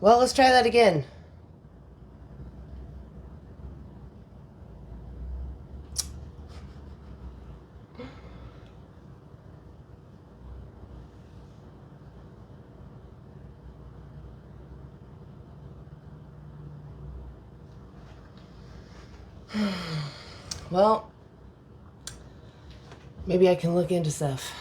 Well, let's try that again. Well, maybe I can look into stuff.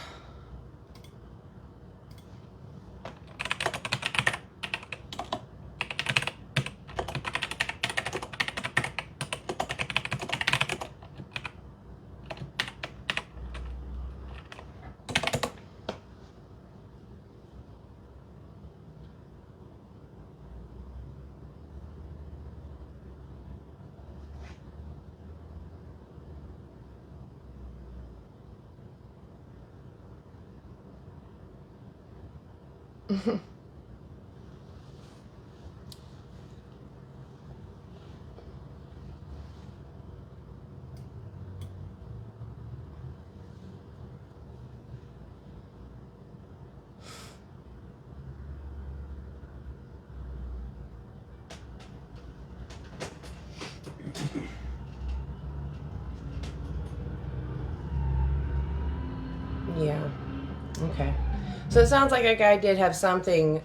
Yeah. Okay. So it sounds like a guy did have something,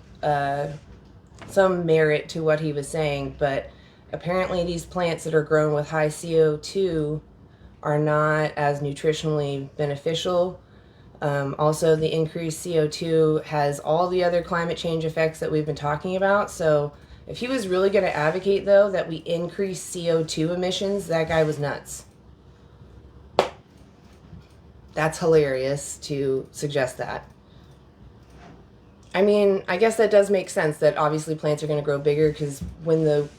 some merit to what he was saying, but apparently these plants that are grown with high CO2 are not as nutritionally beneficial. Also, the increased CO2 has all the other climate change effects that we've been talking about. So if he was really going to advocate, though, that we increase CO2 emissions, that guy was nuts. That's hilarious to suggest that. I mean, I guess that does make sense that obviously plants are going to grow bigger because when the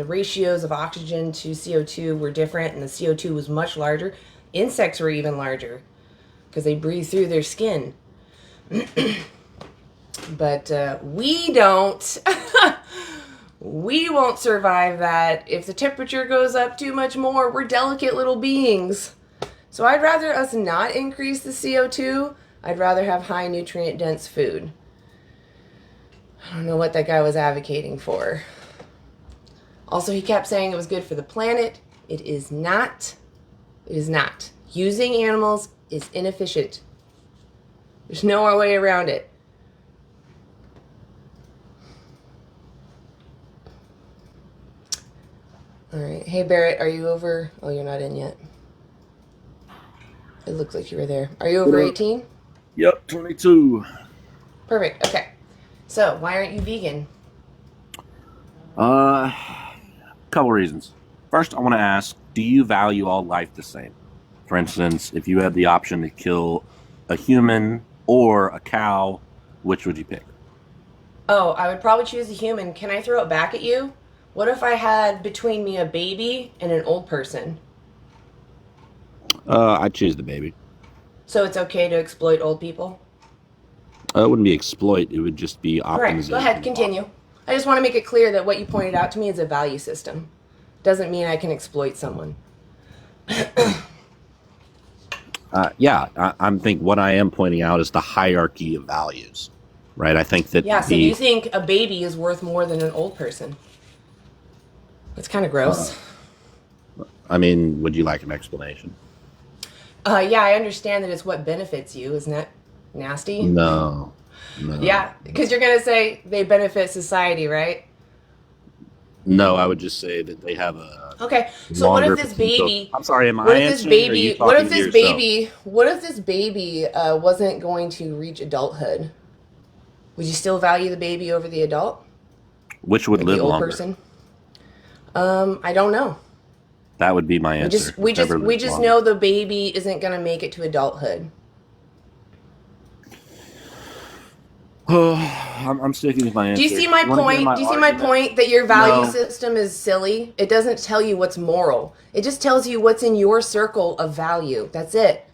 ratios of oxygen to CO2 were different and the CO2 was much larger, insects were even larger because they breathe through their skin. But we don't. We won't survive that. If the temperature goes up too much more, we're delicate little beings. So I'd rather us not increase the CO2. I'd rather have high nutrient dense food. I don't know what that guy was advocating for. Also, he kept saying it was good for the planet. It is not. It is not. Using animals is inefficient. There's no way around it. All right. Hey, Barrett, are you over? Oh, you're not in yet. It looks like you were there. Are you over 18? Yep, 22. Perfect. Okay. So, why aren't you vegan? Couple reasons. First, I want to ask, do you value all life the same? For instance, if you had the option to kill a human or a cow, which would you pick? Oh, I would probably choose a human. Can I throw it back at you? What if I had between me a baby and an old person? I'd choose the baby. So it's okay to exploit old people? It wouldn't be exploit, it would just be All right, go ahead, optimization. continue. I just want to make it clear that what you pointed out to me is a value system. Doesn't mean I can exploit someone. I'm think what I am pointing out is the hierarchy of values, right? I think that Yeah, so you think a baby is worth more than an old person? That's kind of uh, gross. I mean, would you like an explanation? Yeah, I understand that it's what benefits you. Isn't that nasty? No, no, Yeah, because you're going to say they benefit society, right? no. I would just say that they have a Okay, so what if longer this potential. baby, I'm sorry, am I what if this answering or are you baby, what if talking to this yourself? baby, what if this baby wasn't going to reach adulthood? Would you still value the baby over the adult Which would or the live old longer? person? I don't know. That would be my We answer. just we just Whichever we lives just longer. know the baby isn't going to make it to adulthood. Oh, I'm sticking with my Do you answer. see my You want to hear point? my Do you see my argument? point that your value No. system is silly? It doesn't tell you what's moral. It just tells you what's in your circle of value. That's it.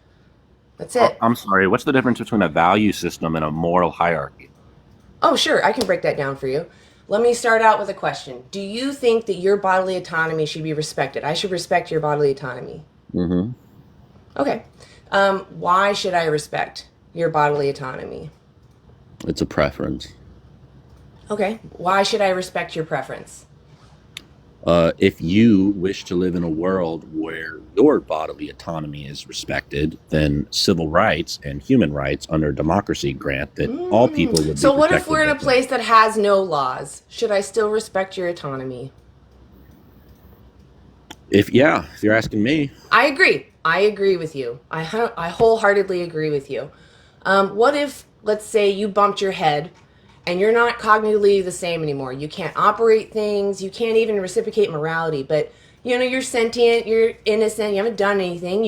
That's it. I'm sorry. What's the difference between a value system and a moral hierarchy? Oh, sure, I can break that down for you. Let me start out with a question. Do you think that your bodily autonomy should be respected? I should respect your bodily autonomy. Hmm. Okay. Why should I respect your bodily autonomy? It's a preference. Okay. Why should I respect your preference? If you wish to live in a world where your bodily autonomy is respected, then civil rights and human rights under democracy grant that all people would be So what if we're protected in the a same. place that has no laws? Should I still respect your autonomy? If you're asking me, I agree. I agree with you. I wholeheartedly agree with you. What if, let's say, you bumped your head and you're not cognitively the same anymore? You can't operate things. You can't even reciprocate morality. But, you're sentient. You're innocent. You haven't done anything.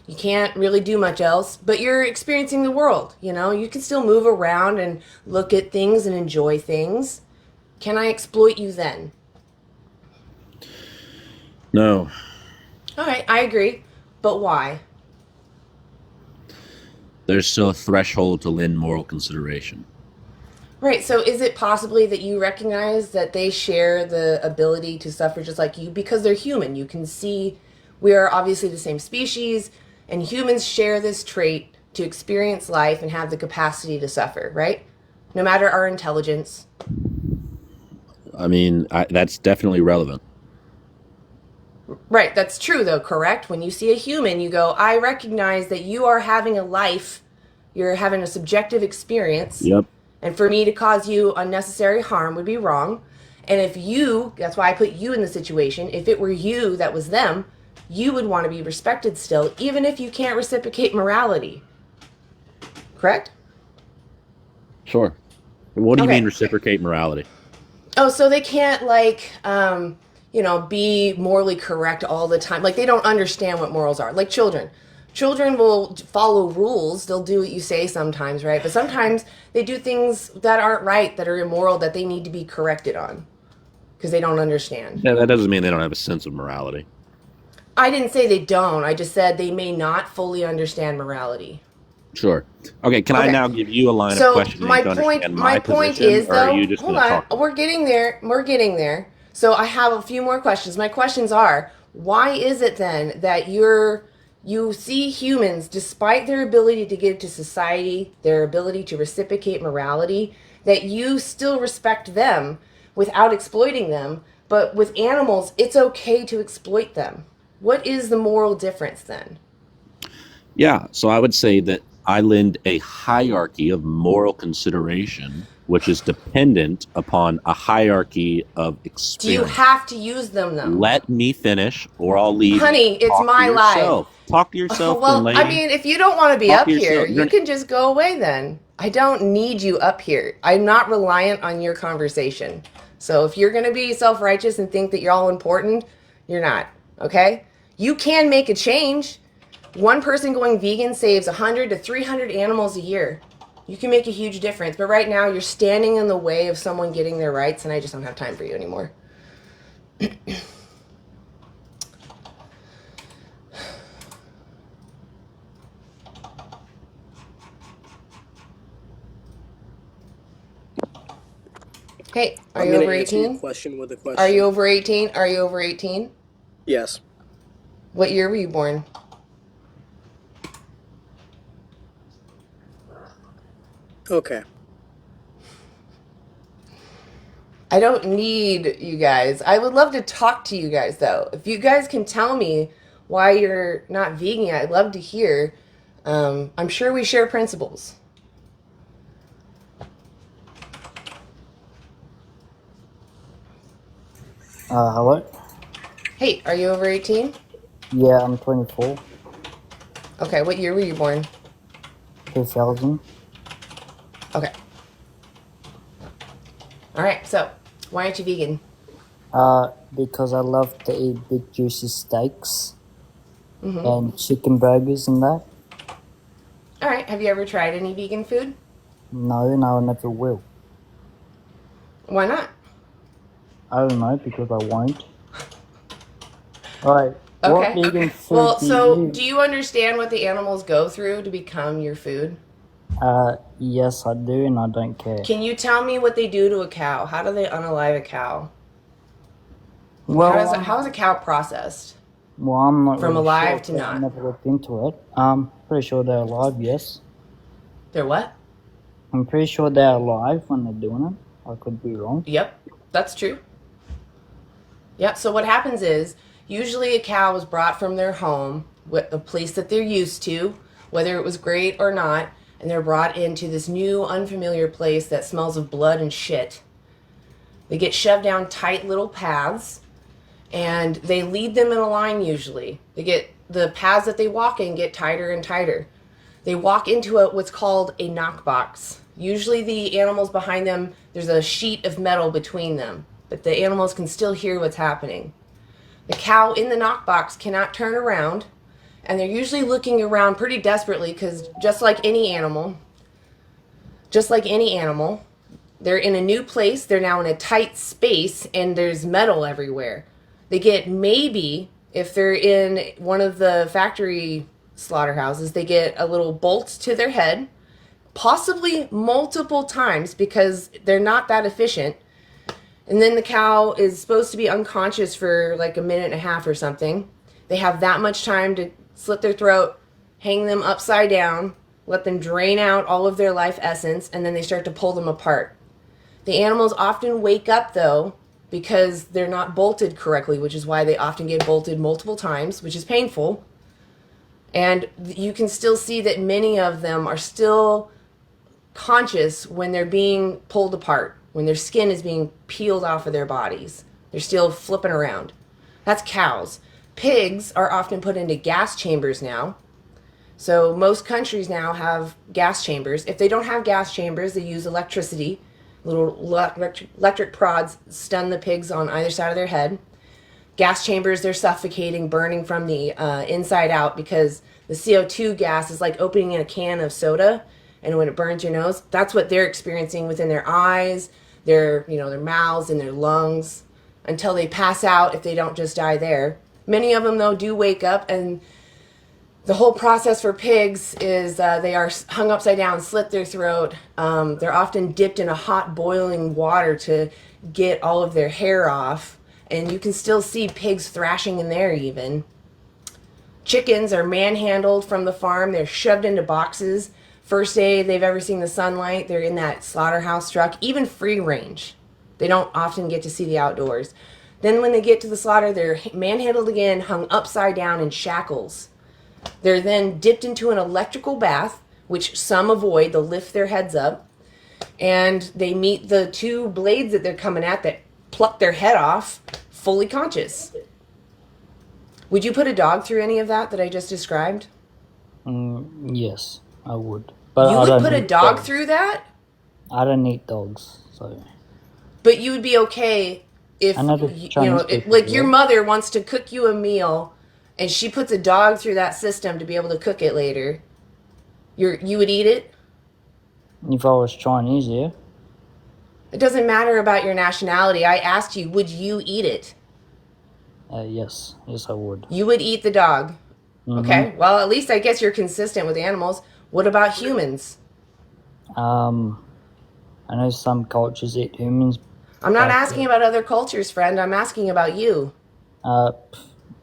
You can't really do much else. But you're experiencing the world. You can still move around and look at things and enjoy things. Can I exploit you then? no. All right, I agree. But why? There's still a threshold to lend moral consideration. Right. So is it possibly that you recognize that they share the ability to suffer just like you because they're human? You can see we are obviously the same species, and humans share this trait to experience life and have the capacity to suffer, right? No matter our intelligence. I mean, that's definitely relevant. Right. That's true, though, correct? When you see a human, you go, I recognize that you are having a life, you're having a subjective experience. Yep. And for me to cause you unnecessary harm would be wrong. And if you, that's why I put you in the situation, if it were you that was them, you would want to be respected still, even if you can't reciprocate morality. Correct? Sure. What do you mean Okay. reciprocate morality? Oh, so they can't, like, be morally correct all the time. Like, they don't understand what morals are. Like children. Children will follow rules. They'll do what you say sometimes, right? But sometimes they do things that aren't right, that are immoral, that they need to be corrected on because they don't understand. Yeah, that doesn't mean they don't have a sense of morality. I didn't say they don't. I just said they may not fully understand morality. Sure. Okay, can I Okay. now give you a line of So questioning to understand my my point position, is or are though, you just hold going to on, talk to me? we're getting there. We're getting there. So I have a few more questions. My questions are, why is it then that you see humans, despite their ability to give to society, their ability to reciprocate morality, that you still respect them without exploiting them, but with animals, it's okay to exploit them? What is the moral difference then? Yeah, so I would say that I lend a hierarchy of moral consideration, which is dependent upon a hierarchy of Do you experience. have to use them though? Let me finish, or I'll leave you. Honey, it's Talk to my life. yourself. Talk to yourself, then, Well, I lady. mean, if you don't want to be Talk to up here, yourself. you can just go away then. I don't need you up here. I'm not reliant on your conversation. So if you're going to be self righteous and think that you're all important, you're not. Okay? You can make a change. One person going vegan saves 100 to 300 animals a year. You can make a huge difference. But right now, you're standing in the way of someone getting their rights, and I just don't have time for you anymore. Hey, are I'm you going over to answer your 18? question with a question. Are you over 18? Are you over 18? Yes. What year were you born? Okay. I don't need you guys. I would love to talk to you guys, though. If you guys can tell me why you're not vegan, I'd love to hear. I'm sure we share principles. Hello? Hey, are you over 18? Yeah, I'm 24. Okay, what year were you born? 2000. Okay. All right, so why aren't you vegan? Because I love to eat big juicy steaks and chicken burgers and that. All right, have you ever tried any vegan food? No, I never will. Why not? I don't know, because I won't. Alright, what Okay. vegan food Well, do so you do you understand what the animals go through to become your food? Yes, I do, and I don't care. Can you tell me what they do to a cow? How do they unalive a cow? Well, How is a cow processed? I'm not From really alive sure, to 'cause not? I never looked into it. Pretty sure they're alive, yes. They're what? I'm pretty sure they're alive when they're doing it. I could be wrong. Yep, that's true. Yeah, so what happens is usually a cow is brought from their home, a place that they're used to, whether it was great or not, and they're brought into this new unfamiliar place that smells of blood and shit. They get shoved down tight little paths, and they lead them in a line usually. The paths that they walk in get tighter and tighter. They walk into what's called a knockbox. Usually the animals behind them, there's a sheet of metal between them, but the animals can still hear what's happening. The cow in the knockbox cannot turn around, and they're usually looking around pretty desperately because just like any animal, they're in a new place, they're now in a tight space, and there's metal everywhere. They get, maybe, if they're in one of the factory slaughterhouses, they get a little bolt to their head, possibly multiple times because they're not that efficient. And then the cow is supposed to be unconscious for like a minute and a half or something. They have that much time to slit their throat, hang them upside down, let them drain out all of their life essence, and then they start to pull them apart. The animals often wake up though because they're not bolted correctly, which is why they often get bolted multiple times, which is painful. And you can still see that many of them are still conscious when they're being pulled apart, when their skin is being peeled off of their bodies. They're still flipping around. That's cows. Pigs are often put into gas chambers now. So most countries now have gas chambers. If they don't have gas chambers, they use electricity. Little electric prods stun the pigs on either side of their head. Gas chambers, they're suffocating, burning from the inside out because the CO2 gas is like opening in a can of soda, and when it burns your nose, that's what they're experiencing within their eyes, their mouths and their lungs until they pass out if they don't just die there. Many of them though do wake up, and the whole process for pigs is they are hung upside down, slit their throat. They're often dipped in a hot boiling water to get all of their hair off. And you can still see pigs thrashing in there even. Chickens are manhandled from the farm. They're shoved into boxes. First day they've ever seen the sunlight, they're in that slaughterhouse truck, even free range. They don't often get to see the outdoors. Then when they get to the slaughter, they're manhandled again, hung upside down in shackles. They're then dipped into an electrical bath, which some avoid. They'll lift their heads up, and they meet the two blades that they're coming at that pluck their head off, fully conscious. Would you put a dog through any of that I just described? Yes, I would. But you would put a dog through that? I don't eat dogs, so. But you would be okay if your mother wants to cook you a meal, and she puts a dog through that system to be able to cook it later. You would eat it? If I was Chinese, yeah. It doesn't matter about your nationality. I asked you, would you eat it? Yes, I would. You would eat the dog. Mm-hmm. Okay, well, at least I guess you're consistent with animals. What about humans? I know some cultures eat humans. I'm not asking about other cultures, friend. I'm asking about you.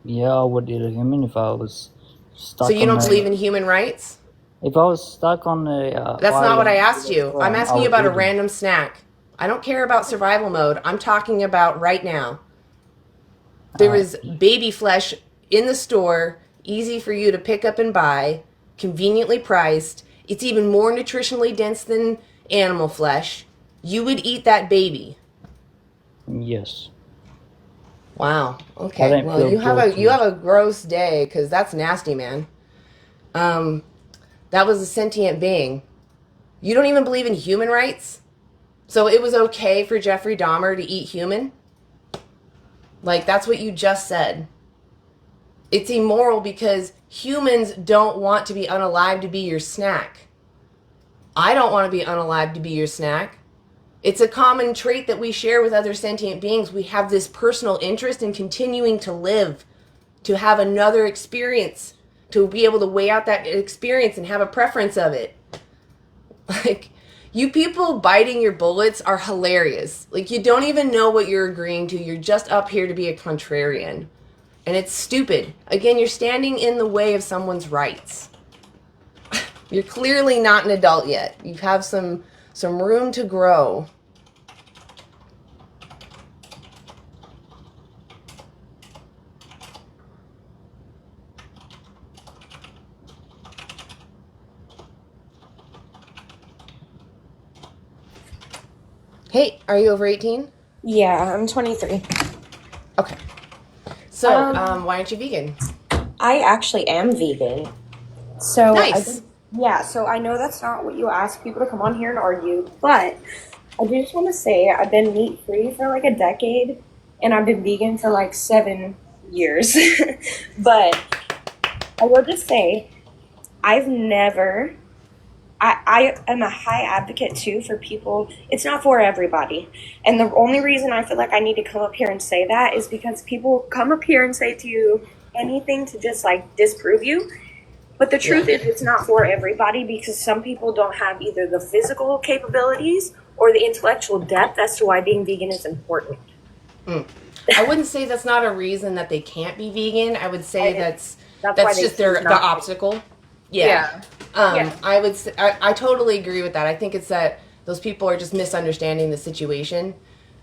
Yeah, I would eat a human if I was stuck. So you don't believe in human rights? If I was stuck on the... That's not what I asked you. I'm asking you about a random snack. I don't care about survival mode. I'm talking about right now. There is baby flesh in the store, easy for you to pick up and buy, conveniently priced. It's even more nutritionally dense than animal flesh. You would eat that baby. Yes. Wow. Okay. Well, you have a gross day because that's nasty, man. That was a sentient being. You don't even believe in human rights? So it was okay for Jeffrey Dahmer to eat human? Like, that's what you just said. It's immoral because humans don't want to be unalive to be your snack. I don't want to be unalive to be your snack. It's a common trait that we share with other sentient beings. We have this personal interest in continuing to live, to have another experience, to be able to weigh out that experience and have a preference of it. Like, you people biting your bullets are hilarious. Like, you don't even know what you're agreeing to. You're just up here to be a contrarian. And it's stupid. Again, you're standing in the way of someone's rights. You're clearly not an adult yet. You have some room to grow. Hey, are you over 18? Yeah, I'm 23. Okay. So, Um, why aren't you vegan? I actually am vegan. So Nice. so I know that's not what you ask people to come on here and argue, but I just want to say I've been meat free for like a decade and I've been vegan for like 7 years. But I will just say I've never I am a high advocate too for people. It's not for everybody. And the only reason I feel like I need to come up here and say that is because people come up here and say to you anything to just like disprove you. But the Yeah. truth is, it's not for everybody because some people don't have either the physical capabilities or the intellectual depth as to why being vegan is important. I wouldn't say that's not a reason that they can't be vegan. I would say I, that's that's why that's they just choose the not to. obstacle. Yeah. Yeah. Yeah. I would say, I totally agree with that. I think it's that those people are just misunderstanding the situation.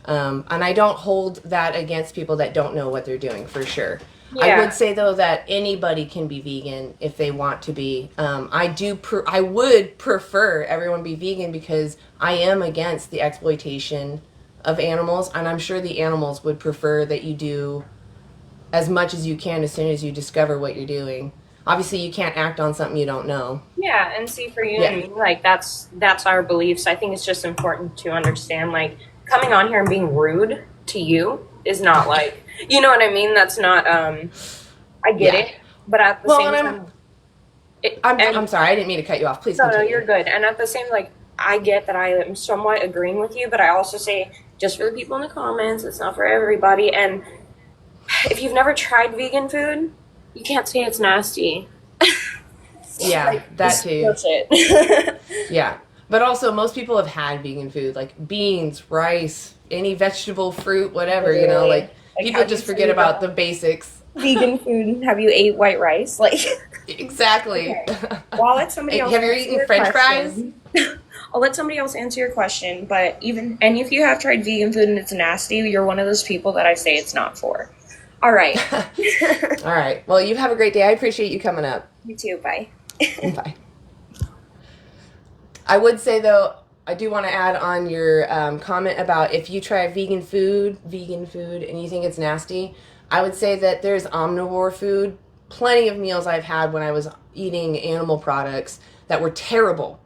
And I don't hold that against people that don't know what they're doing for sure. I would Yeah. say though that anybody can be vegan if they want to be. I would prefer everyone be vegan because I am against the exploitation of animals, and I'm sure the animals would prefer that you do as much as you can as soon as you discover what you're doing. Obviously, you can't act on something you don't know. Yeah, and see for you and Yeah. me, like that's our beliefs. I think it's just important to understand, like coming on here and being rude to you is not like, you know what I mean. That's not. I get Yeah. it, but at the Well, same and time, I'm and sorry, I didn't mean to cut you off. Please no, no, you're continue. good. And at the same, like I get that I am somewhat agreeing with you, but I also say just for the people in the comments, it's not for everybody. And if you've never tried vegan food, you can't say it's nasty. Yeah, Like that just too. push it. Yeah. But also, most people have had vegan food, like beans, rice, any vegetable, fruit, whatever, Literally. like Like, people have you just forget tried about the basics. vegan food? Have you ate white rice? Like, Exactly. okay. Well, I'll let somebody Hey, else have you answer eaten your French fries? question. I'll let somebody else answer your question. But and if you have tried vegan food and it's nasty, you're one of those people that I say it's not for. All right. All right. Well, you have a great day. I appreciate you coming up. You too. Bye. Bye. I would say though, I do want to add on your comment about if you try vegan food, and you think it's nasty. I would say that there's omnivore food. Plenty of meals I've had when I was eating animal products that were terrible,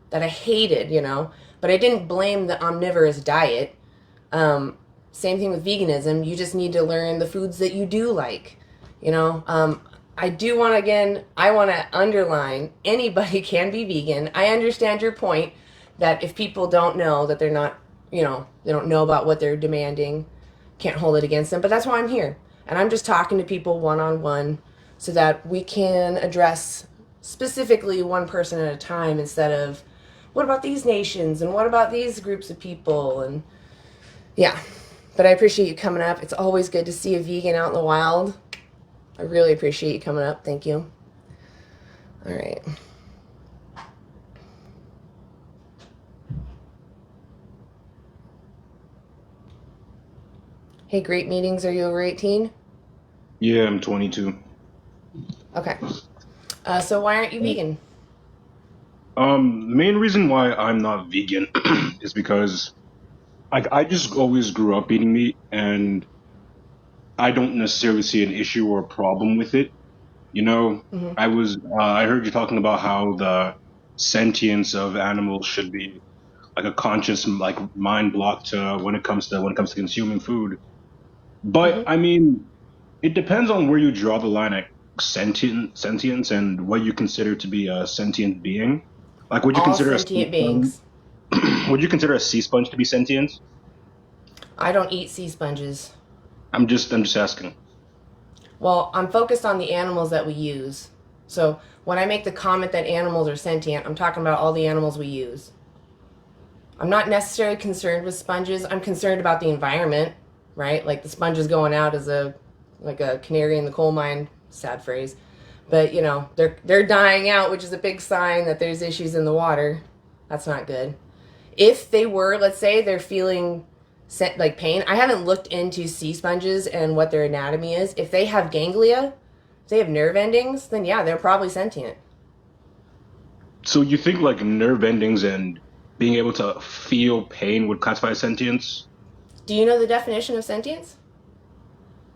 that I hated, but I didn't blame the omnivorous diet. Same thing with veganism. You just need to learn the foods that you do like, you know. I do want to, again, I want to underline anybody can be vegan. I understand your point that if people don't know that they're not, they don't know about what they're demanding, can't hold it against them. But that's why I'm here. And I'm just talking to people one on one so that we can address specifically one person at a time instead of what about these nations and what about these groups of people. And yeah, but I appreciate you coming up. It's always good to see a vegan out in the wild. I really appreciate you coming up. Thank you. All right. Hey, great meetings. Are you over 18? Yeah, I'm 22. Okay. So why aren't you vegan? The main reason why I'm not vegan is because I just always grew up eating meat, and I don't necessarily see an issue or a problem with it. You know, Mm-hmm. I heard you talking about how the sentience of animals should be like a conscious like mind block to when it comes to consuming food. But Mm-hmm. I mean, it depends on where you draw the line at sentience and what you consider to be a sentient being. Like, would you All consider a sea sentient sponge? beings. Would you consider a sea sponge to be sentient? I don't eat sea sponges. I'm just asking. Well, I'm focused on the animals that we use. So when I make the comment that animals are sentient, I'm talking about all the animals we use. I'm not necessarily concerned with sponges. I'm concerned about the environment, right? Like the sponges going out as like a canary in the coal mine, sad phrase. But they're dying out, which is a big sign that there's issues in the water. That's not good. If they were, let's say they're feeling like pain. I haven't looked into sea sponges and what their anatomy is. If they have ganglia, if they have nerve endings, then yeah, they're probably sentient. So you think like nerve endings and being able to feel pain would classify as sentience. Do you know the definition of sentience?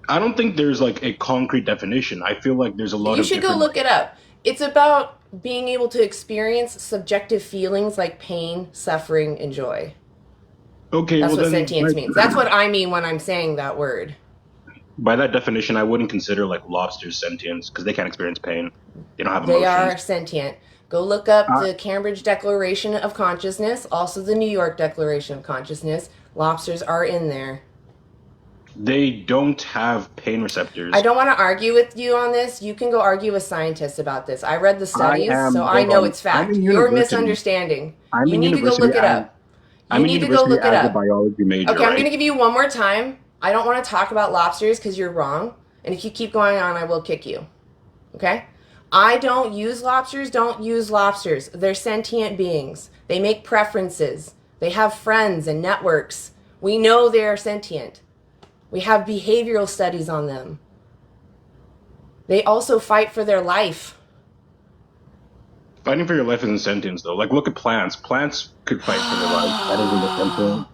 I don't think there's like a concrete definition. I feel like there's a lot You of should go different. look it up. It's about being able to experience subjective feelings like pain, suffering, and joy. Okay, That's well what then, sentience means. That's what I mean when I'm saying that word. by that definition, I wouldn't consider like lobsters sentience because they can't experience pain. They don't have They emotions. are sentient. Go look up Uh, the Cambridge Declaration of Consciousness, also the New York Declaration of Consciousness. Lobsters are in there. They don't have pain receptors. I don't want to argue with you on this. You can go argue with scientists about this. I read the studies, so I hold know on. it's fact. I'm in You're university. misunderstanding. I'm You in need to go university look it as up. I'm You in need to go university look it as a up. biology major, Okay, I'm right? going to give you one more time. I don't want to talk about lobsters because you're wrong. And if you keep going on, I will kick you. Okay? I don't use lobsters. Don't use lobsters. They're sentient beings. They make preferences. They have friends and networks. We know they are sentient. We have behavioral studies on them. They also fight for their life. Fighting for your life isn't sentience, though. Like, look at plants. Plants could fight for their life. That isn't a sentient.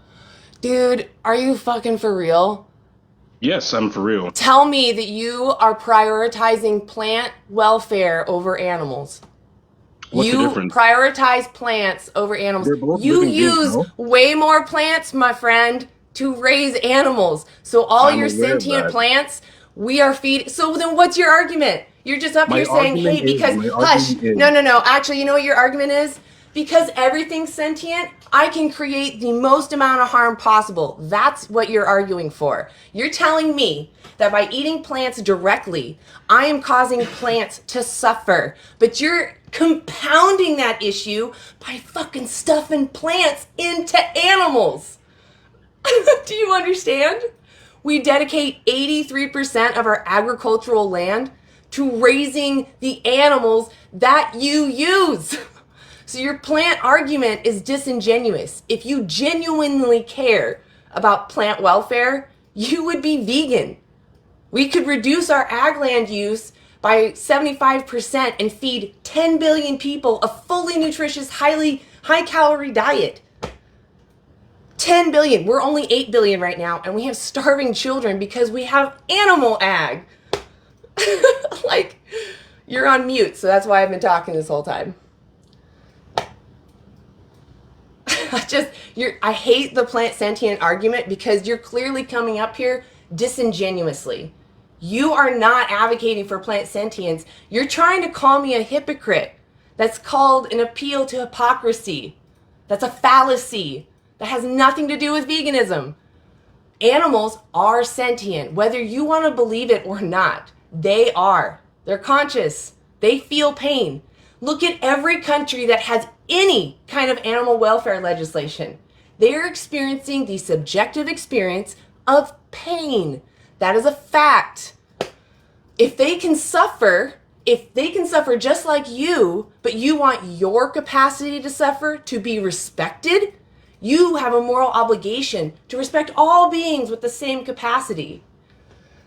Dude, are you fucking for real? Yes, I'm for real. Tell me that you are prioritizing plant welfare over animals. What's the You difference? prioritize plants over animals. They're both You living beings, use no? way more plants, my friend, to raise animals. So all I'm your aware of sentient that. plants, we are feeding. So then what's your argument? You're just up My here saying, hey, argument is, because, my hush. argument is, No. Actually, you know what your argument is? Because everything's sentient, I can create the most amount of harm possible. That's what you're arguing for. You're telling me that by eating plants directly, I am causing plants to suffer. But you're compounding that issue by fucking stuffing plants into animals. Do you understand? We dedicate 83% of our agricultural land to raising the animals that you use. So your plant argument is disingenuous. If you genuinely care about plant welfare, you would be vegan. We could reduce our ag land use by 75% and feed 10 billion people a fully nutritious, high calorie diet. 10 billion. We're only 8 billion right now, and we have starving children because we have animal ag. Like, you're on mute, so that's why I've been talking this whole time. I hate the plant sentient argument because you're clearly coming up here disingenuously. You are not advocating for plant sentience. You're trying to call me a hypocrite. That's called an appeal to hypocrisy. That's a fallacy. That has nothing to do with veganism. Animals are sentient, whether you want to believe it or not. They are. They're conscious. They feel pain. Look at every country that has any kind of animal welfare legislation. They're experiencing the subjective experience of pain. That is a fact. If they can suffer just like you, but you want your capacity to suffer to be respected, you have a moral obligation to respect all beings with the same capacity.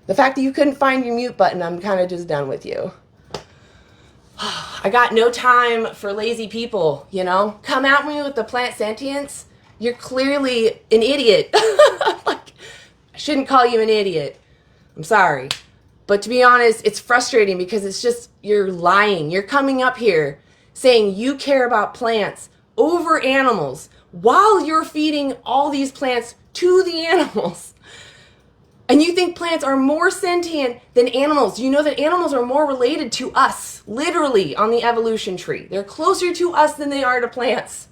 The fact that you couldn't find your mute button, I'm kind of just done with you. I got no time for lazy people, you know? Come at me with the plant sentience. You're clearly an idiot. Like, I shouldn't call you an idiot. I'm sorry. But to be honest, it's frustrating because it's just, you're lying. You're coming up here saying you care about plants over animals while you're feeding all these plants to the animals. And you think plants are more sentient than animals. You know that animals are more related to us, literally, on the evolution tree. They're closer to us than they are to plants.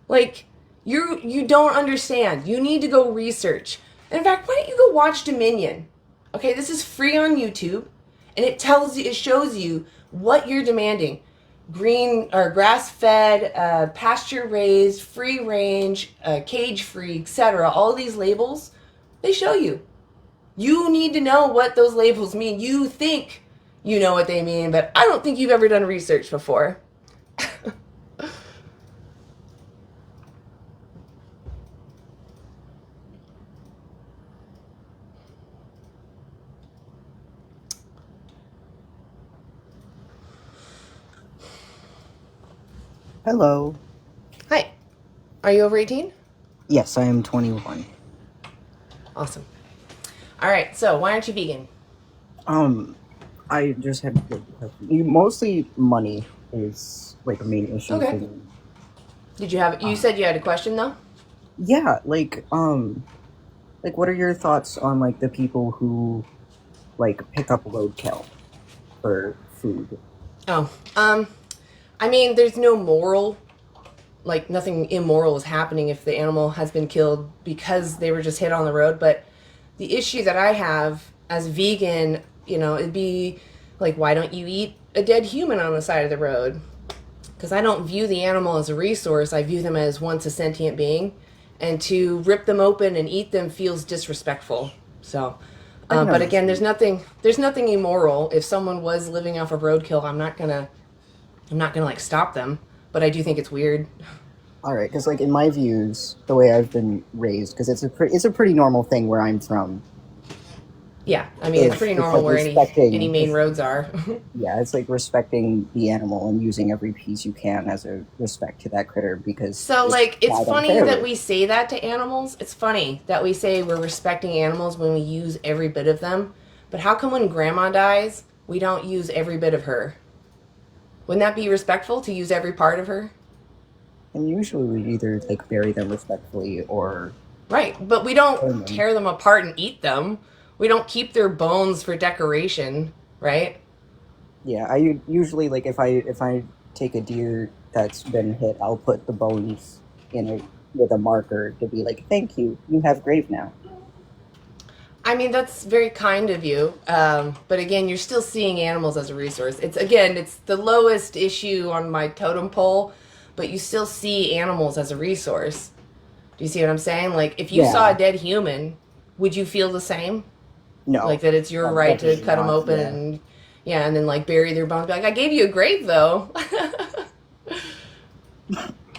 Like, you don't understand. You need to go research. In fact, why don't you go watch Dominion? Okay, this is free on YouTube, and it shows you what you're demanding. Green or grass-fed, pasture-raised, free-range, cage-free, etc. All these labels, they show you. You need to know what those labels mean. You think you know what they mean, but I don't think you've ever done research before. Hello. Hi. Are you over 18? Yes, I am 21. Awesome. All right, so why aren't you vegan? I just had a question. Mostly money is like a main issue for Okay. me. You said you had a question though? Yeah, like what are your thoughts on like the people who like pick up roadkill for food? Oh, I mean, there's no moral, like nothing immoral is happening if the animal has been killed because they were just hit on the road. But the issue that I have as a vegan, it'd be like, why don't you eat a dead human on the side of the road? Because I don't view the animal as a resource. I view them as once a sentient being, and to rip them open and eat them feels disrespectful. So, I can but again, understand. there's nothing immoral. If someone was living off of roadkill, I'm not gonna like stop them. But I do think it's weird. All right, because like in my views, the way I've been raised, because it's a pretty normal thing where I'm from. Yeah, I mean, it's pretty It's normal like where any respecting. main roads are. Yeah, it's like respecting the animal and using every piece you can as a respect to that critter because So, it's like, it's died funny that unfairly. we say that to animals. It's funny that we say we're respecting animals when we use every bit of them. But how come when grandma dies, we don't use every bit of her? Wouldn't that be respectful to use every part of her? And usually we either like bury them respectfully or Right, but we burn don't them. tear them apart and eat them. We don't keep their bones for decoration, right? Yeah, I usually like if I take a deer that's been hit, I'll put the bones in it with a marker to be like, thank you, you have grave now. I mean, that's very kind of you. But again, you're still seeing animals as a resource. It's the lowest issue on my totem pole, but you still see animals as a resource. Do you see what I'm saying? Like, if you saw Yeah, a dead human, would you feel the same? Like no, that it's your right to definitely cut them not. open Yeah, and yeah, and then like bury their bones. Be like, I gave you a grave though.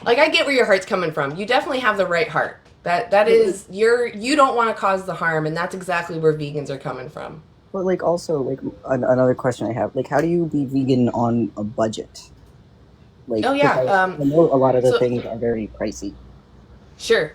Like I get where your heart's coming from. You definitely have the right heart. That but like, is you don't want to cause the harm, and that's exactly where vegans are coming from. but like also like another question I have, like, how do you be vegan on a budget? Like, Oh because yeah. I know a lot of the So things are very pricey. sure.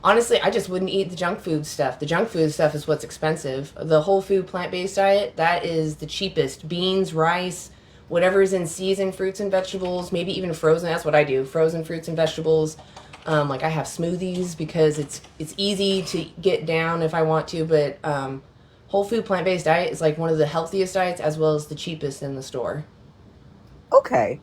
Honestly, I just wouldn't eat the junk food stuff. The junk food stuff is what's expensive. The whole food plant based diet, that is the cheapest. Beans, rice, whatever is in season, fruits and vegetables, maybe even frozen. That's what I do. Frozen fruits and vegetables. Like I have smoothies because it's easy to get down if I want to. But whole food plant based diet is like one of the healthiest diets as well as the cheapest in the store. Okay.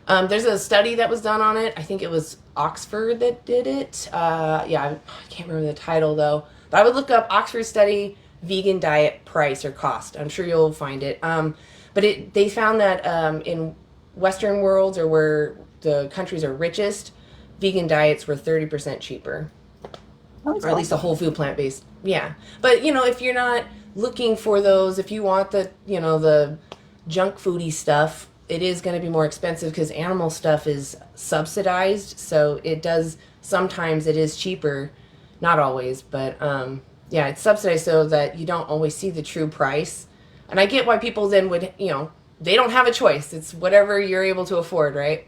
There's a study that was done on it. I think it was Oxford that did it. Yeah, I can't remember the title though. But I would look up Oxford study vegan diet price or cost. I'm sure you'll find it. But they found that in Western worlds or where the countries are richest, vegan diets were 30% cheaper, Oh, that's or at least a awesome. whole food plant based. Yeah, but if you're not looking for those, if you want the junk foody stuff, it is going to be more expensive because animal stuff is subsidized. So it does sometimes it is cheaper, not always, but yeah, it's subsidized so that you don't always see the true price. And I get why people then would they don't have a choice. It's whatever you're able to afford, right?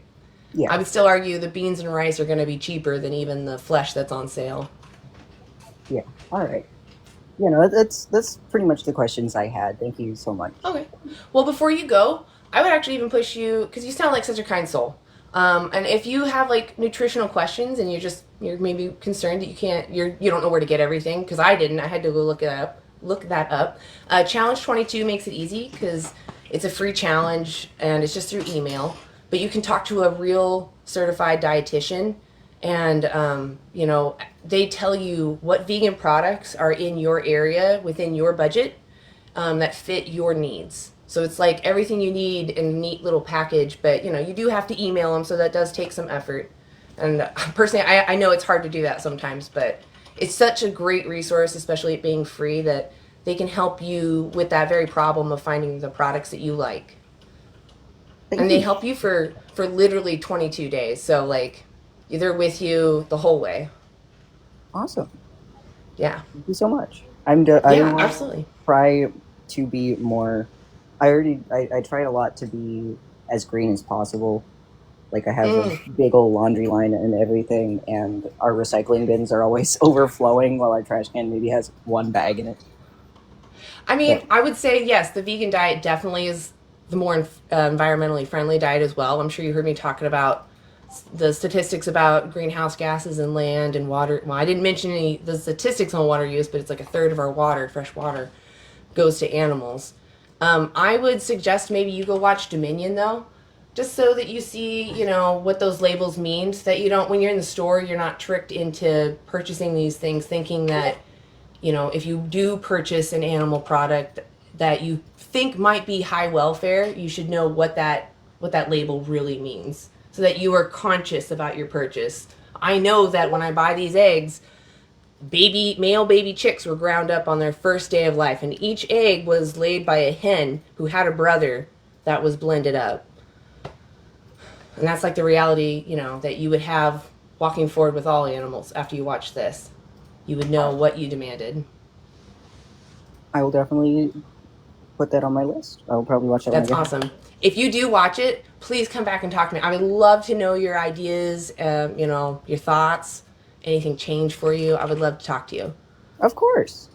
I Yeah. would still argue the beans and rice are going to be cheaper than even the flesh that's on sale. Yeah. All right. That's pretty much the questions I had. Thank you so much. Okay. Well, before you go, I would actually even push you because you sound like such a kind soul. And if you have like nutritional questions and you're maybe concerned that you don't know where to get everything because I didn't. I had to go look it up. Look that up. Challenge 22 makes it easy because it's a free challenge and it's just through email. But you can talk to a real certified dietitian and they tell you what vegan products are in your area within your budget that fit your needs. So it's like everything you need in a neat little package, but you do have to email them, so that does take some effort. And personally, I know it's hard to do that sometimes, but it's such a great resource, especially it being free, that they can help you with that very problem of finding the products that you like. Thank And they you. help you for literally 22 days. So like they're with you the whole way. Awesome. Yeah. Thank you so much. I Yeah, will absolutely. try to be more. I tried a lot to be as green as possible, Like, I have a big old laundry line and everything, and our recycling bins are always overflowing while our trash can maybe has one bag in it. I mean, But I would say yes, the vegan diet definitely is the more environmentally friendly diet as well. I'm sure you heard me talking about the statistics about greenhouse gases and land and water. Well, I didn't mention any the statistics on water use, but it's like a third of our water, fresh water, goes to animals. I would suggest maybe you go watch Dominion though, just so that you see, you know, what those labels mean. So that you don't, when you're in the store, you're not tricked into purchasing these things thinking that, you know, if you do purchase an animal product that you think might be high welfare, you should know what that label really means, so that you are conscious about your purchase. I know that when I buy these eggs, male baby chicks were ground up on their first day of life, and each egg was laid by a hen who had a brother that was blended up. And that's like the reality, you know, that you would have walking forward with all animals after you watch this. You would know what you demanded. I will definitely put that on my list. I will probably watch that. That's awesome. If you do watch it, please come back and talk to me. I would love to know your ideas, you know, your thoughts, anything changed for you. I would love to talk to you. Of course.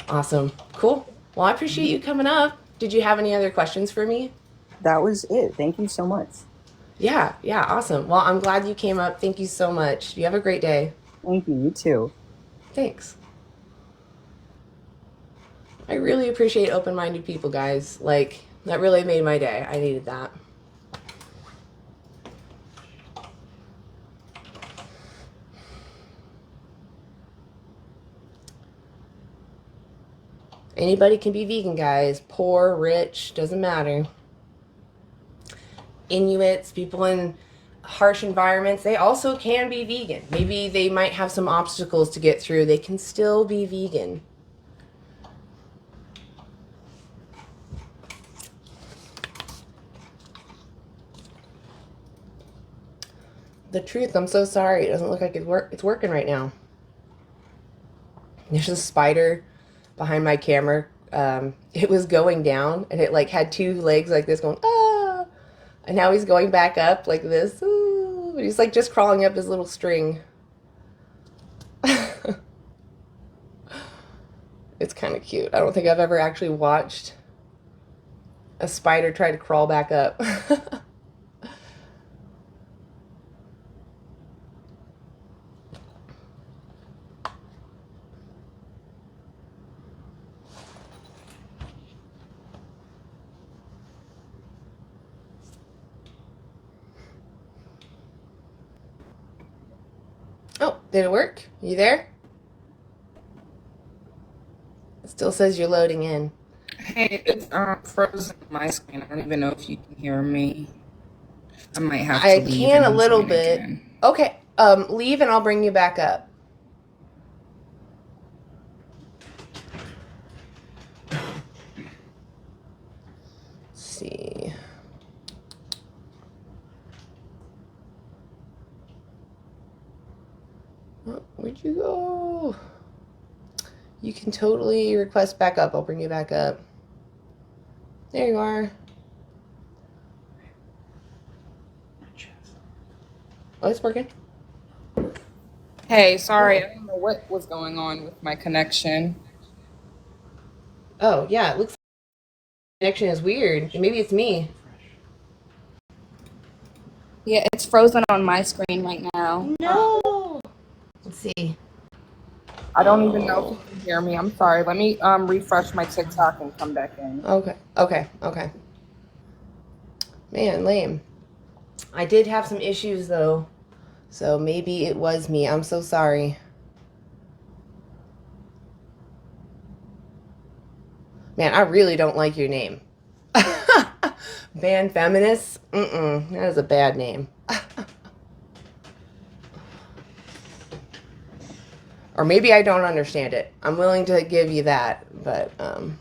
Awesome. Cool. Well, I appreciate you coming up. Did you have any other questions for me? That was it. Thank you so much. Yeah, awesome. Well, I'm glad you came up. Thank you so much. You have a great day. Thank you. You too. Thanks. I really appreciate open-minded people, guys. Like, that really made my day. I needed that. Anybody can be vegan, guys. Poor, rich, doesn't matter. Inuits, people in harsh environments, they also can be vegan. Maybe they might have some obstacles to get through. They can still be vegan. The truth, I'm so sorry. It doesn't look like it's working right now. There's a spider behind my camera. It was going down, and it like had two legs like this going, ah! And now he's going back up like this. Ooh, but he's like just crawling up his little string. It's kind of cute. I don't think I've ever actually watched a spider try to crawl back up. Oh, did it work? You there? It still says you're loading in. Hey, it's frozen on my screen. I don't even know if you can hear me. I might have to I leave. can a and little join bit. again. Okay, leave and I'll bring you back up. Let's see. Oh, where'd you go? You can totally request back up. I'll bring you back up. There you are. Oh, it's working. Hey, sorry, I don't know what was going on with my connection. Oh, yeah, it looks like the connection is weird. Maybe it's me. Yeah, it's frozen on my screen right now. No. Let's see. I don't even know if you can hear me. I'm sorry. Let me refresh my TikTok and come back in. Okay. Man, lame. I did have some issues though, so maybe it was me. I'm so sorry. Man, I really don't like your name. Ban feminist? That is a bad name. Or maybe I don't understand it. I'm willing to give you that, but oh,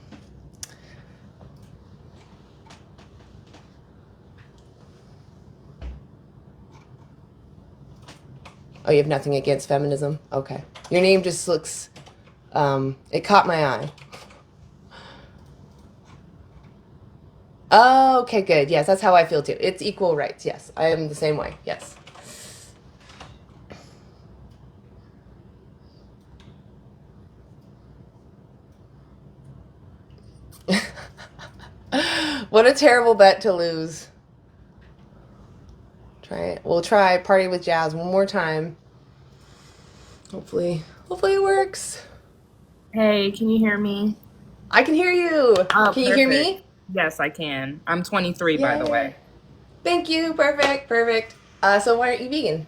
you have nothing against feminism? Okay. Your name just looks it caught my eye. Oh, okay, good. Yes, that's how I feel too. It's equal rights. Yes, I am the same way. Yes. What a terrible bet to lose. Try it. We'll try Party with Jazz one more time. Hopefully it works. Hey, can you hear me? I can hear you. Oh, Can you hear me? perfect. Yes, I can. I'm 23, by the Yay. way. Thank you. Perfect. So why aren't you vegan?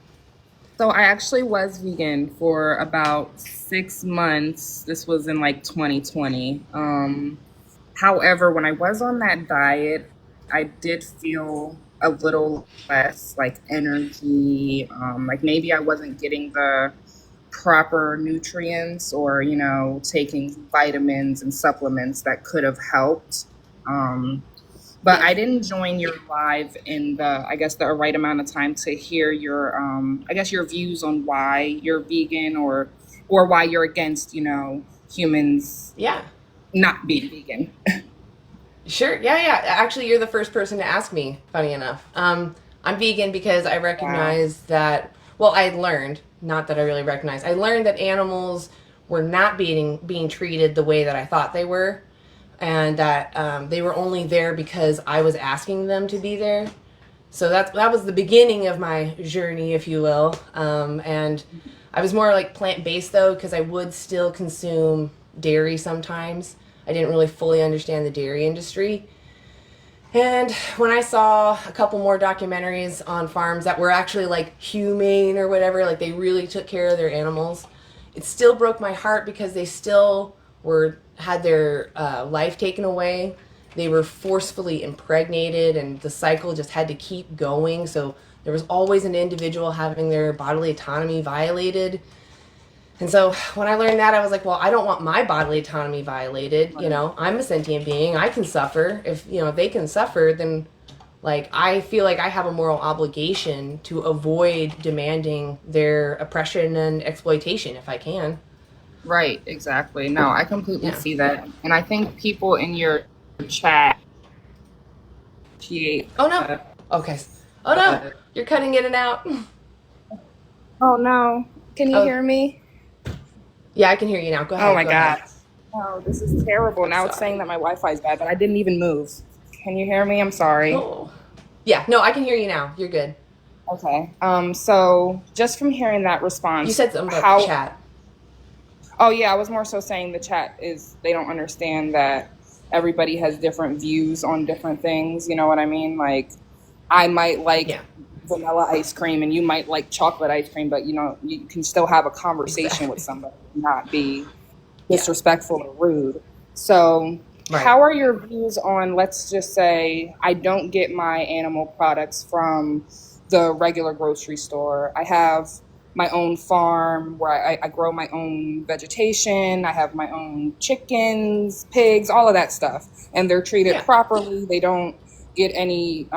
So I actually was vegan for about 6 months. This was in like 2020. However, when I was on that diet, I did feel a little less like energy. Like maybe I wasn't getting the proper nutrients or, taking vitamins and supplements that could have helped. But I didn't join your live in the right amount of time to hear your, your views on why you're vegan or why you're against, humans Yeah. not being vegan. Sure. Yeah. Actually, you're the first person to ask me, funny enough. I'm vegan because I recognize that, well, I learned, not that I really recognized, I learned that animals were not being treated the way that I thought they were, and that they were only there because I was asking them to be there. So that was the beginning of my journey, if you will. And I was more like plant-based, though, because I would still consume dairy sometimes. I didn't really fully understand the dairy industry. And when I saw a couple more documentaries on farms that were actually like humane or whatever, like they really took care of their animals, it still broke my heart because they still had their life taken away. They were forcefully impregnated, and the cycle just had to keep going. So there was always an individual having their bodily autonomy violated. And so when I learned that, I was like, well, I don't want my bodily autonomy violated. I'm a sentient being. I can suffer. If they can suffer, then I feel like I have a moral obligation to avoid demanding their oppression and exploitation if I can. Right, exactly. No, I completely see that. And I think people in your chat appreciate. Oh, no. Okay. Oh, no. You're cutting in and out. Oh, no. Can you hear me? Yeah, I can hear you now. Go ahead. Oh, my Go God. ahead. Oh, this is terrible. Now it's saying that my Wi-Fi is bad, but I didn't even move. Can you hear me? I'm sorry. Oh. Yeah, no, I can hear you now. You're good. Okay. So just from hearing that response. You said something about the chat. Oh, yeah, I was more so saying the chat they don't understand that everybody has different views on different things. You know what I mean? Like, I might like vanilla ice cream and you might like chocolate ice cream, but, you can still have a conversation with somebody and not be disrespectful or rude. So how are your views on, let's just say, I don't get my animal products from the regular grocery store. I have my own farm where I grow my own vegetation. I have my own chickens, pigs, all of that stuff. And they're treated properly. They don't get any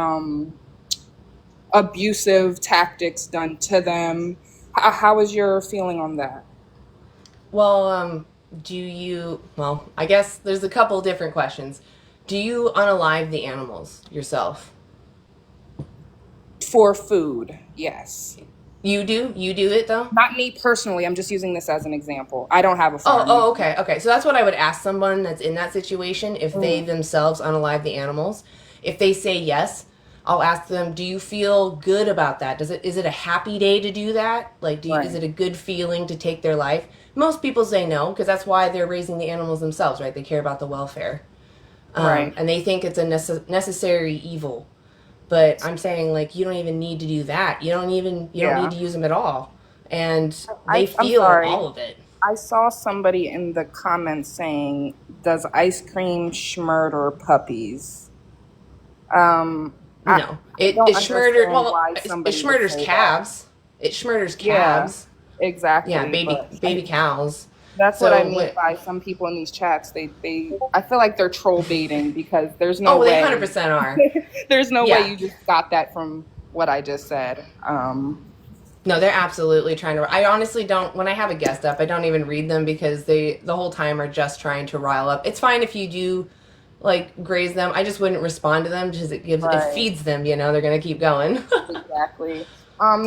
abusive tactics done to them. How is your feeling on that? Well, I guess there's a couple different questions. Do you unalive the animals yourself? For food, yes. You do? You do it, though? Not me personally. I'm just using this as an example. I don't have a farm. Oh, okay. So that's what I would ask someone that's in that situation, if they themselves unalive the animals. If they say yes, I'll ask them, do you feel good about that? Is it a happy day to do that? Is it a good feeling to take their life? Most people say no, because that's why they're raising the animals themselves, right? They care about the welfare. And they think it's a necessary evil. But I'm saying, you don't even need to do that. You don't need to use them at all. And they feel all of it. I saw somebody in the comments saying, does ice cream schmurder puppies? No. It schmurder, it schmurders calves. It schmurders calves. Yeah, exactly. Yeah, baby cows. That's what I mean by some people in these chats. I feel like they're troll baiting because there's no way. Oh, they 100% are. There's no way you just got that from what I just said. No, they're absolutely trying to. I honestly don't. When I have a guest up, I don't even read them because they the whole time are just trying to rile up. It's fine if you do like graze them. I just wouldn't respond to them because it Right. feeds them, they're gonna keep going. Exactly.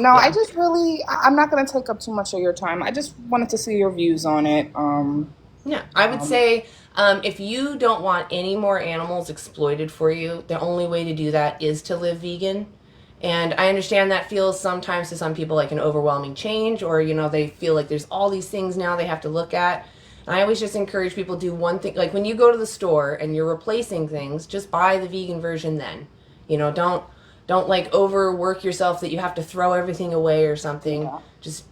No, I Yeah. just really, I'm not going to take up too much of your time. I just wanted to see your views on it. Yeah, I would Um, say if you don't want any more animals exploited for you, the only way to do that is to live vegan. And I understand that feels sometimes to some people like an overwhelming change, or they feel like there's all these things now they have to look at. And I always just encourage people to do one thing. Like when you go to the store and you're replacing things, just buy the vegan version then. Don't like overwork yourself that you have to throw everything away or something. yeah. Just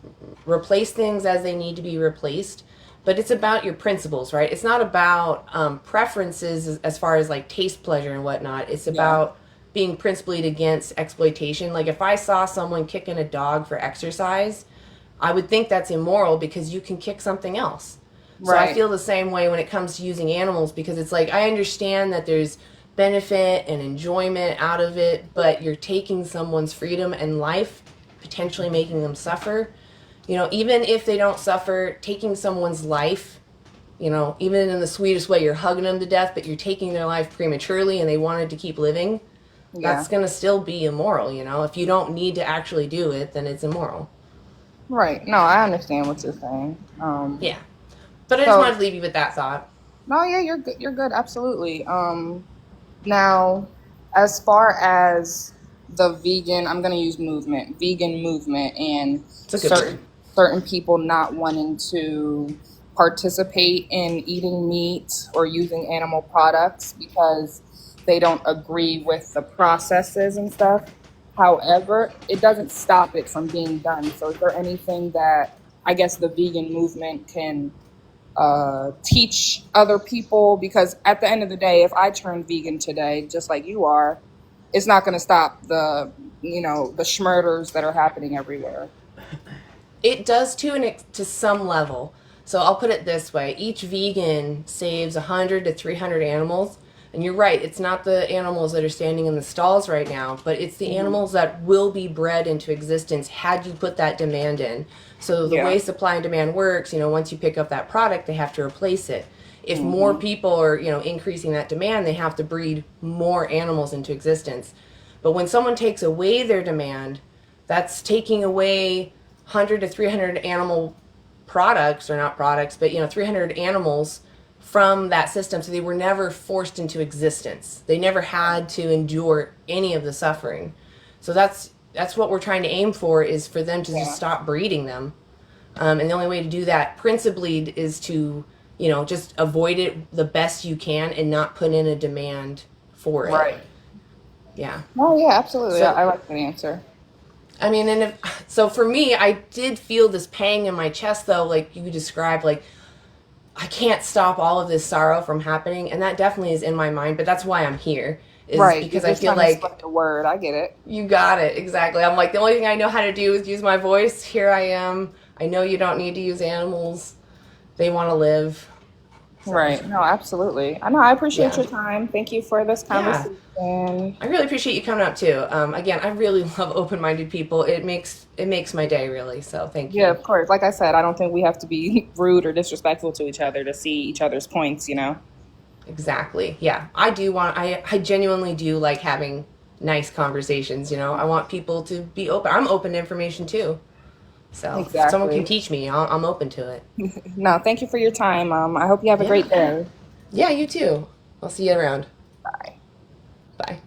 replace things as they need to be replaced. But it's about your principles, right? It's not about preferences as far as like taste, pleasure, and whatnot. It's Yeah. about being principled against exploitation. Like if I saw someone kicking a dog for exercise, I would think that's immoral because you can kick something else. So I Right. feel the same way when it comes to using animals, because it's like I understand that there's benefit and enjoyment out of it, but you're taking someone's freedom and life, potentially making them suffer. Even if they don't suffer, taking someone's life, even in the sweetest way, you're hugging them to death, but you're taking their life prematurely and they wanted to keep living, Yeah. that's going to still be immoral. If you don't need to actually do it, then it's immoral. Right. No, I understand what you're saying. Yeah. But I just So wanted to leave you with that thought. no, yeah, you're good. You're good. Absolutely. Now, as far as the vegan, I'm going to use vegan movement, and It's a good word. certain people not wanting to participate in eating meat or using animal products because they don't agree with the processes and stuff. However, it doesn't stop it from being done. So, is there anything that I guess the vegan movement can teach other people? Because at the end of the day, if I turn vegan today, just like you are, it's not going to stop the schmurders that are happening everywhere. It does to some level. So I'll put it this way: each vegan saves 100 to 300 animals. And you're right, it's not the animals that are standing in the stalls right now, but it's the Hmm. animals that will be bred into existence had you put that demand in. So the Yeah. way supply and demand works, once you pick up that product, they have to replace it. If more Hmm. people are, increasing that demand, they have to breed more animals into existence. But when someone takes away their demand, that's taking away 100 to 300 animal products, or not products, but 300 animals from that system, so they were never forced into existence. They never had to endure any of the suffering. So that's what we're trying to aim for, is for them to just Yeah. stop breeding them. And the only way to do that principally is to just avoid it the best you can and not put in a demand for it. Right. Yeah. No, yeah, absolutely. So I like that answer. I mean, so for me, I did feel this pang in my chest, though, like you described, like I can't stop all of this sorrow from happening, and that definitely is in my mind. But that's why I'm here, is Right. You're because I just feel trying to like spread the word. I get it. you got it exactly. I'm like, the only thing I know how to do is use my voice. Here I am. I know you don't need to use animals. They want to live. So Right. No, absolutely. I know. I appreciate yeah, your time. Thank you for this yeah. conversation. I really appreciate you coming up too. Again, I really love open-minded people. It makes my day, really. So thank Yeah, you. of course. Like I said, I don't think we have to be rude or disrespectful to each other to see each other's points. Exactly. Yeah, I genuinely do like having nice conversations. I want people to be open. I'm open to information too. So if someone can Exactly. teach me, I'm open to it. No, thank you for your time. I hope you have a Yeah. great day. Yeah, you too. I'll see you around. Bye. Bye.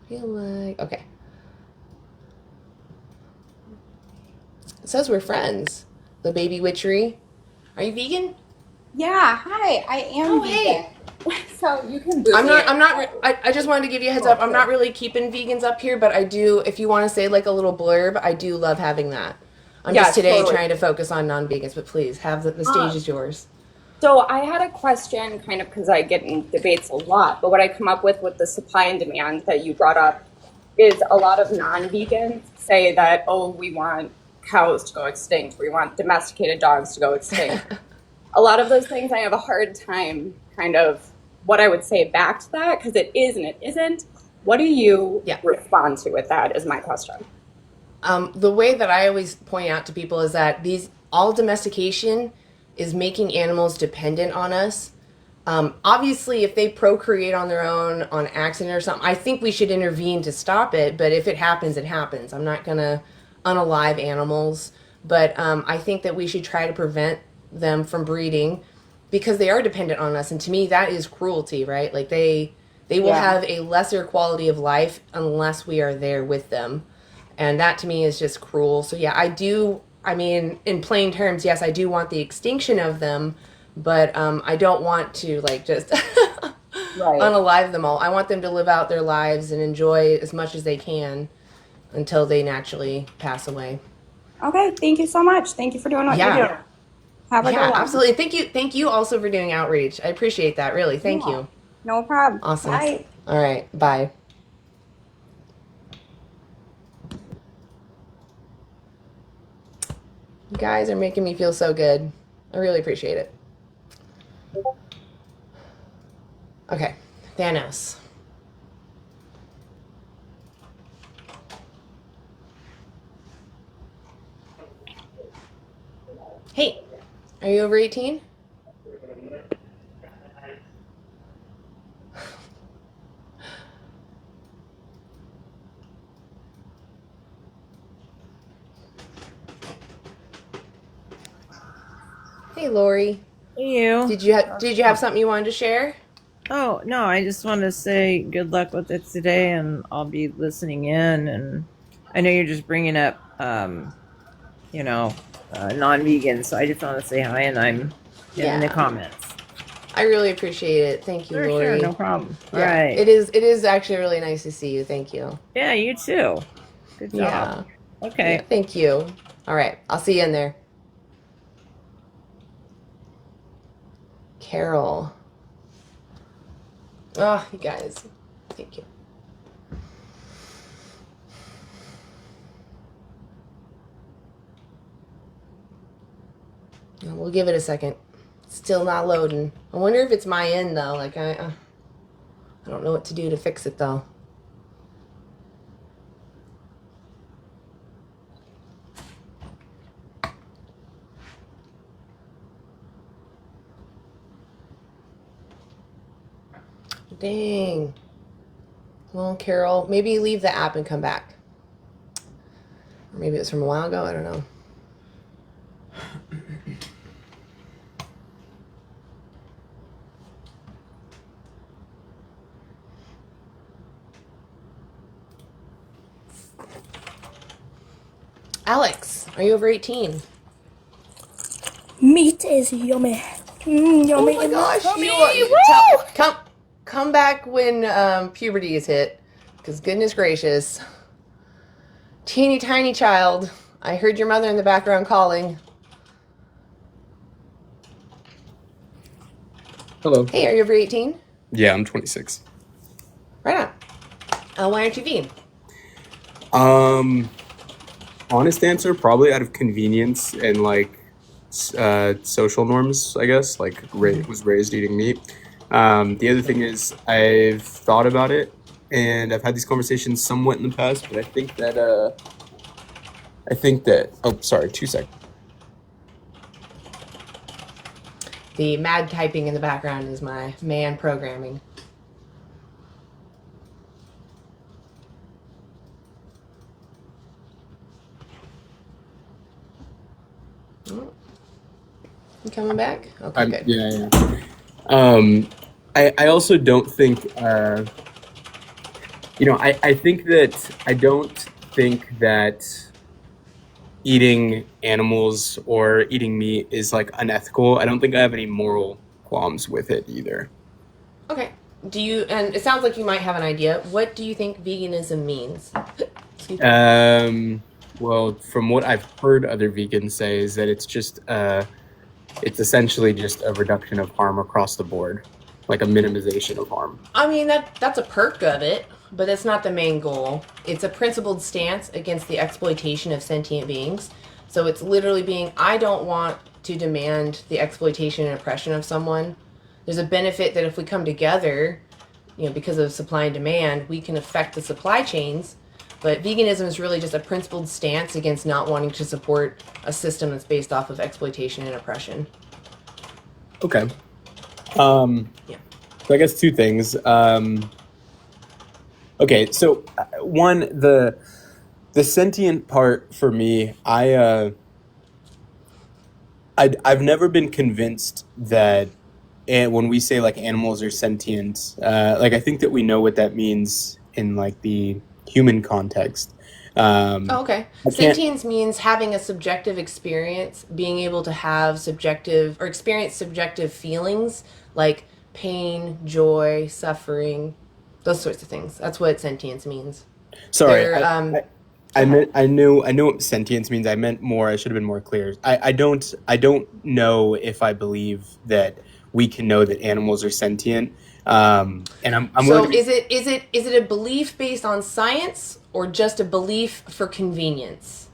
Feel like okay. It says we're friends. The baby witchery. Are you vegan? Yeah, hi, I am Oh, hey. vegan. So you can boot I'm me. not. I'm not. I just wanted to give you a heads up. I'm not really keeping vegans up here, but I do. If you want to say like a little blurb, I do love having that. I'm Yeah, just today totally. trying to focus on non-vegans, but please have the stage is yours. So I had a question, kind of because I get in debates a lot, but what I come up with the supply and demand that you brought up is a lot of non-vegans say that, oh, we want cows to go extinct, we want domesticated dogs to go extinct. A lot of those things I have a hard time kind of what I would say back to that, because it is and it isn't. What do you Yeah. respond to with that is my question. The way that I always point out to people is that all domestication is making animals dependent on us. Obviously, if they procreate on their own on accident or something, I think we should intervene to stop it. But if it happens, it happens. I'm not going to unalive animals. But I think that we should try to prevent them from breeding because they are dependent on us. And to me, that is cruelty, right? Like they will have a lesser quality of life unless we are there with them. And that to me is just cruel. So yeah, I mean, in plain terms, yes, I do want the extinction of them. But I don't want to like just unalive them all. I want them to live out their lives and enjoy as much as they can until they naturally pass away. Okay, thank you so much. Thank you for doing what you do. Have a good one. Absolutely. Thank you also for doing outreach. I appreciate that, really. Thank you. No problem. Awesome. Bye. All right, bye. You guys are making me feel so good. I really appreciate it. Okay, Thanos. Hey, are you over 18? Hey, Lori. Hey, you. Did you have something you wanted to share? Oh, no, I just want to say good luck with it today, and I'll be listening in. And I know you're just bringing up, non-vegan, so I just want to say hi, and I'm in the comments. I really appreciate it. Thank you, Lori. Sure, no problem. Yeah, All right. It is actually really nice to see you. Thank you. Yeah, you too. Good job. Yeah. Okay. Yeah, thank you. All right. I'll see you in there. Carol. Oh, you guys. Thank you. We'll give it a second. Still not loading. I wonder if it's my end though. Like I don't know what to do to fix it though. Dang. Well, Carol, maybe leave the app and come back. Or maybe it was from a while ago. I don't know. Alex, are you over 18? Meat is yummy. Yummy. Oh my gosh, come back when puberty is hit, because goodness gracious. Teeny tiny child. I heard your mother in the background calling. Hello. Hey, are you over 18? Yeah, I'm 26. Right on. Why aren't you vegan? Honest answer, probably out of convenience and like social norms, I guess. Like was raised eating meat. The other thing is I've thought about it and I've had these conversations somewhat in the past, but I think that oh, sorry, 2 seconds. The mad typing in the background is my man programming. Oh. You coming back? Okay, good. Yeah. I also don't think, I don't think that eating animals or eating meat is like unethical. I don't think I have any moral qualms with it either. Okay. And it sounds like you might have an idea. What do you think veganism means? Well, from what I've heard other vegans say is that it's it's essentially just a reduction of harm across the board, like a minimization of harm. I mean, that's a perk of it, but that's not the main goal. It's a principled stance against the exploitation of sentient beings. So it's literally I don't want to demand the exploitation and oppression of someone. There's a benefit that if we come together, because of supply and demand, we can affect the supply chains. But veganism is really just a principled stance against not wanting to support a system that's based off of exploitation and oppression. Okay. Yeah. So I guess two things. Okay, so one, the sentient part for me, I've never been convinced that, and when we say like animals are sentient, like I think that we know what that means in like the human context. Oh, okay. I can't. Sentience means having a subjective experience, being able to have subjective or experience subjective feelings like pain, joy, suffering, those sorts of things. That's what sentience means. Sorry, They're Go I ahead. meant I know what sentience means. I meant more. I should have been more clear. I don't know if I believe that we can know that animals are sentient. And I'm willing So to be. is it a belief based on science or just a belief for convenience?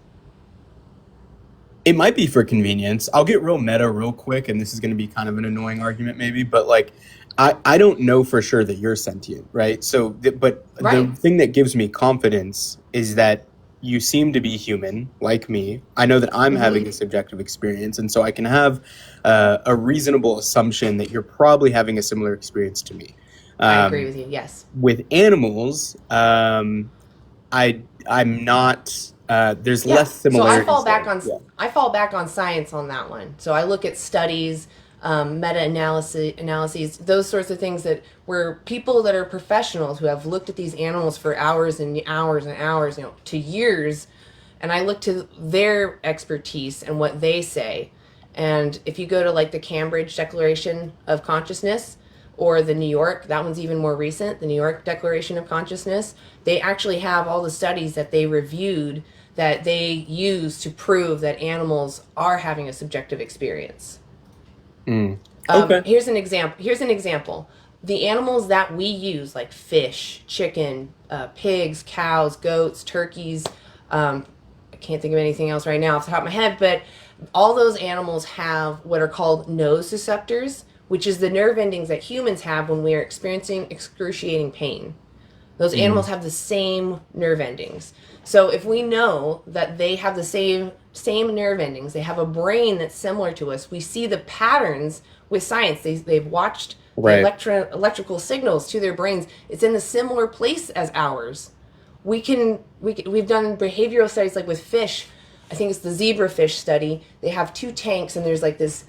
It might be for convenience. I'll get real meta real quick, and this is going to be kind of an annoying argument, maybe, but like, I don't know for sure that you're sentient, right? So, but the Right. thing that gives me confidence is that you seem to be human, like me. I know that I'm having a subjective experience, and so I can have a reasonable assumption that you're probably having a similar experience to me. I agree Um, with you. Yes. with animals, I'm not. There's Yeah. less So similarities there. Yeah. I fall back on science on that one. So I look at studies, analyses, those sorts of things that where people that are professionals who have looked at these animals for hours and hours and hours, to years, and I look to their expertise and what they say. And if you go to like the Cambridge Declaration of Consciousness or the New York, that one's even more recent, the New York Declaration of Consciousness, they actually have all the studies that they reviewed that they use to prove that animals are having a subjective experience. Okay. Here's an example. The animals that we use, like fish, chicken, pigs, cows, goats, turkeys, I can't think of anything else right now off the top of my head, but all those animals have what are called nociceptors, which is the nerve endings that humans have when we are experiencing excruciating pain. Those animals have the same nerve endings. So if we know that they have the same nerve endings, they have a brain that's similar to us. We see the patterns with science. They've watched the Right. electrical signals to their brains. It's in a similar place as ours. We've done behavioral studies like with fish. I think it's the zebrafish study. They have two tanks and there's like this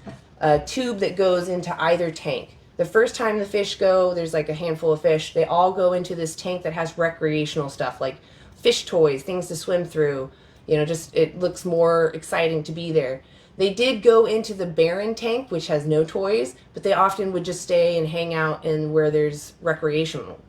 tube that goes into either tank. The first time the fish go, there's like a handful of fish. They all go into this tank that has recreational stuff like fish toys, things to swim through. Just it looks more exciting to be there. They did go into the barren tank, which has no toys, but they often would just stay and hang out in where there's recreational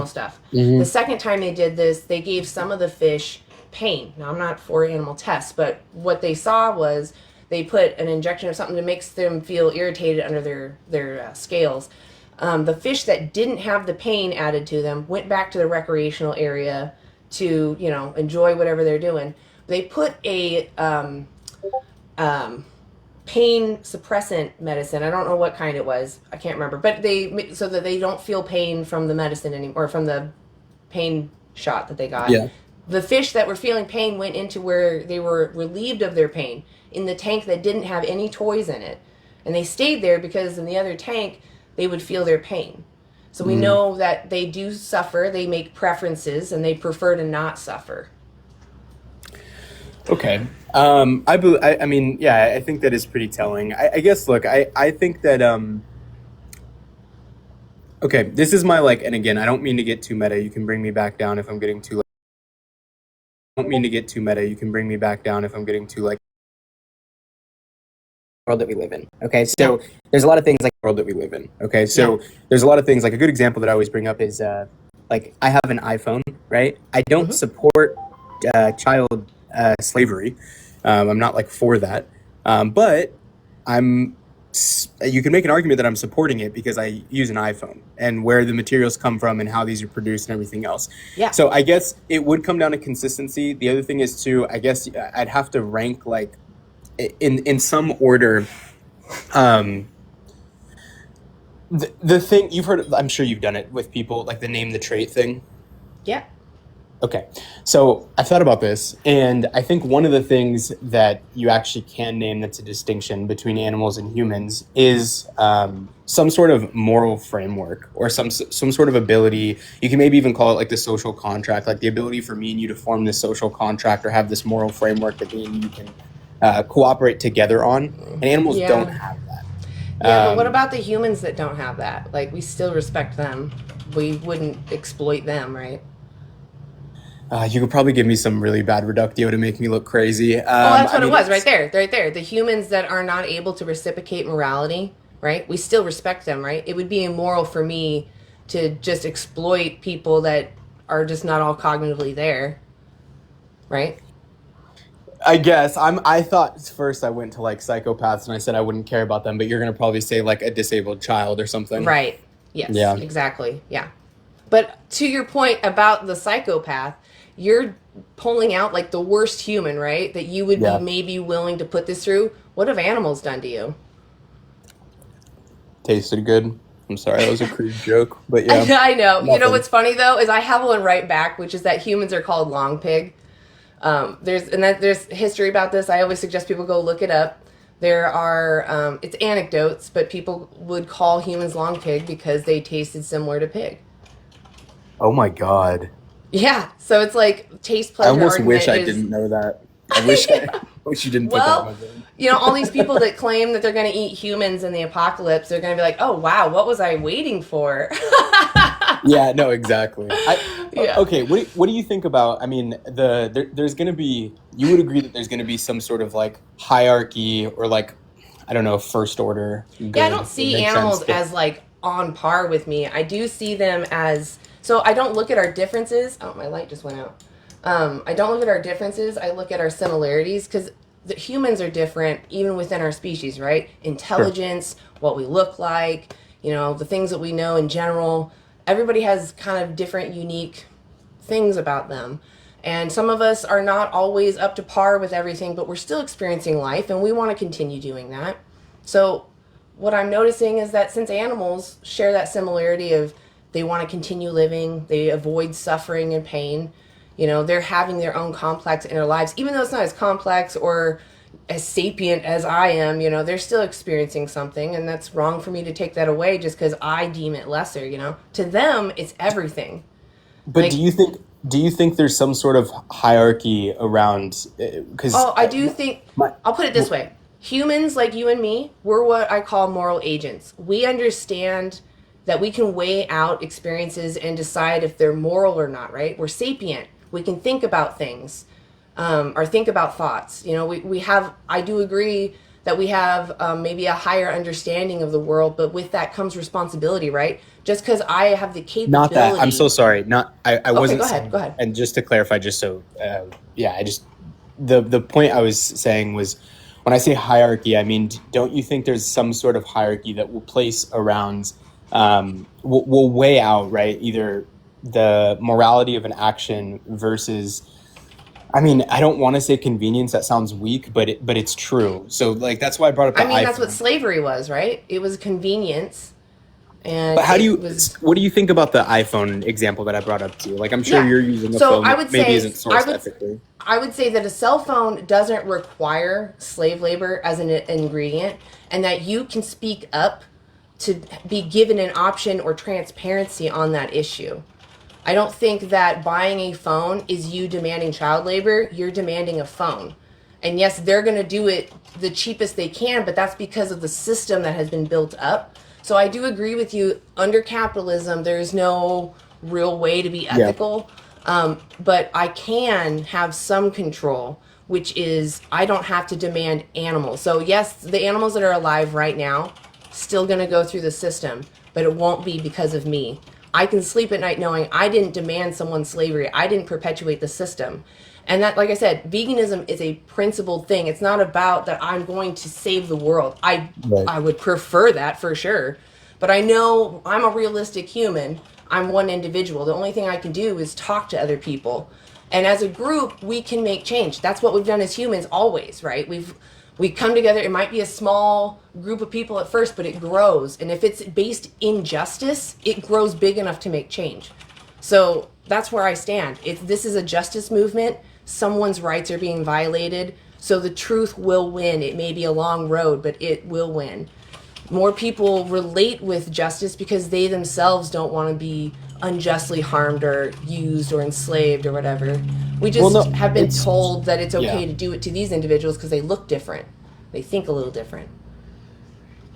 stuff. The second time they did this, they gave some of the fish pain. Now, I'm not for animal tests, but what they saw was they put an injection of something that makes them feel irritated under their scales. The fish that didn't have the pain added to them went back to the recreational area to enjoy whatever they're doing. They put a pain suppressant medicine. I don't know what kind it was. I can't remember. But so that they don't feel pain from the medicine anymore, or from the pain shot that they got. Yeah. The fish that were feeling pain went into where they were relieved of their pain in the tank that didn't have any toys in it. And they stayed there because in the other tank, they would feel their pain. So we know that they do suffer, they make preferences, and they prefer to not suffer. Okay. I mean, yeah, I think that is pretty telling. I guess, look, I think that, okay, this is my, like, and again, I don't mean to get too meta. You can bring me back down if I'm getting too, like, I don't mean to get too meta. You can bring me back down if I'm getting too, like, world that we live in. Okay, so there's a lot of things like the world that we live in. Okay, so there's a lot of things, like a good example that I always bring up is like I have an iPhone, right? I don't support child slavery. I'm not like for that, but you can make an argument that I'm supporting it because I use an iPhone and where the materials come from and how these are produced and everything else. Yeah. So I guess it would come down to consistency. The other thing is too, I guess I'd have to rank like in some order. The thing you've heard, I'm sure you've done it with people, like the name the trait thing. Yeah. Okay, so I've thought about this, and I think one of the things that you actually can name that's a distinction between animals and humans is some sort of moral framework or some sort of ability. You can maybe even call it like the social contract, like the ability for me and you to form this social contract or have this moral framework that me and you can cooperate together on. And animals don't have that. Yeah, but what about the humans that don't have that? Like, we still respect them. We wouldn't exploit them, right? You could probably give me some really bad reductio to make me look crazy. That's what it was right there. The humans that are not able to reciprocate morality, right? We still respect them, right? It would be immoral for me to just exploit people that are just not all cognitively there, right? I guess I thought first I went to like psychopaths and I said I wouldn't care about them, but you're gonna probably say like a disabled child or something, right? Yes. Yeah. Exactly. Yeah. But to your point about the psychopath, you're pulling out like the worst human, right? That you would be maybe willing to put this through. What have animals done to you? Tasted good. I'm sorry, that was a crude joke, but yeah. I know. Nothing. You know what's funny though is I have one right back, which is that humans are called long pig. There's history about this. I always suggest people go look it up. There are it's anecdotes, but people would call humans long pig because they tasted similar to pig. Oh my god. Yeah, so it's like taste pleasure. I almost wish I is, didn't know that. I wish you didn't put that in my brain. You know, all these people that claim that they're going to eat humans in the apocalypse, they're going to be like, "Oh wow, what was I waiting for?" Yeah, no, exactly. Okay, what do you think about? I mean, there's going to be. You would agree that there's going to be some sort of like hierarchy or like, I don't know, first order. Yeah, I don't see animals as like on par with me. I do see them as. So I don't look at our differences. Oh, my light just went out. I don't look at our differences. I look at our similarities because the humans are different even within our species, right? Intelligence, what we look like, you know, the things that we know in general. Everybody has kind of different, unique things about them. And some of us are not always up to par with everything, but we're still experiencing life and we want to continue doing that. So what I'm noticing is that since animals share that similarity of they want to continue living, they avoid suffering and pain, you know, they're having their own complex inner lives, even though it's not as complex or as sapient as I am, you know, they're still experiencing something, and that's wrong for me to take that away just because I deem it lesser, you know. To them, it's everything. But like, do you think there's some sort of hierarchy around? Because I do think. I'll put it this way: humans like you and me, we're what I call moral agents. We understand that we can weigh out experiences and decide if they're moral or not, right? We're sapient. We can think about things, or think about thoughts. You know, we have, I do agree that we have maybe a higher understanding of the world, but with that comes responsibility, right? Just because I have the capability. Not that, I'm so sorry. I wasn't saying, go ahead. And just to clarify, just so, the point I was saying was, when I say hierarchy, I mean, don't you think there's some sort of hierarchy that will place around, will weigh out, right? Either the morality of an action versus, I mean, I don't want to say convenience. That sounds weak, but it's true. So like, that's why I brought up the iPhone. That's what slavery was, right? It was convenience. And but what do you think about the iPhone example that I brought up to you? Like, I'm sure you're using a phone that maybe isn't sourced ethically. I would say that a cell phone doesn't require slave labor as an ingredient, and that you can speak up to be given an option or transparency on that issue. I don't think that buying a phone is you demanding child labor. You're demanding a phone. And yes, they're going to do it the cheapest they can, but that's because of the system that has been built up. So I do agree with you. Under capitalism, there's no real way to be ethical. Yeah. But I can have some control, which is I don't have to demand animals. So yes, the animals that are alive right now, still going to go through the system, but it won't be because of me. I can sleep at night knowing I didn't demand someone's slavery. I didn't perpetuate the system. And that, like I said, veganism is a principled thing. It's not about that I'm going to save the world. I would prefer that for sure. But I know I'm a realistic human. I'm one individual. The only thing I can do is talk to other people. And as a group, we can make change. That's what we've done as humans always, right? We come together. It might be a small group of people at first, but it grows. And if it's based in justice, it grows big enough to make change. So that's where I stand. This is a justice movement. Someone's rights are being violated. So the truth will win. It may be a long road, but it will win. More people relate with justice because they themselves don't want to be unjustly harmed or used or enslaved or whatever. We just have been told that it's okay to do it to these individuals because they look different. They think a little different.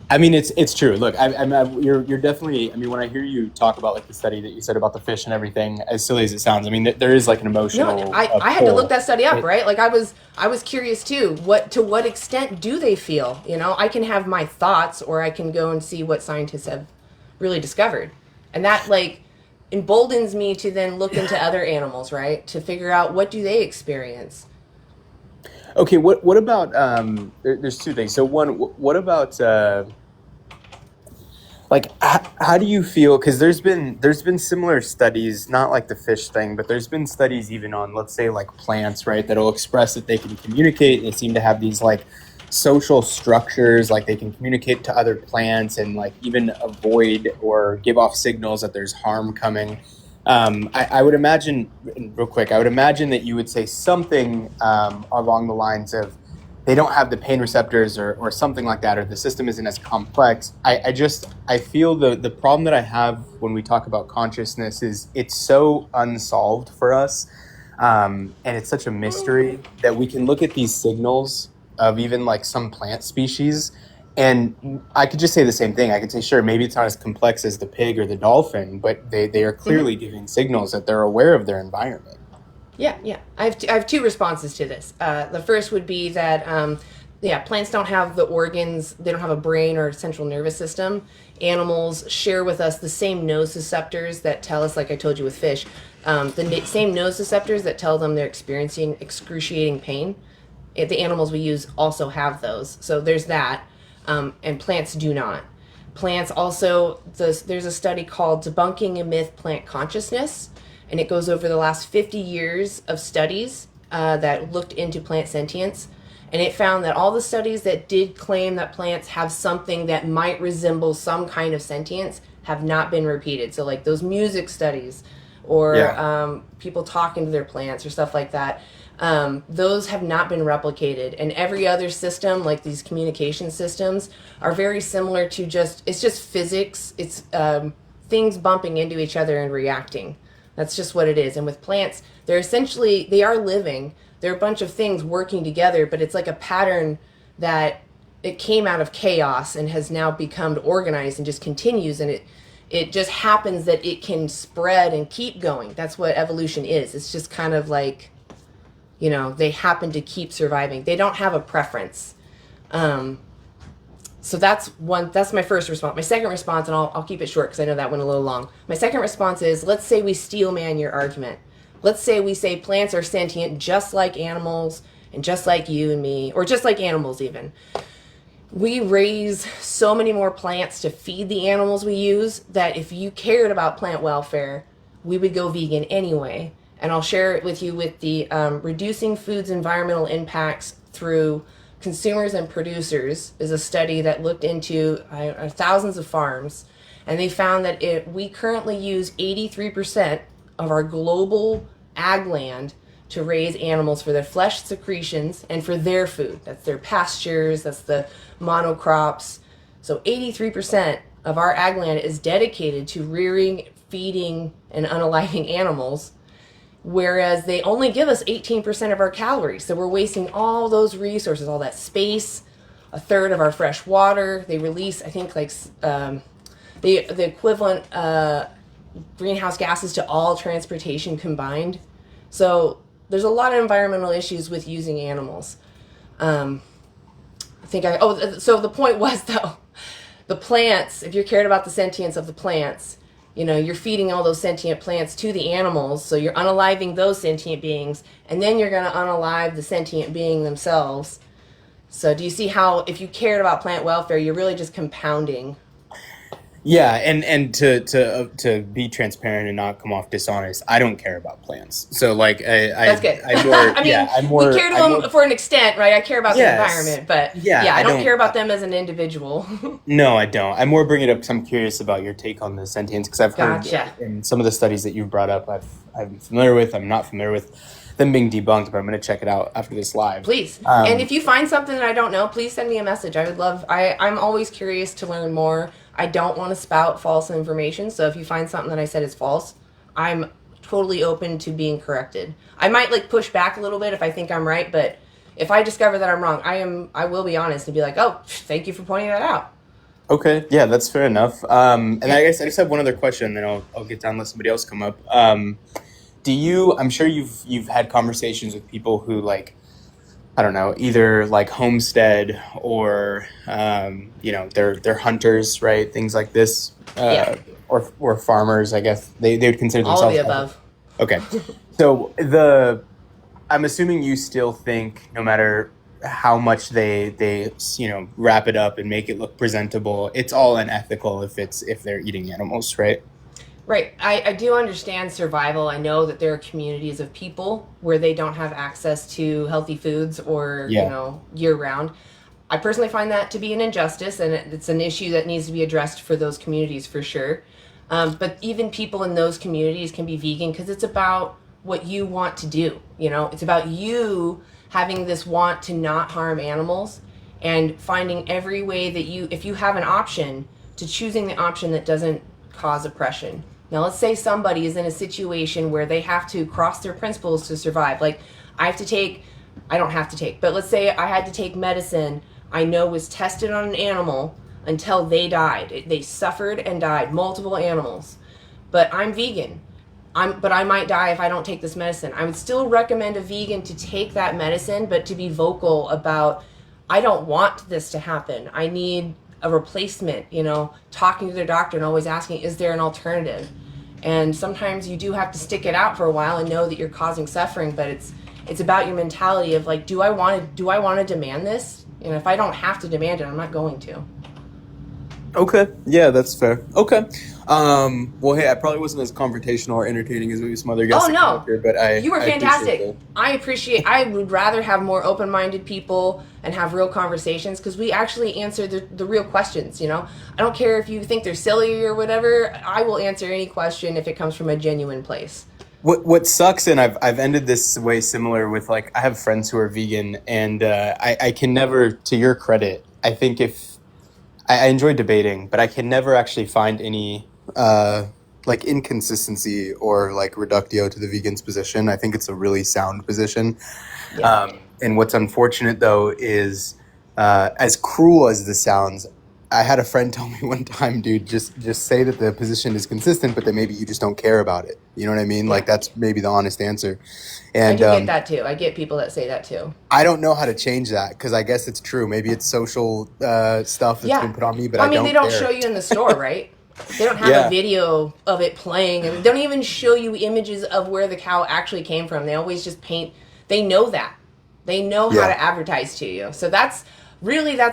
I mean, it's true. Look, you're definitely. I mean, when I hear you talk about like the study that you said about the fish and everything, as silly as it sounds, I mean, there is like an emotional. No, I had to look that study up, right? Like I was curious too. To what extent do they feel? You know, I can have my thoughts, or I can go and see what scientists have really discovered, and that like emboldens me to then look into other animals, right? To figure out what do they experience. Okay, what about there's two things. So one, what about like how do you feel? Because there's been similar studies, not like the fish thing, but there's been studies even on, let's say, like plants, right? That'll express that they can communicate. And they seem to have these like social structures, like they can communicate to other plants and like even avoid or give off signals that there's harm coming. I would imagine, real quick, I would imagine that you would say something along the lines of they don't have the pain receptors or something like that, or the system isn't as complex. I feel the problem that I have when we talk about consciousness is it's so unsolved for us. And it's such a mystery that we can look at these signals of even like some plant species. And I could just say the same thing. I could say, sure, maybe it's not as complex as the pig or the dolphin, but they are clearly giving signals that they're aware of their environment. Yeah. I have two responses to this. The first would be that, plants don't have the organs. They don't have a brain or central nervous system. Animals share with us the same nociceptors that tell us, like I told you with fish, same nociceptors that tell them they're experiencing excruciating pain. The animals we use also have those. So there's that. And plants do not. Plants also, there's a study called Debunking a Myth, Plant Consciousness, and it goes over the last 50 years of studies that looked into plant sentience, and it found that all the studies that did claim that plants have something that might resemble some kind of sentience have not been repeated. So like those music studies or people talking to their plants or stuff like that, those have not been replicated. And every other system, like these communication systems, are very similar to it's just physics. It's things bumping into each other and reacting. That's just what it is. And with plants, they are living. They're a bunch of things working together, but it's like a pattern that it came out of chaos and has now become organized and just continues. And it just happens that it can spread and keep going. That's what evolution is. It's just kind of like, you know, they happen to keep surviving. They don't have a preference. So that's my first response. My second response, and I'll keep it short because I know that went a little long. My second response is, let's say we steel man your argument. Let's say we say plants are sentient just like animals and just like you and me, or just like animals even. We raise so many more plants to feed the animals we use that if you cared about plant welfare, we would go vegan anyway. And I'll share it with you with the Reducing Food's Environmental Impacts Through Consumers and Producers is a study that looked into thousands of farms, and they found that we currently use 83% of our global ag land to raise animals for their flesh secretions and for their food. That's their pastures, that's the monocrops. So 83% of our ag land is dedicated to rearing, feeding, and unaliving animals, whereas they only give us 18% of our calories. So we're wasting all those resources, all that space, a third of our fresh water. They release, I think, like the equivalent greenhouse gases to all transportation combined. So there's a lot of environmental issues with using animals. So the point was, though, the plants, if you're cared about the sentience of the plants, you know, you're feeding all those sentient plants to the animals, so you're unaliving those sentient beings, and then you're going to unalive the sentient being themselves. So do you see how, if you cared about plant welfare, you're really just compounding? Yeah, and to be transparent and not come off dishonest, I don't care about plants. So like That's good. I'm more, I mean, yeah, I'm more, we care to I'm them more, for an extent, right? I care about the yes, environment, but yeah, I don't care about them as an individual. no, I don't. I'm more bringing it up because I'm curious about your take on the sentience, because I've heard Gotcha. in some of the studies that you've brought up, I'm familiar with, I'm not familiar with them being debunked, but I'm going to check it out after this live. Please. And if you find something that I don't know, please send me a message. I would love, I'm always curious to learn more. I don't want to spout false information. So if you find something that I said is false, I'm totally open to being corrected. I might like push back a little bit if I think I'm right, but if I discover that I'm wrong, I will be honest and be like, oh, thank you for pointing that out. Okay, yeah, that's fair enough. And I guess I just have one other question, then I'll get down and let somebody else come up. I'm sure you've had conversations with people who like, I don't know, either like homestead or they're hunters, right? Things like this, or farmers. I guess they would consider themselves all of the above. Okay, so I'm assuming you still think no matter how much they wrap it up and make it look presentable, it's all unethical if they're eating animals, right? Right. I do understand survival. I know that there are communities of people where they don't have access to healthy foods or, year round. I personally find that to be an injustice, and it's an issue that needs to be addressed for those communities for sure. But even people in those communities can be vegan because it's about what you want to do. It's about you having this want to not harm animals and finding every way that if you have an option, to choosing the option that doesn't cause oppression. Now, let's say somebody is in a situation where they have to cross their principles to survive. Like, I don't have to take, but let's say I had to take medicine I know was tested on an animal until they died. They suffered and died, multiple animals. But I'm vegan. But I might die if I don't take this medicine. I would still recommend a vegan to take that medicine, but to be vocal about, I don't want this to happen. I need a replacement, talking to their doctor and always asking, is there an alternative? And sometimes you do have to stick it out for a while and know that you're causing suffering, but it's about your mentality of like, do I want to demand this? If I don't have to demand it, I'm not going to. Okay. Yeah, that's fair. Okay. Well, hey, I probably wasn't as confrontational or entertaining as maybe some other guests. Oh no, here, but you were fantastic. I would rather have more open-minded people and have real conversations because we actually answer the real questions. I don't care if you think they're silly or whatever. I will answer any question if it comes from a genuine place. What sucks, and I've ended this way similar with like I have friends who are vegan, and I can never, to your credit, I think if I enjoy debating, but I can never actually find any like inconsistency or like reductio to the vegan's position. I think it's a really sound position. Yeah. And what's unfortunate though is as cruel as this sounds, I had a friend tell me one time, dude, just say that the position is consistent, but that maybe you just don't care about it. You know what I mean? Yeah. Like that's maybe the honest answer. And I do get that too. I get people that say that too. I don't know how to change that because I guess it's true. Maybe it's social stuff that's been put on me, but I mean, they don't show you in the store, right? They don't have a video of it playing, and they don't even show you images of where the cow actually came from. They always just paint. They know that. They know how to advertise to you. So that's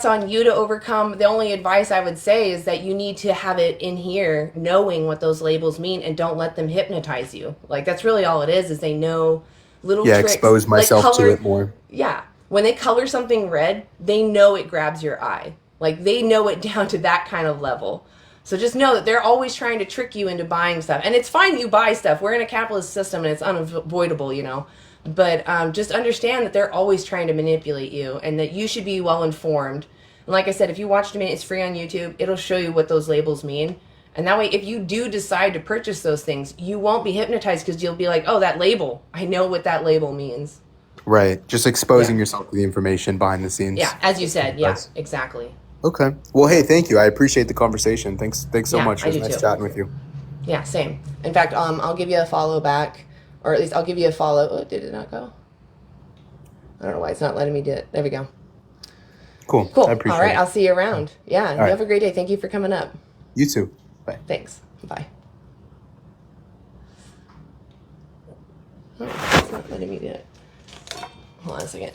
on you to overcome. The only advice I would say is that you need to have it in here, knowing what those labels mean, and don't let them hypnotize you. Like that's really all it is they know little tricks. Expose myself like to it more. Yeah. When they color something red, they know it grabs your eye. Like they know it down to that kind of level. So just know that they're always trying to trick you into buying stuff. And it's fine you buy stuff. We're in a capitalist system and it's unavoidable, But just understand that they're always trying to manipulate you and that you should be well informed. And like I said, if you watch it, it's free on YouTube. It'll show you what those labels mean. And that way, if you do decide to purchase those things, you won't be hypnotized because you'll be like, oh, that label. I know what that label means. Right. Just exposing yourself to the information behind the scenes. Yeah, as you said. Yeah, exactly. Okay. Well, hey, thank you. I appreciate the conversation. Thanks so much. It was nice chatting with you. Yeah, same. In fact, I'll give you a follow back, or at least I'll give you a follow. Oh, did it not go? I don't know why it's not letting me do it. There we go. Cool. I appreciate it. All right, I'll see you around. Yeah, you have a great day. Thank you for coming up. You too. Bye. Thanks. Bye. Oh, it's not letting me do it. Hold on a second.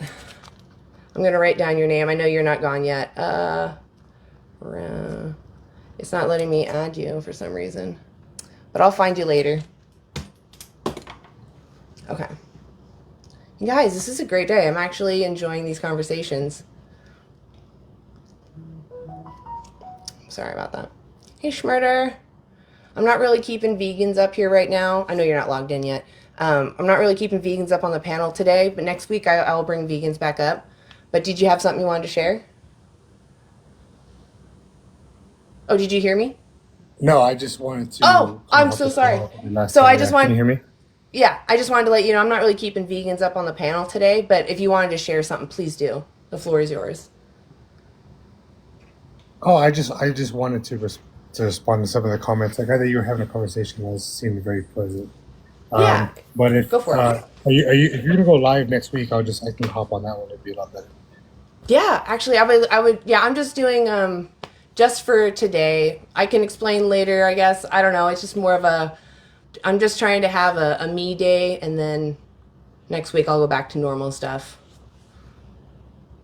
I'm going to write down your name. I know you're not gone yet. It's not letting me add you for some reason. But I'll find you later. Okay. You guys, this is a great day. I'm actually enjoying these conversations. Sorry about that. Hey, Schmurder. I'm not really keeping vegans up here right now. I know you're not logged in yet. I'm not really keeping vegans up on the panel today, but next week I will bring vegans back up. But did you have something you wanted to share? Oh, did you hear me? No, I just wanted to. Oh, I'm so sorry. So I just wanted. Can you hear me? Yeah, I just wanted to let you know I'm not really keeping vegans up on the panel today, but if you wanted to share something, please do. The floor is yours. Oh, I just wanted to respond to some of the comments. Like I thought you were having a conversation that seemed very pleasant. Yeah. But if Go for it. are you if you're gonna go live next week, I can hop on that one. It'd be a lot better. Yeah, actually, I would. Yeah, I'm just doing just for today. I can explain later, I guess. I don't know. It's just more of a. I'm just trying to have a me day, and then next week I'll go back to normal stuff.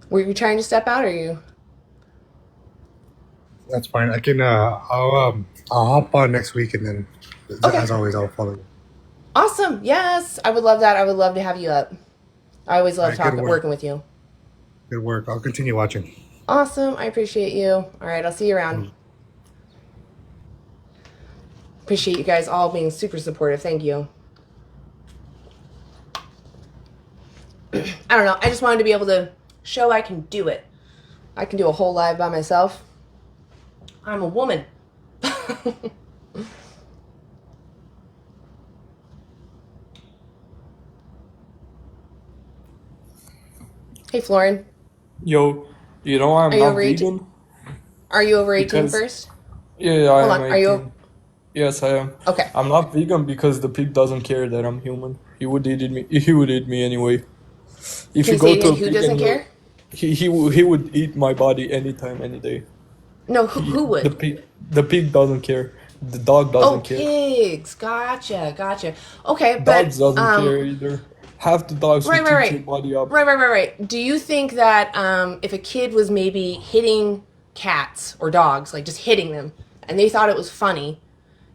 Were you trying to step out, or you? That's fine. I can. I'll hop on next week, and then Okay. as always, I'll follow you. Awesome. Yes, I would love that. I would love to have you up. I always love All right, good work. working with you. Good work. I'll continue watching. Awesome. I appreciate you. All right, I'll see you around. Appreciate you guys all being super supportive. Thank you. I don't know. I just wanted to be able to show I can do it. I can do a whole live by myself. I'm a woman. Hey, Florin. Yo, you know I'm Are you not over 18? vegan Are you over 18 because first? yeah, I Hold am on. Are you 18. Yes, I am. Okay. I'm not vegan because the pig doesn't care that I'm human. He would eat me. He would eat me anyway. If Can you you go say to a again, who pig doesn't and care? he would eat my body anytime, any day. No, who would? The pig doesn't care. The dog Oh, doesn't care. pigs. Gotcha. Okay, Dogs but doesn't care either. Half the dogs will right. teach your body up. Right. Do you think that if a kid was maybe hitting cats or dogs, like just hitting them, and they thought it was funny,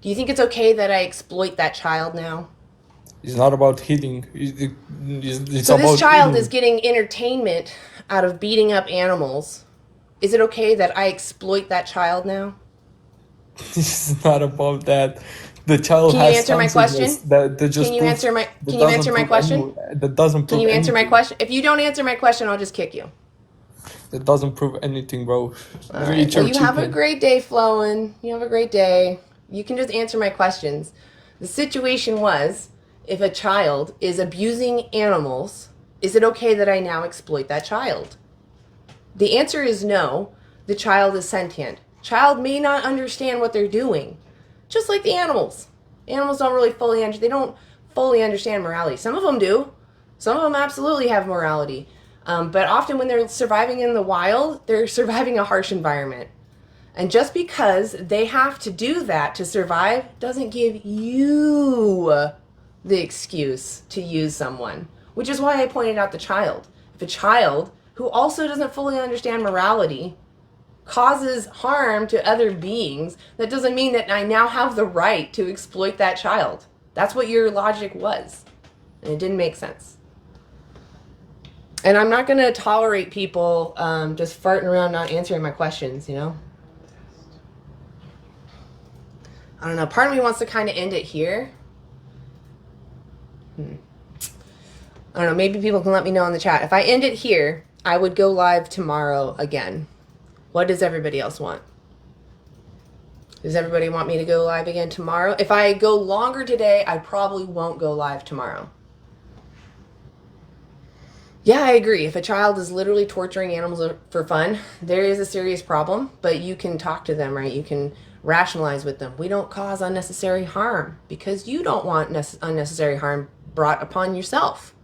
do you think it's okay that I exploit that child now? It's not about hitting. It's So about this child eating. is getting entertainment out of beating up animals. Is it okay that I exploit that child now? It's not about that. The child Can you has answer my sensitivity question? that just Can you proves answer my that Can you doesn't answer my prove question? that doesn't Can prove you answer my anything. question? If you don't answer my question, I'll just kick you. That doesn't prove anything, bro. All You right. eat Well, your you have a chicken. great day, Flowen. You have a great day. You can just answer my questions. The situation was, if a child is abusing animals, is it okay that I now exploit that child? The answer is no. The child is sentient. Child may not understand what they're doing, just like the animals. Animals don't really they don't fully understand morality. Some of them do. Some of them absolutely have morality. But often when they're surviving in the wild, they're surviving a harsh environment. And just because they have to do that to survive doesn't give you the excuse to use someone, which is why I pointed out the child. If a child who also doesn't fully understand morality causes harm to other beings, that doesn't mean that I now have the right to exploit that child. That's what your logic was. And it didn't make sense. And I'm not going to tolerate people just farting around not answering my questions, you know? I don't know. Part of me wants to kind of end it here. I don't know. Maybe people can let me know in the chat. If I end it here, I would go live tomorrow again. What does everybody else want? Does everybody want me to go live again tomorrow? If I go longer today, I probably won't go live tomorrow. Yeah, I agree. If a child is literally torturing animals for fun, there is a serious problem, but you can talk to them, right? You can rationalize with them. We don't cause unnecessary harm because you don't want unnecessary harm brought upon yourself.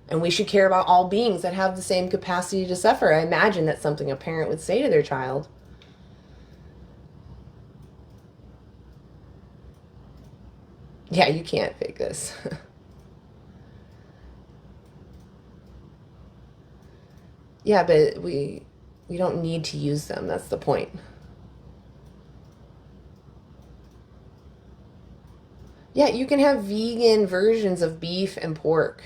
And we should care about all beings that have the same capacity to suffer. I imagine that's something a parent would say to their child. Yeah, you can't fake this. Yeah, but we don't need to use them. That's the point. Yeah, you can have vegan versions of beef and pork.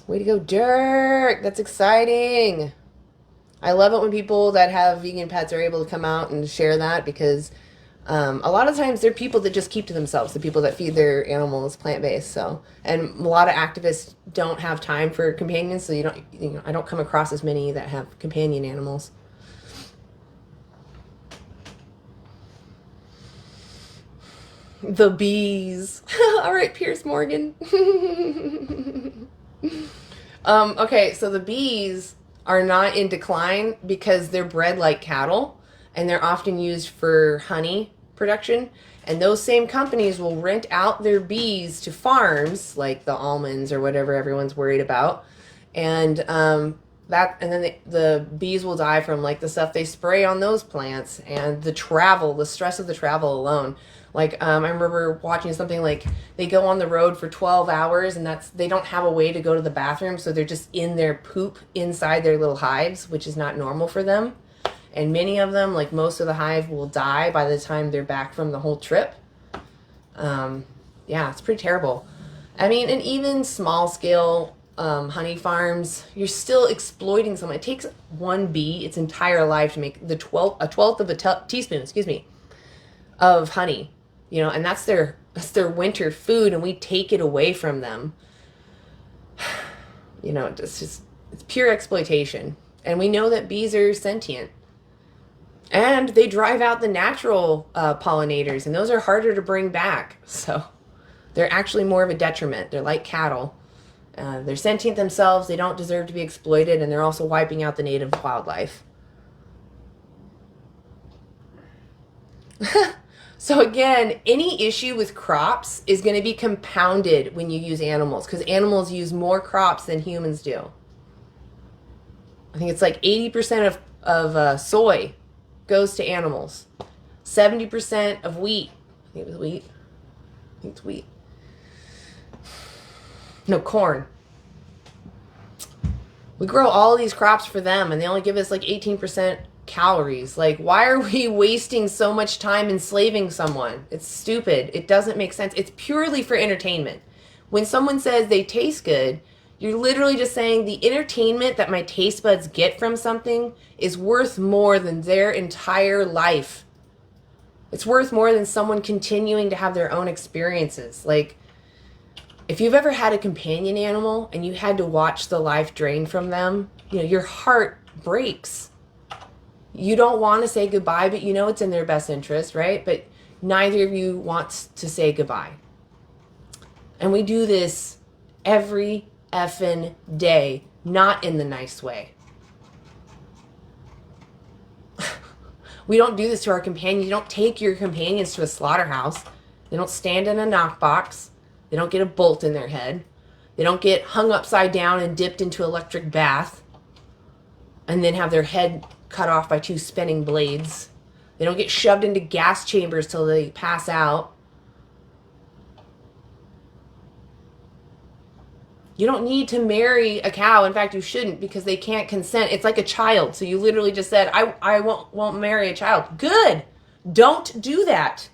Way to go, Dirk. That's exciting. I love it when people that have vegan pets are able to come out and share that because a lot of times they're people that just keep to themselves, the people that feed their animals plant-based. So, and a lot of activists don't have time for companions, so I don't come across as many that have companion animals. The bees. All right, Pierce Morgan. Okay, so the bees are not in decline because they're bred like cattle and they're often used for honey production. And those same companies will rent out their bees to farms like the almonds or whatever everyone's worried about. And then the bees will die from like the stuff they spray on those plants and the stress of the travel alone. Like I remember watching something like they go on the road for 12 hours and they don't have a way to go to the bathroom, so they're just in their poop inside their little hives, which is not normal for them. And many of them, like most of the hive, will die by the time they're back from the whole trip. Yeah, it's pretty terrible. I mean, and even small scale honey farms, you're still exploiting someone. It takes one bee its entire life to make a twelfth of a teaspoon, of honey. And that's their winter food, and we take it away from them. It's pure exploitation. And we know that bees are sentient. And they drive out the natural pollinators, and those are harder to bring back. So they're actually more of a detriment. They're like cattle. They're sentient themselves. They don't deserve to be exploited, and they're also wiping out the native wildlife. So again, any issue with crops is going to be compounded when you use animals, because animals use more crops than humans do. I think it's like 80% of soy goes to animals. 70% of wheat. I think it was wheat. I think it's wheat. No, corn. We grow all these crops for them, and they only give us like 18% calories. Like, why are we wasting so much time enslaving someone? It's stupid. It doesn't make sense. It's purely for entertainment. When someone says they taste good, you're literally just saying the entertainment that my taste buds get from something is worth more than their entire life. It's worth more than someone continuing to have their own experiences. Like, if you've ever had a companion animal and you had to watch the life drain from them, your heart breaks. You don't want to say goodbye, but it's in their best interest, right? But neither of you wants to say goodbye. And we do this every effing day, not in the nice way. We don't do this to our companions. You don't take your companions to a slaughterhouse. They don't stand in a knockbox. They don't get a bolt in their head. They don't get hung upside down and dipped into electric bath and then have their head cut off by 2 spinning blades. They don't get shoved into gas chambers till they pass out. You don't need to marry a cow. In fact, you shouldn't, because they can't consent. It's like a child. So you literally just said, I won't marry a child. Good. Don't do that.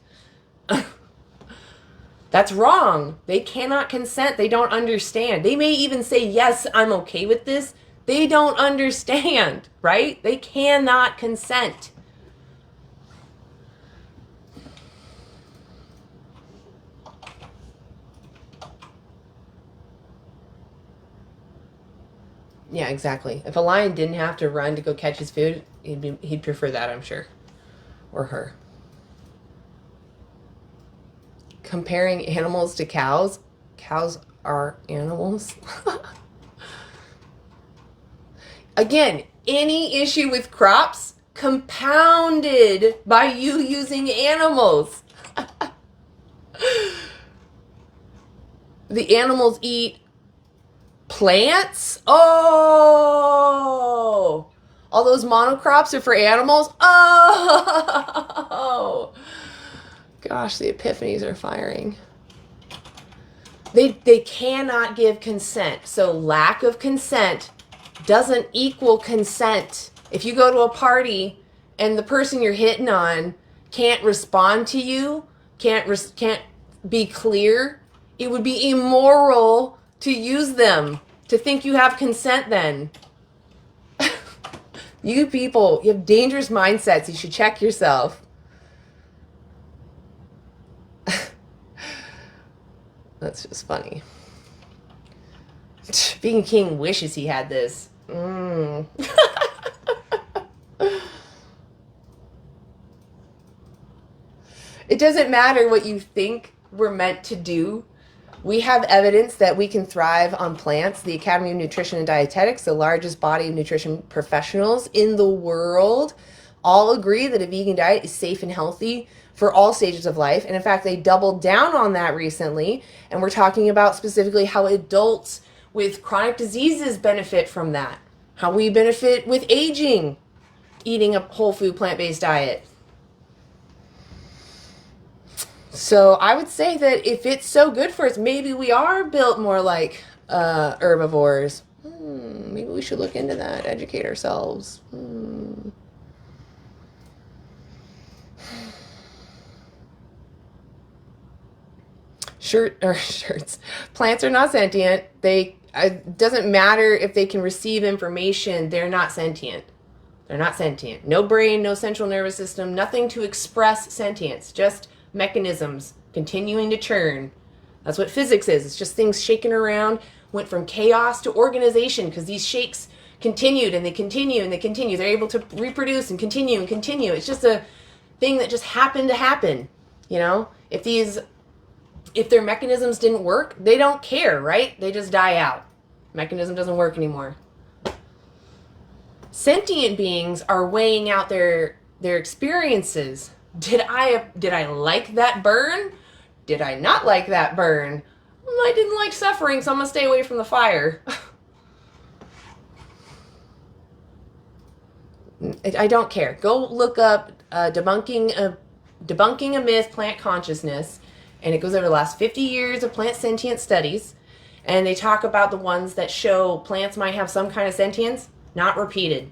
That's wrong. They cannot consent. They don't understand. They may even say, yes, I'm okay with this. They don't understand, right? They cannot consent. Yeah, exactly. If a lion didn't have to run to go catch his food, he'd prefer that, I'm sure. Or her. Comparing animals to cows. Cows are animals. Again, any issue with crops compounded by you using animals. The animals eat plants? Oh! All those monocrops are for animals? Oh! Gosh, the epiphanies are firing. They cannot give consent. So lack of consent doesn't equal consent. If you go to a party and the person you're hitting on can't respond to you, can't be clear, it would be immoral to use them, to think you have consent then. You people, you have dangerous mindsets. You should check yourself. That's just funny. Being king wishes he had this. It doesn't matter what you think we're meant to do. We have evidence that we can thrive on plants. The Academy of Nutrition and Dietetics, the largest body of nutrition professionals in the world, all agree that a vegan diet is safe and healthy for all stages of life. And in fact, they doubled down on that recently. And we're talking about specifically how adults with chronic diseases benefit from that. How we benefit with aging, eating a whole food plant-based diet. So I would say that if it's so good for us, maybe we are built more like herbivores. Maybe we should look into that, educate ourselves. Shirts. Plants are not sentient. It doesn't matter if they can receive information. They're not sentient. They're not sentient. No brain, no central nervous system, nothing to express sentience. Just mechanisms continuing to churn. That's what physics is. It's just things shaking around, went from chaos to organization because these shakes continued and they continue and they continue. They're able to reproduce and continue and continue. It's just a thing that just happened to happen. You know, if their mechanisms didn't work, they don't care, right? They just die out. Mechanism doesn't work anymore. Sentient beings are weighing out their experiences. Did I like that burn? Did I not like that burn? I didn't like suffering, so I'm going to stay away from the fire. I don't care. Go look up debunking a myth, plant consciousness, and it goes over the last 50 years of plant sentient studies, and they talk about the ones that show plants might have some kind of sentience, not repeated.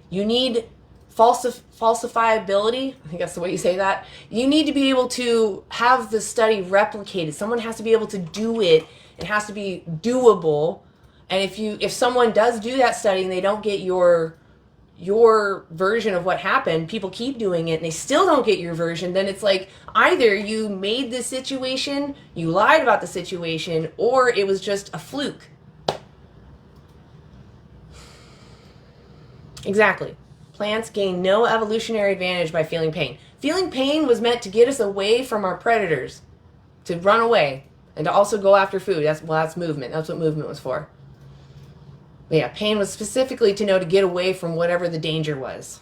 You need falsifiability, I think that's the way you say that. You need to be able to have the study replicated. Someone has to be able to do it. It has to be doable. And if someone does do that study and they don't get your version of what happened, people keep doing it and they still don't get your version, then it's like either you made this situation, you lied about the situation, or it was just a fluke. Exactly. Plants gain no evolutionary advantage by feeling pain. Feeling pain was meant to get us away from our predators, to run away, and to also go after food. That's movement. That's what movement was for. But yeah, pain was specifically to know to get away from whatever the danger was.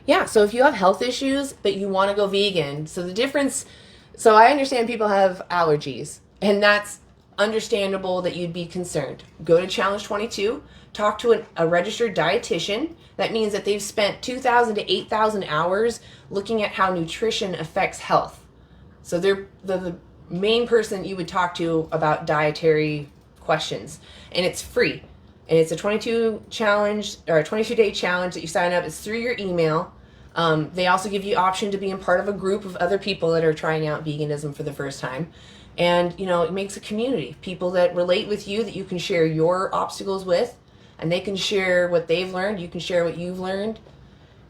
Yeah, so if you have health issues, but you want to go vegan, so I understand people have allergies, and that's understandable that you'd be concerned. Go to Challenge 22, talk to a registered dietitian. That means that they've spent 2,000 to 8,000 hours looking at how nutrition affects health. So they're the main person you would talk to about dietary questions, and it's free. And it's a 22 challenge or a 22-day challenge that you sign up. It's through your email. They also give you option to be in part of a group of other people that are trying out veganism for the first time. And, it makes a community. People that relate with you, that you can share your obstacles with, and they can share what they've learned. You can share what you've learned.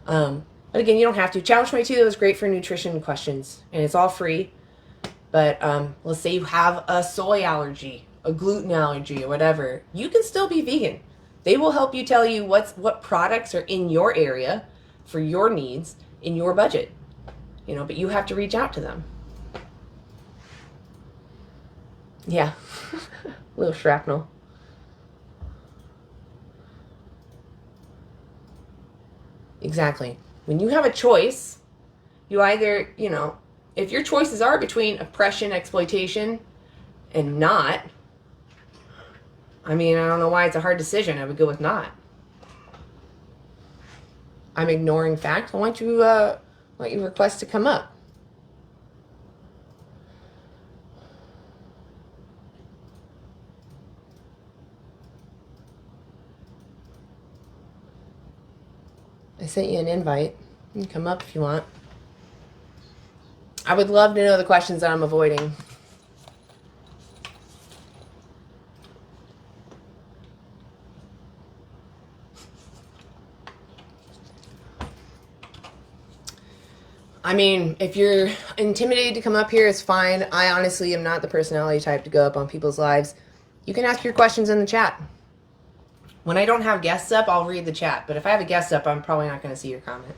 But again, you don't have to. Challenge 22 is great for nutrition questions, and it's all free. But let's say you have a soy allergy, a gluten allergy, or whatever. You can still be vegan. They will help you tell you what products are in your area for your needs in your budget. But you have to reach out to them. Yeah. Little shrapnel. Exactly. When you have a choice, you either, if your choices are between oppression, exploitation, and not, I don't know why it's a hard decision. I would go with not. I'm ignoring fact. Why don't you request to come up? I sent you an invite. You can come up if you want. I would love to know the questions that I'm avoiding. I mean, if you're intimidated to come up here, it's fine. I honestly am not the personality type to go up on people's lives. You can ask your questions in the chat. When I don't have guests up, I'll read the chat. But if I have a guest up, I'm probably not going to see your comment.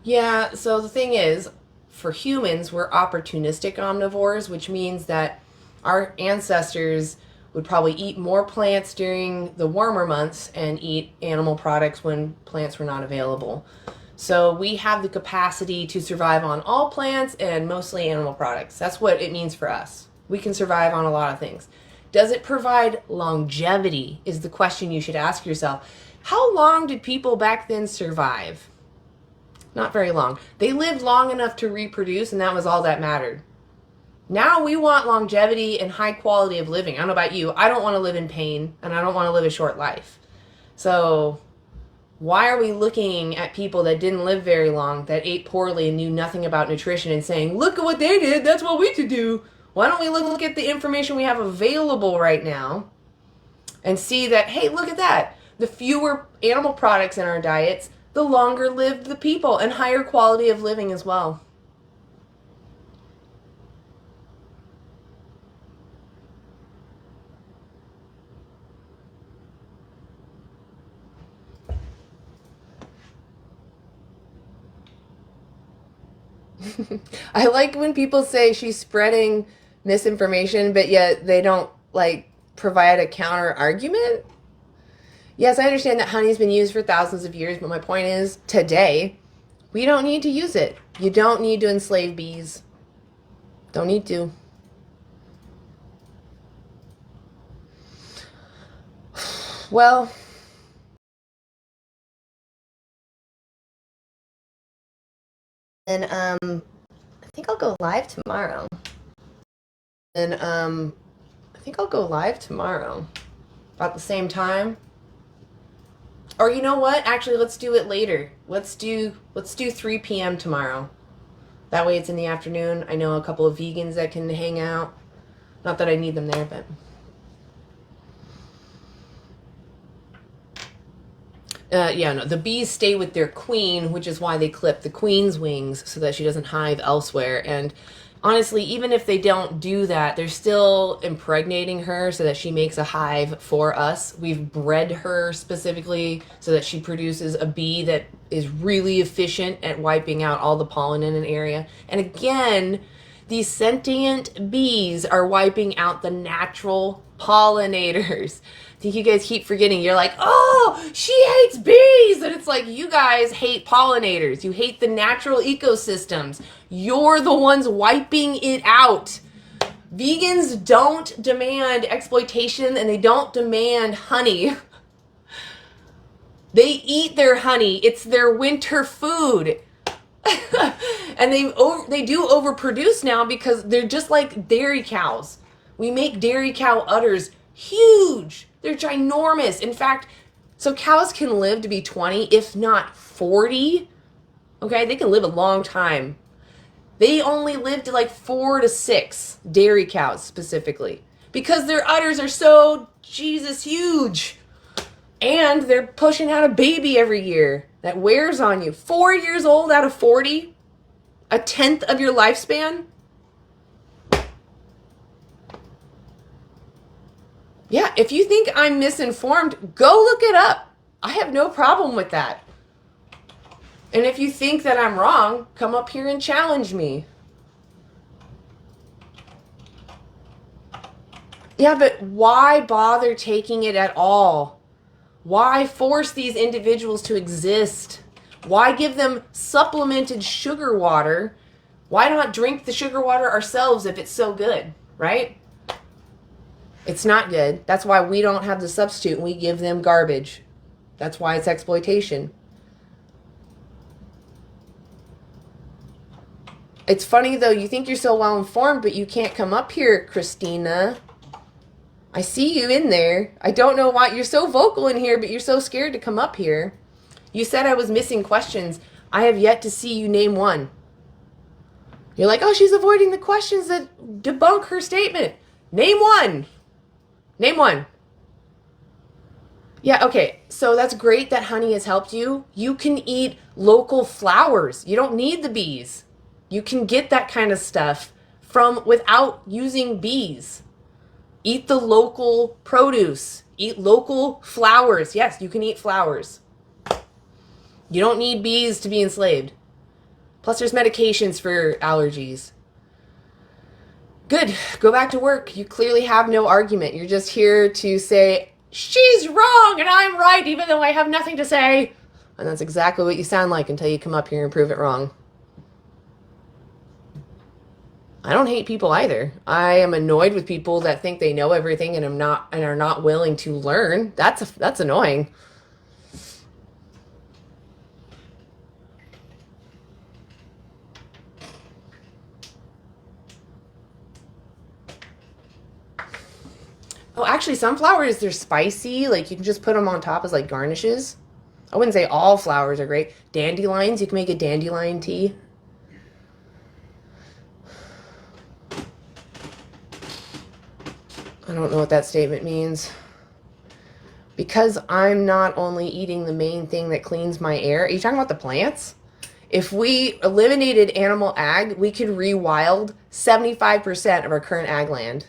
Yeah, so the thing is, for humans, we're opportunistic omnivores, which means that our ancestors would probably eat more plants during the warmer months and eat animal products when plants were not available. So we have the capacity to survive on all plants and mostly animal products. That's what it means for us. We can survive on a lot of things. Does it provide longevity is the question you should ask yourself. How long did people back then survive? Not very long. They lived long enough to reproduce, and that was all that mattered. Now we want longevity and high quality of living. I don't know about you. I don't want to live in pain, and I don't want to live a short life. So why are we looking at people that didn't live very long, that ate poorly and knew nothing about nutrition and saying, look at what they did, that's what we should do? Why don't we look at the information we have available right now and see that, hey, look at that. The fewer animal products in our diets, the longer lived the people and higher quality of living as well. I like when people say she's spreading misinformation, but yet they don't like provide a counter argument. Yes, I understand that honey's been used for thousands of years, but my point is today, we don't need to use it. You don't need to enslave bees. Don't need to. Well, and I think I'll go live tomorrow. And I think I'll go live tomorrow about the same time. Or you know what? Actually, let's do it later. Let's do 3 p.m. tomorrow. That way it's in the afternoon. I know a couple of vegans that can hang out. Not that I need them there, but yeah, no, the bees stay with their queen, which is why they clip the queen's wings so that she doesn't hive elsewhere. And honestly, even if they don't do that, they're still impregnating her so that she makes a hive for us. We've bred her specifically so that she produces a bee that is really efficient at wiping out all the pollen in an area. And again, these sentient bees are wiping out the natural pollinators. I think you guys keep forgetting. You're like, oh, she hates bees. And it's like, you guys hate pollinators. You hate the natural ecosystems. You're the ones wiping it out. Vegans don't demand exploitation and they don't demand honey. They eat their honey. It's their winter food. And they do overproduce now because they're just like dairy cows. We make dairy cow udders huge. They're ginormous. In fact, so cows can live to be 20, if not 40. Okay, they can live a long time. They only live to like 4 to 6, dairy cows specifically, because their udders are so Jesus huge. And they're pushing out a baby every year that wears on you. 4 years old out of 40? A tenth of your lifespan? Yeah, if you think I'm misinformed, go look it up. I have no problem with that. And if you think that I'm wrong, come up here and challenge me. Yeah, but why bother taking it at all? Why force these individuals to exist? Why give them supplemented sugar water? Why not drink the sugar water ourselves if it's so good, right? It's not good. That's why we don't have the substitute and we give them garbage. That's why it's exploitation. It's funny though, you think you're so well informed, but you can't come up here, Christina. I see you in there. I don't know why you're so vocal in here, but you're so scared to come up here. You said I was missing questions. I have yet to see you name one. You're like, oh, she's avoiding the questions that debunk her statement. Name one. Name one. Yeah, okay. So that's great that honey has helped you. You can eat local flowers. You don't need the bees. You can get that kind of stuff from without using bees. Eat the local produce. Eat local flowers. Yes, you can eat flowers. You don't need bees to be enslaved. Plus, there's medications for allergies. Good. Go back to work. You clearly have no argument. You're just here to say, she's wrong and I'm right, even though I have nothing to say. And that's exactly what you sound like until you come up here and prove it wrong. I don't hate people either. I am annoyed with people that think they know everything and are not willing to learn. That's annoying. Oh, actually, some flowers, they're spicy. Like, you can just put them on top as, like, garnishes. I wouldn't say all flowers are great. Dandelions, you can make a dandelion tea. I don't know what that statement means. Because I'm not only eating the main thing that cleans my air. Are you talking about the plants? If we eliminated animal ag, we could rewild 75% of our current ag land.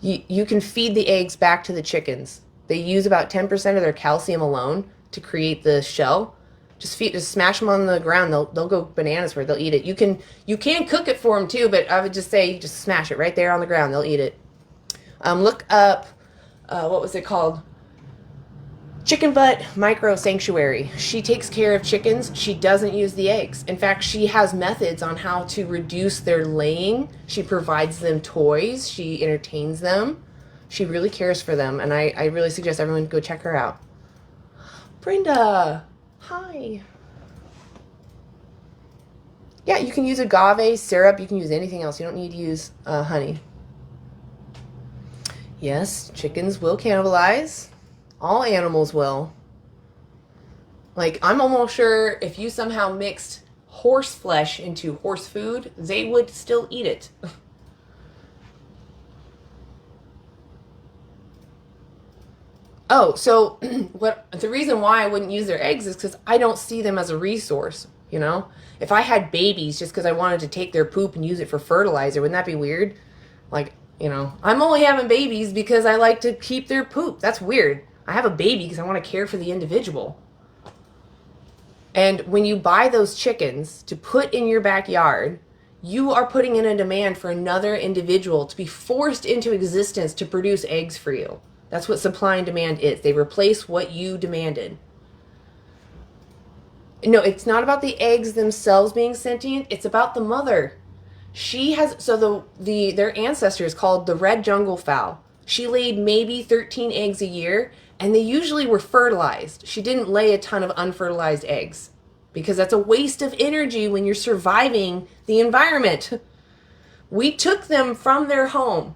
You can feed the eggs back to the chickens. They use about 10% of their calcium alone to create the shell. Just smash them on the ground. They'll go bananas for it. They'll eat it. You can cook it for them too, but I would just say just smash it right there on the ground. They'll eat it. Look up what was it called? Chicken Butt Micro Sanctuary. She takes care of chickens. She doesn't use the eggs. In fact, she has methods on how to reduce their laying. She provides them toys. She entertains them. She really cares for them, and I really suggest everyone go check her out. Brenda, hi. Yeah, you can use agave syrup. You can use anything else. You don't need to use honey. Yes, chickens will cannibalize. All animals will. Like, I'm almost sure if you somehow mixed horse flesh into horse food, they would still eat it. Oh, so the reason why I wouldn't use their eggs is because I don't see them as a resource, you know? If I had babies just because I wanted to take their poop and use it for fertilizer, wouldn't that be weird? Like, you know, I'm only having babies because I like to keep their poop. That's weird. I have a baby because I want to care for the individual. And when you buy those chickens to put in your backyard, you are putting in a demand for another individual to be forced into existence to produce eggs for you. That's what supply and demand is. They replace what you demanded. No, it's not about the eggs themselves being sentient. It's about the mother. She has, so their ancestor is called the red jungle fowl. She laid maybe 13 eggs a year, and they usually were fertilized. She didn't lay a ton of unfertilized eggs because that's a waste of energy when you're surviving the environment. We took them from their home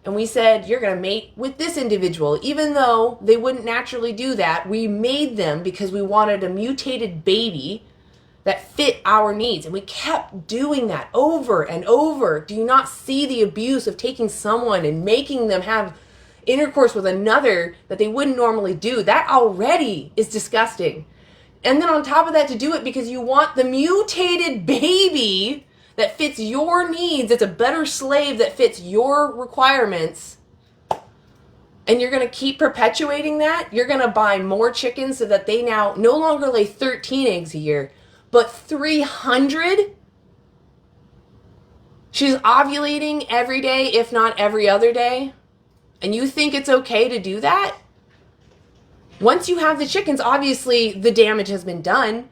and we said, you're going to mate with this individual. Even though they wouldn't naturally do that, we made them because we wanted a mutated baby that fit our needs. And we kept doing that over and over. Do you not see the abuse of taking someone and making them have intercourse with another that they wouldn't normally do? That already is disgusting. And then on top of that, to do it because you want the mutated baby that fits your needs, it's a better slave that fits your requirements, and you're going to keep perpetuating that. You're going to buy more chickens so that they now no longer lay 13 eggs a year, but 300. She's ovulating every day, if not every other day. And you think it's okay to do that? Once you have the chickens, obviously the damage has been done,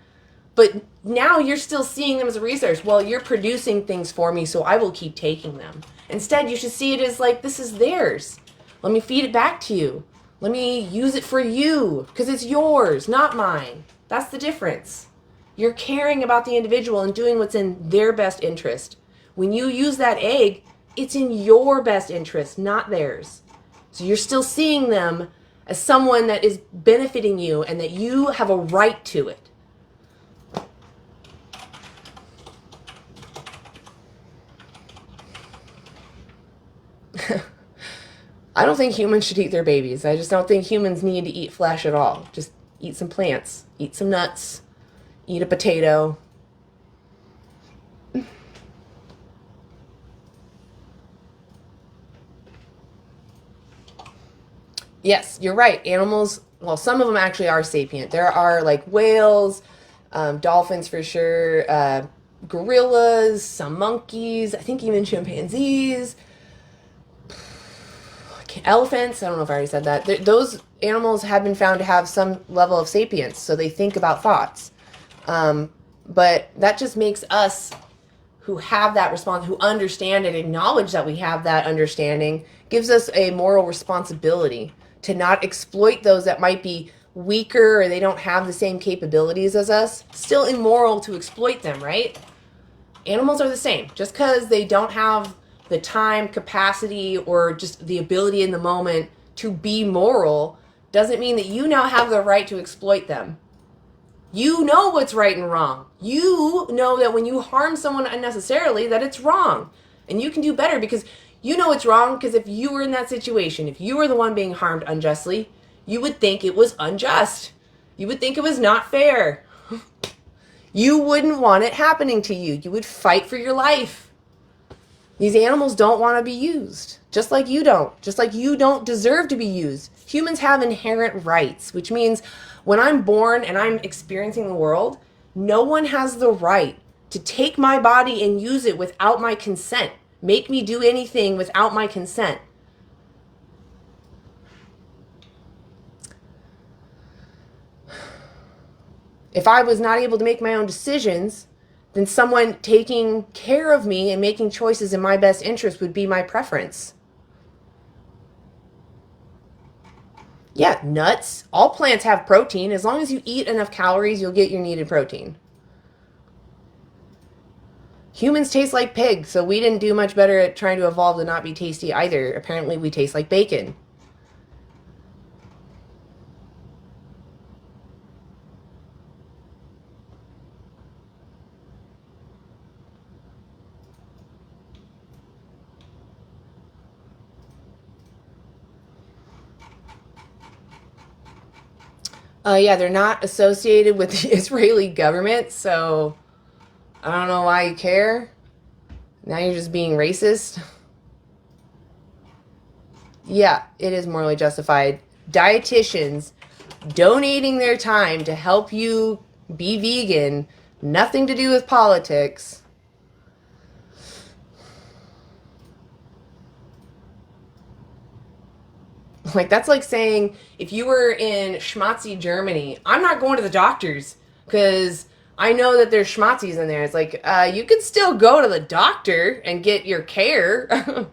but now you're still seeing them as a resource. Well, you're producing things for me, so I will keep taking them. Instead, you should see it as like, this is theirs. Let me feed it back to you. Let me use it for you, because it's yours, not mine. That's the difference. You're caring about the individual and doing what's in their best interest. When you use that egg, it's in your best interest, not theirs. So you're still seeing them as someone that is benefiting you and that you have a right to it. I don't think humans should eat their babies. I just don't think humans need to eat flesh at all. Just eat some plants, eat some nuts, eat a potato. Yes, you're right. Animals, well, some of them actually are sapient. There are like whales, dolphins for sure, gorillas, some monkeys, I think even chimpanzees, elephants. I don't know if I already said that. Those animals have been found to have some level of sapience, so they think about thoughts. But that just makes us who have that response, who understand and acknowledge that we have that understanding, gives us a moral responsibility to not exploit those that might be weaker or they don't have the same capabilities as us. Still immoral to exploit them, right? Animals are the same. Just because they don't have the time, capacity, or just the ability in the moment to be moral doesn't mean that you now have the right to exploit them. You know what's right and wrong. You know that when you harm someone unnecessarily, that it's wrong. And you can do better because you know it's wrong, because if you were in that situation, if you were the one being harmed unjustly, you would think it was unjust. You would think it was not fair. You wouldn't want it happening to you. You would fight for your life. These animals don't want to be used, just like you don't. Just like you don't deserve to be used. Humans have inherent rights, which means when I'm born and I'm experiencing the world, no one has the right to take my body and use it without my consent. Make me do anything without my consent. If I was not able to make my own decisions, then someone taking care of me and making choices in my best interest would be my preference. Yeah, nuts. All plants have protein. As long as you eat enough calories, you'll get your needed protein. Humans taste like pigs, so we didn't do much better at trying to evolve to not be tasty either. Apparently, we taste like bacon. Yeah, they're not associated with the Israeli government, so I don't know why you care. Now you're just being racist. Yeah, it is morally justified. Dietitians donating their time to help you be vegan, nothing to do with politics. Like, that's like saying, if you were in schmatzy Germany, I'm not going to the doctors because I know that there's schmatzis in there. It's like, you could still go to the doctor and get your care.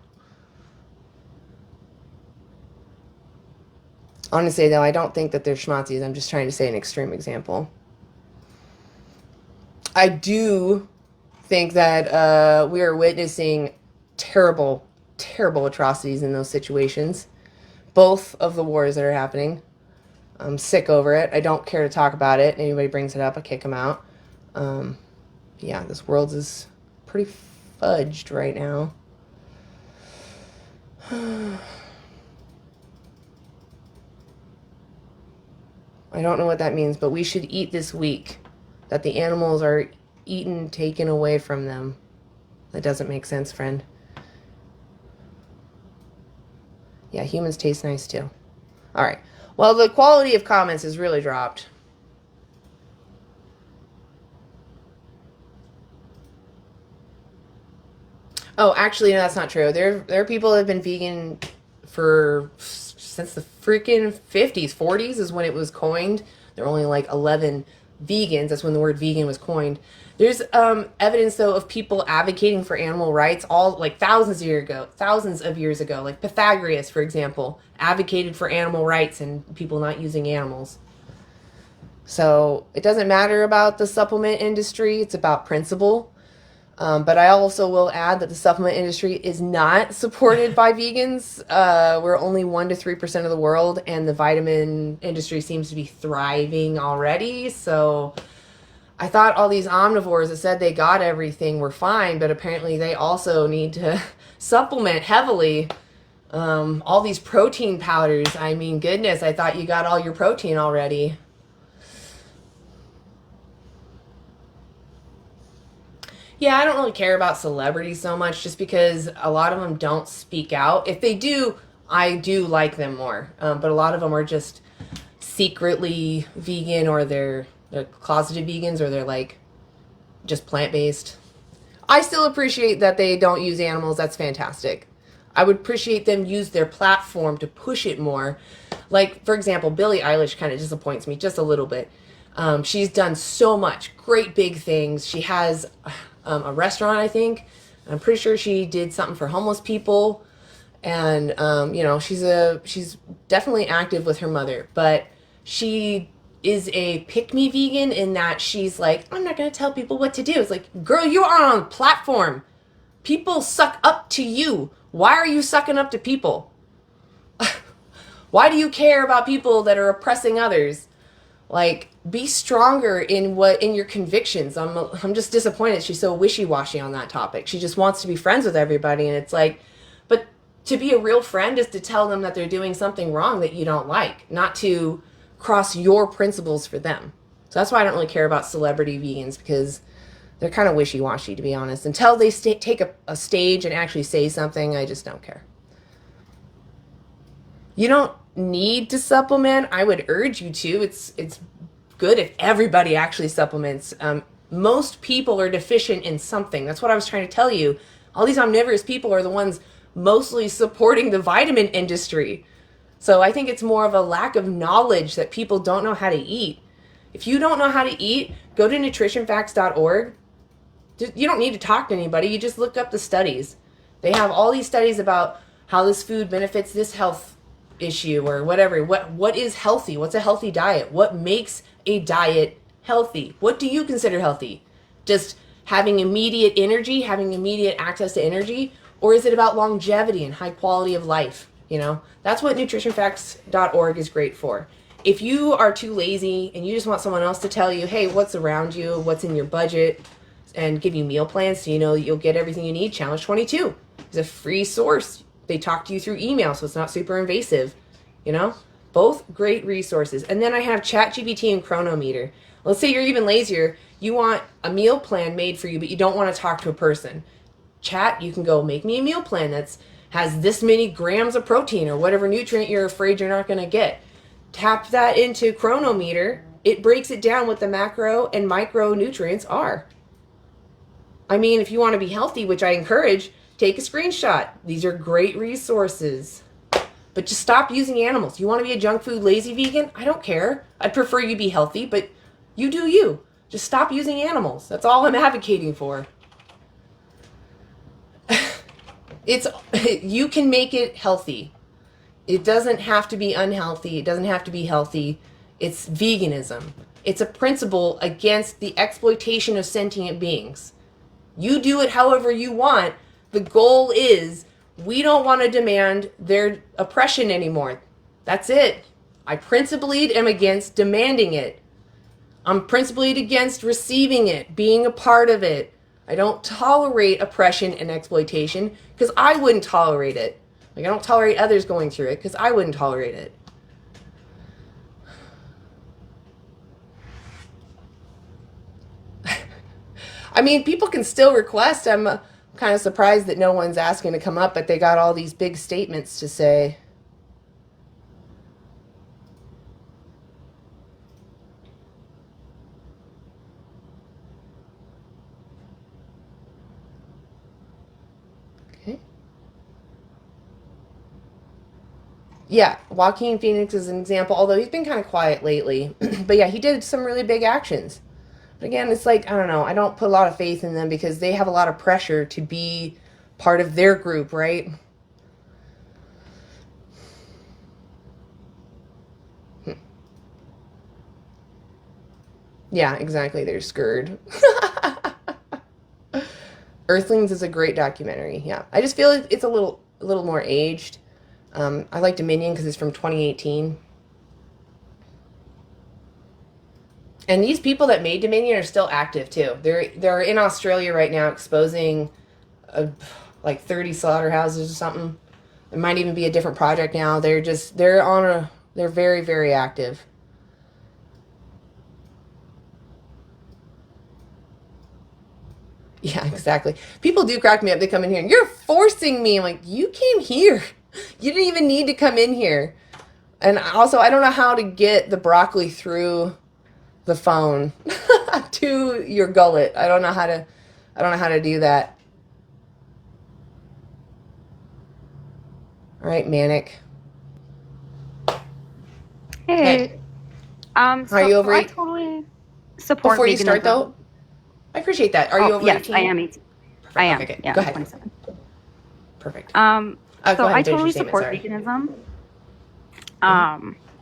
Honestly, though, I don't think that there's schmatzis. I'm just trying to say an extreme example. I do think that we are witnessing terrible, terrible atrocities in those situations. Both of the wars that are happening. I'm sick over it. I don't care to talk about it. Anybody brings it up, I kick them out. Yeah, this world is pretty fudged right now. I don't know what that means, but we should eat this week. That the animals are eaten, taken away from them. That doesn't make sense, friend. Yeah, humans taste nice too. All right. Well, the quality of comments has really dropped. Oh, actually, no, that's not true. There are people that have been vegan since the freaking 50s. 40s is when it was coined. There were only like 11 vegans. That's when the word vegan was coined. There's evidence, though, of people advocating for animal rights all like thousands of years ago. Like Pythagoras, for example, advocated for animal rights and people not using animals. So it doesn't matter about the supplement industry, it's about principle. But I also will add that the supplement industry is not supported by vegans. We're only 1 to 3% of the world, and the vitamin industry seems to be thriving already. So I thought all these omnivores that said they got everything were fine, but apparently they also need to supplement heavily. All these protein powders. I mean, goodness, I thought you got all your protein already. Yeah, I don't really care about celebrities so much just because a lot of them don't speak out. If they do, I do like them more. But a lot of them are just secretly vegan, or they're closeted vegans, or they're like just plant-based. I still appreciate that they don't use animals. That's fantastic. I would appreciate them use their platform to push it more. Like, for example, Billie Eilish kind of disappoints me just a little bit. She's done so much great big things. She has a restaurant, I think. I'm pretty sure she did something for homeless people. And, you know, she's definitely active with her mother. But she is a pick-me vegan in that she's like, I'm not going to tell people what to do. It's like, girl, you are on a platform. People suck up to you. Why are you sucking up to people? Why do you care about people that are oppressing others? Like, be stronger in your convictions. I'm just disappointed she's so wishy-washy on that topic. She just wants to be friends with everybody, and it's like, but to be a real friend is to tell them that they're doing something wrong that you don't like, not to cross your principles for them. So that's why I don't really care about celebrity vegans, because they're kind of wishy-washy, to be honest. Until they take a stage and actually say something, I just don't care. You don't need to supplement. I would urge you to. It's good if everybody actually supplements. Most people are deficient in something. That's what I was trying to tell you. All these omnivorous people are the ones mostly supporting the vitamin industry. So I think it's more of a lack of knowledge that people don't know how to eat. If you don't know how to eat, go to nutritionfacts.org. You don't need to talk to anybody. You just look up the studies. They have all these studies about how this food benefits this health issue or whatever. What is healthy? What's a healthy diet? What makes a diet healthy? What do you consider healthy? Just having immediate energy, having immediate access to energy? Or is it about longevity and high quality of life? You know, that's what nutritionfacts.org is great for. If you are too lazy and you just want someone else to tell you, hey, what's around you, what's in your budget, and give you meal plans so you know you'll get everything you need, Challenge 22 is a free source. They talk to you through email, so it's not super invasive. You know, both great resources. And then I have ChatGPT and Cronometer. Let's say you're even lazier. You want a meal plan made for you, but you don't want to talk to a person. Chat, you can go make me a meal plan that's has this many grams of protein or whatever nutrient you're afraid you're not going to get. Tap that into Cronometer. It breaks it down what the macro and micronutrients are. I mean, if you want to be healthy, which I encourage, take a screenshot. These are great resources. But just stop using animals. You want to be a junk food lazy vegan? I don't care. I'd prefer you be healthy, but you do you. Just stop using animals. That's all I'm advocating for. You can make it healthy. It doesn't have to be unhealthy. It doesn't have to be healthy. It's veganism. It's a principle against the exploitation of sentient beings. You do it however you want. The goal is we don't want to demand their oppression anymore. That's it. I principally am against demanding it. I'm principally against receiving it, being a part of it. I don't tolerate oppression and exploitation because I wouldn't tolerate it. Like, I don't tolerate others going through it because I wouldn't tolerate it. I mean, people can still request. I'm kind of surprised that no one's asking to come up, but they got all these big statements to say. Okay. Yeah, Joaquin Phoenix is an example, although he's been kind of quiet lately. But yeah, he did some really big actions. But again, it's like, I don't know, I don't put a lot of faith in them because they have a lot of pressure to be part of their group, right? Yeah, exactly. They're scared. Earthlings is a great documentary. Yeah, I just feel it's a little more aged. I like Dominion because it's from 2018. And these people that made Dominion are still active too. They're in Australia right now exposing like 30 slaughterhouses or something. It might even be a different project now. They're very, very active. Yeah, exactly. People do crack me up. They come in here and you're forcing me. I'm like, you came here. You didn't even need to come in here. And also, I don't know how to get the broccoli through the phone to your gullet. I don't know how to do that. All right, Manic. Hey. Are you over I 18? totally support Before you start veganism. though, I appreciate that. Are you over Yes, 18? I am 18. I am. Okay, Yeah, go I'm ahead. 27. Perfect. So Go ahead I and finish your totally statement. support Sorry. veganism.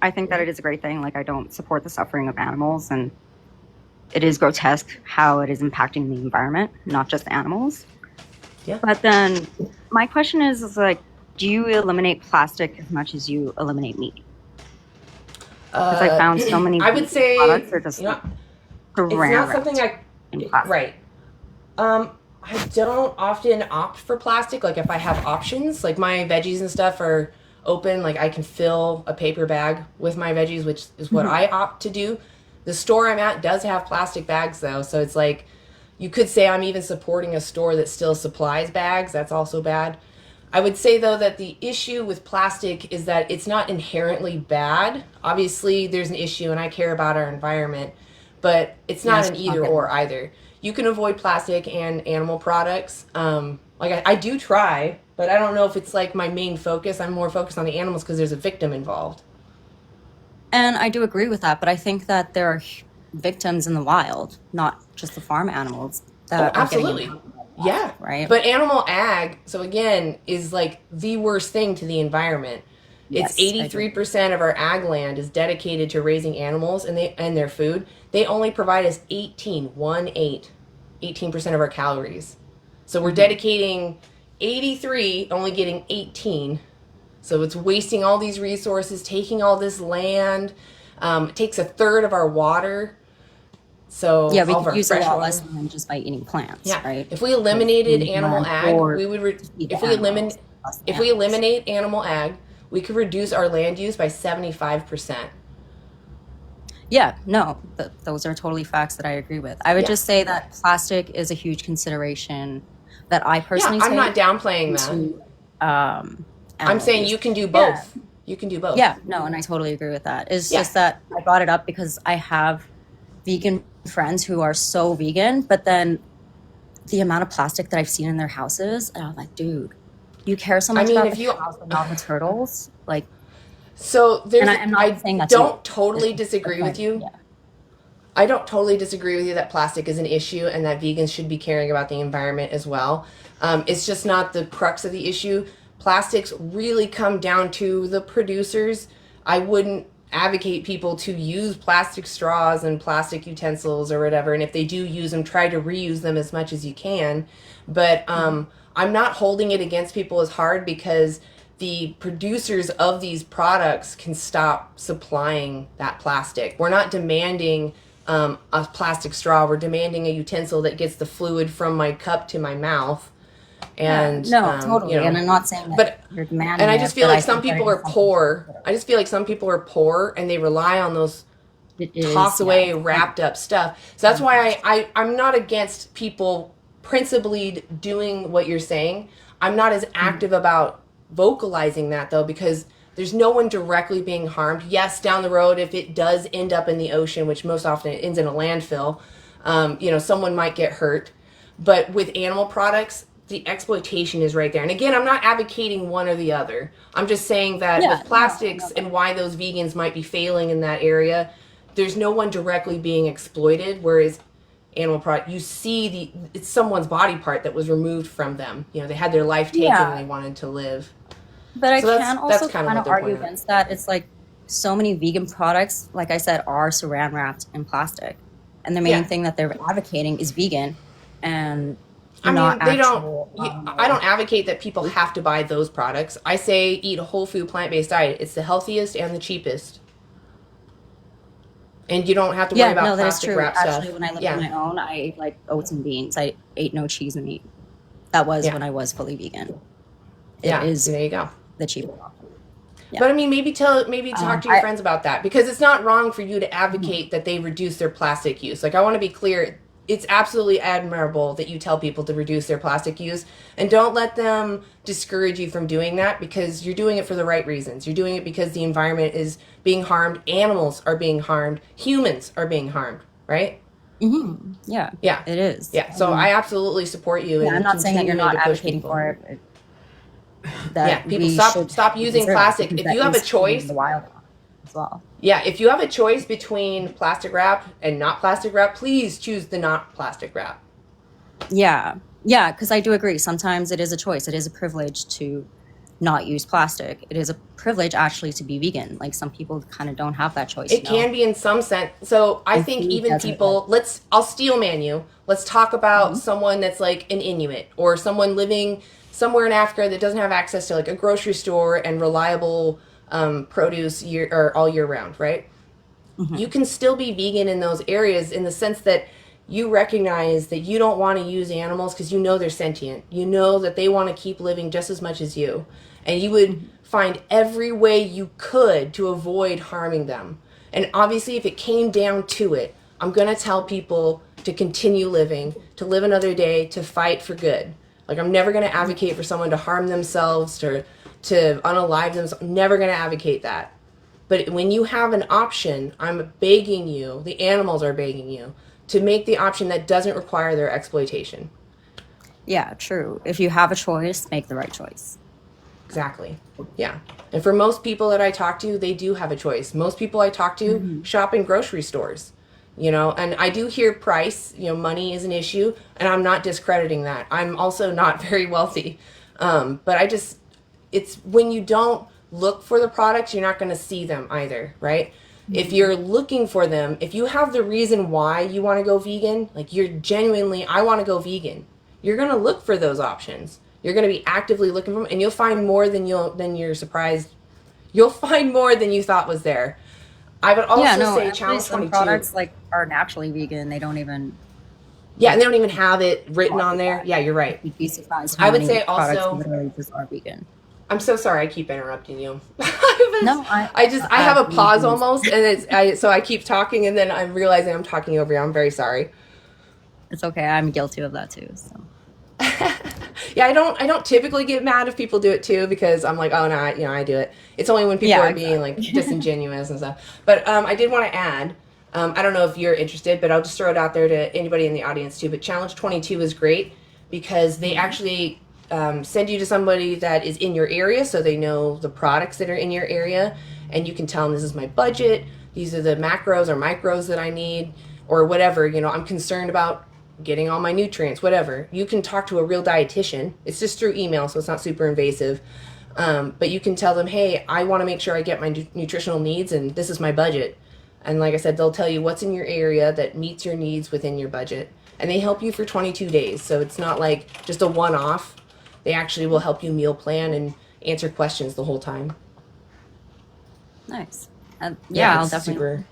I think that it is a great thing. Like, I don't support the suffering of animals, and it is grotesque how it is impacting the environment, not just animals. Yeah. But then my question is like, do you eliminate plastic as much as you eliminate meat? Because I found so many I would vegan say, products are just you know, it's saran not wrapped something in plastic. right. I don't often opt for plastic. Like if I have options, like my veggies and stuff are open, like I can fill a paper bag with my veggies, which is what I opt to do. The store I'm at does have plastic bags though, so it's like you could say I'm even supporting a store that still supplies bags. That's also bad. I would say though that the issue with plastic is that it's not inherently bad. Obviously, there's an issue, and I care about our environment, but it's not Yes, an it's not either good. or either. You can avoid plastic and animal products. I do try, but I don't know if it's like my main focus. I'm more focused on the animals because there's a victim involved. And I do agree with that, but I think that there are victims in the wild, not just the farm animals that are getting Absolutely. impacted, Yeah. right? But animal ag, so again, is like the worst thing to the environment. It's Yes, I do. 83% of our ag land is dedicated to raising animals and their food. They only provide us 18% of our calories. So we're dedicating 83, only getting 18. So it's wasting all these resources, taking all this land. It takes a third of our water. So Yeah, we all of could our use a fresh lot water. less than just by eating plants, Yeah, right? if we eliminated Use animal land ag, for we would. to feed If the we animals, plus the if we animals. eliminate animal ag, we could reduce our land use by 75%. Yeah, no, those are totally facts that I agree with. I would Yeah. just say that plastic is a huge consideration that I personally Yeah, I'm not take downplaying that. into I'm animal saying use. you can do Yeah, both. You can do both. yeah, no, and I totally agree with that. It's Yeah. just that I brought it up because I have vegan friends who are so vegan, but then the amount of plastic that I've seen in their houses, and I'm like, dude, you care so I much mean, about if the you cows and not the turtles? Like, so there's, and I'm not saying that's don't you. totally It's just disagree the with point. you. Yeah. I don't totally disagree with you that plastic is an issue and that vegans should be caring about the environment as well. It's just not the crux of the issue. Plastics really come down to the producers. I wouldn't advocate people to use plastic straws and plastic utensils or whatever. And if they do use them, try to reuse them as much as you can. But I'm not holding it against people as hard because the producers of these products can stop supplying that plastic. We're not demanding a plastic straw. We're demanding a utensil that gets the fluid from my cup to my mouth. And no, totally. you know, And I'm not saying that but you're demanding and I it, just feel but like I some think that people it are is something poor. I just feel like some people are poor and they rely on those it is, toss away yeah. wrapped up stuff. So that's why I'm not against people principally doing what you're saying. I'm not as active about vocalizing that though, because there's no one directly being harmed. Yes, down the road, if it does end up in the ocean, which most often it ends in a landfill, someone might get hurt. But with animal products, the exploitation is right there. And again, I'm not advocating one or the other. I'm just saying that Yeah, with plastics and why those vegans might be failing in that area, there's no one directly being exploited, whereas animal product, you see it's someone's body part that was removed from them. You know, they had their life taken Yeah. and they wanted to live. But I So that's- can that's also kind of kind what of they're argue pointing at. against that. It's like so many vegan products, like I said, are saran wrapped in plastic. and the main Yeah. thing that they're advocating is vegan, and I not mean, they actual. don't. I don't advocate that people have to buy those products. I say eat a whole food plant-based diet. It's the healthiest and the cheapest, and you don't have to worry Yeah, about no, that is plastic true. wrap Actually, stuff. when I lived Yeah, on my own, I ate like oats and beans. I ate no cheese and meat. That was yeah, when I was fully vegan. It yeah. is There you go. the cheapest option. Yeah. But I mean, maybe talk to your I friends about that, because it's not wrong for you to advocate that they reduce their plastic use. Like, I want to be clear, it's absolutely admirable that you tell people to reduce their plastic use, and don't let them discourage you from doing that, because you're doing it for the right reasons. You're doing it because the environment is being harmed, animals are being harmed, humans are being harmed, right? Yeah, Yeah. it is. Yeah. So I absolutely support you Yeah, in I'm not saying that you're continuing not to push advocating people. for it. But Yeah, that people we stop should using conserve it, plastic. because If that you have a is killing choice, the wild as well. yeah, if you have a choice between plastic wrap and not plastic wrap, please choose the not plastic wrap. Yeah, yeah, because I do agree. Sometimes it is a choice. It is a privilege to not use plastic. It is a privilege actually to be vegan. Like some people kind of don't have that choice. It can be in some sense. So I And think food even doesn't, people, I'll steel man you. Let's talk about someone that's like an Inuit, or someone living somewhere in Africa that doesn't have access to like a grocery store and reliable produce all year round, right? You can still be vegan in those areas, in the sense that you recognize that you don't want to use animals because you know they're sentient. You know that they want to keep living just as much as you. And you would find every way you could to avoid harming them. And obviously, if it came down to it, I'm going to tell people to continue living, to live another day, to fight for good. Like, I'm never going to advocate for someone to harm themselves or to unalive themselves. I'm never going to advocate that. But when you have an option, I'm begging you, the animals are begging you, to make the option that doesn't require their exploitation. Yeah, true. If you have a choice, make the right choice. Exactly. Yeah. And for most people that I talk to, they do have a choice. Most people I talk to shop in grocery stores, and I do hear price, money is an issue, and I'm not discrediting that. I'm also not very wealthy. But it's when you don't look for the products, you're not going to see them either, right? If you're looking for them, if you have the reason why you want to go vegan, like you're genuinely, I want to go vegan, you're going to look for those options. You're going to be actively looking for them, and you'll find more than you're surprised. You'll find more than you thought was there. I would also say Challenge some 22. products like are naturally vegan. They don't even. Yeah, and they don't even have it written on there. Yeah, you're right. You'd be surprised how I would many say products also, literally just are vegan. I'm so sorry I keep interrupting you. I have a pause almost, and so I keep talking, and then I'm realizing I'm talking over you. I'm very sorry. It's okay. I'm guilty of that too. So. Yeah, I don't typically get mad if people do it too, because I'm like, oh no, I do it. It's only when people are being like disingenuous and stuff. But I did want to add, I don't know if you're interested, but I'll just throw it out there to anybody in the audience too. But Challenge 22 is great because they actually send you to somebody that is in your area, so they know the products that are in your area, and you can tell them, this is my budget, these are the macros or micros that I need, or whatever. I'm concerned about getting all my nutrients, whatever. You can talk to a real dietitian. It's just through email, so it's not super invasive. But you can tell them, hey, I want to make sure I get my nutritional needs, and this is my budget. And like I said, they'll tell you what's in your area that meets your needs within your budget. And they help you for 22 days. So it's not like just a one-off. They actually will help you meal plan and answer questions the whole time. Nice. Yeah, I'll definitely. Super.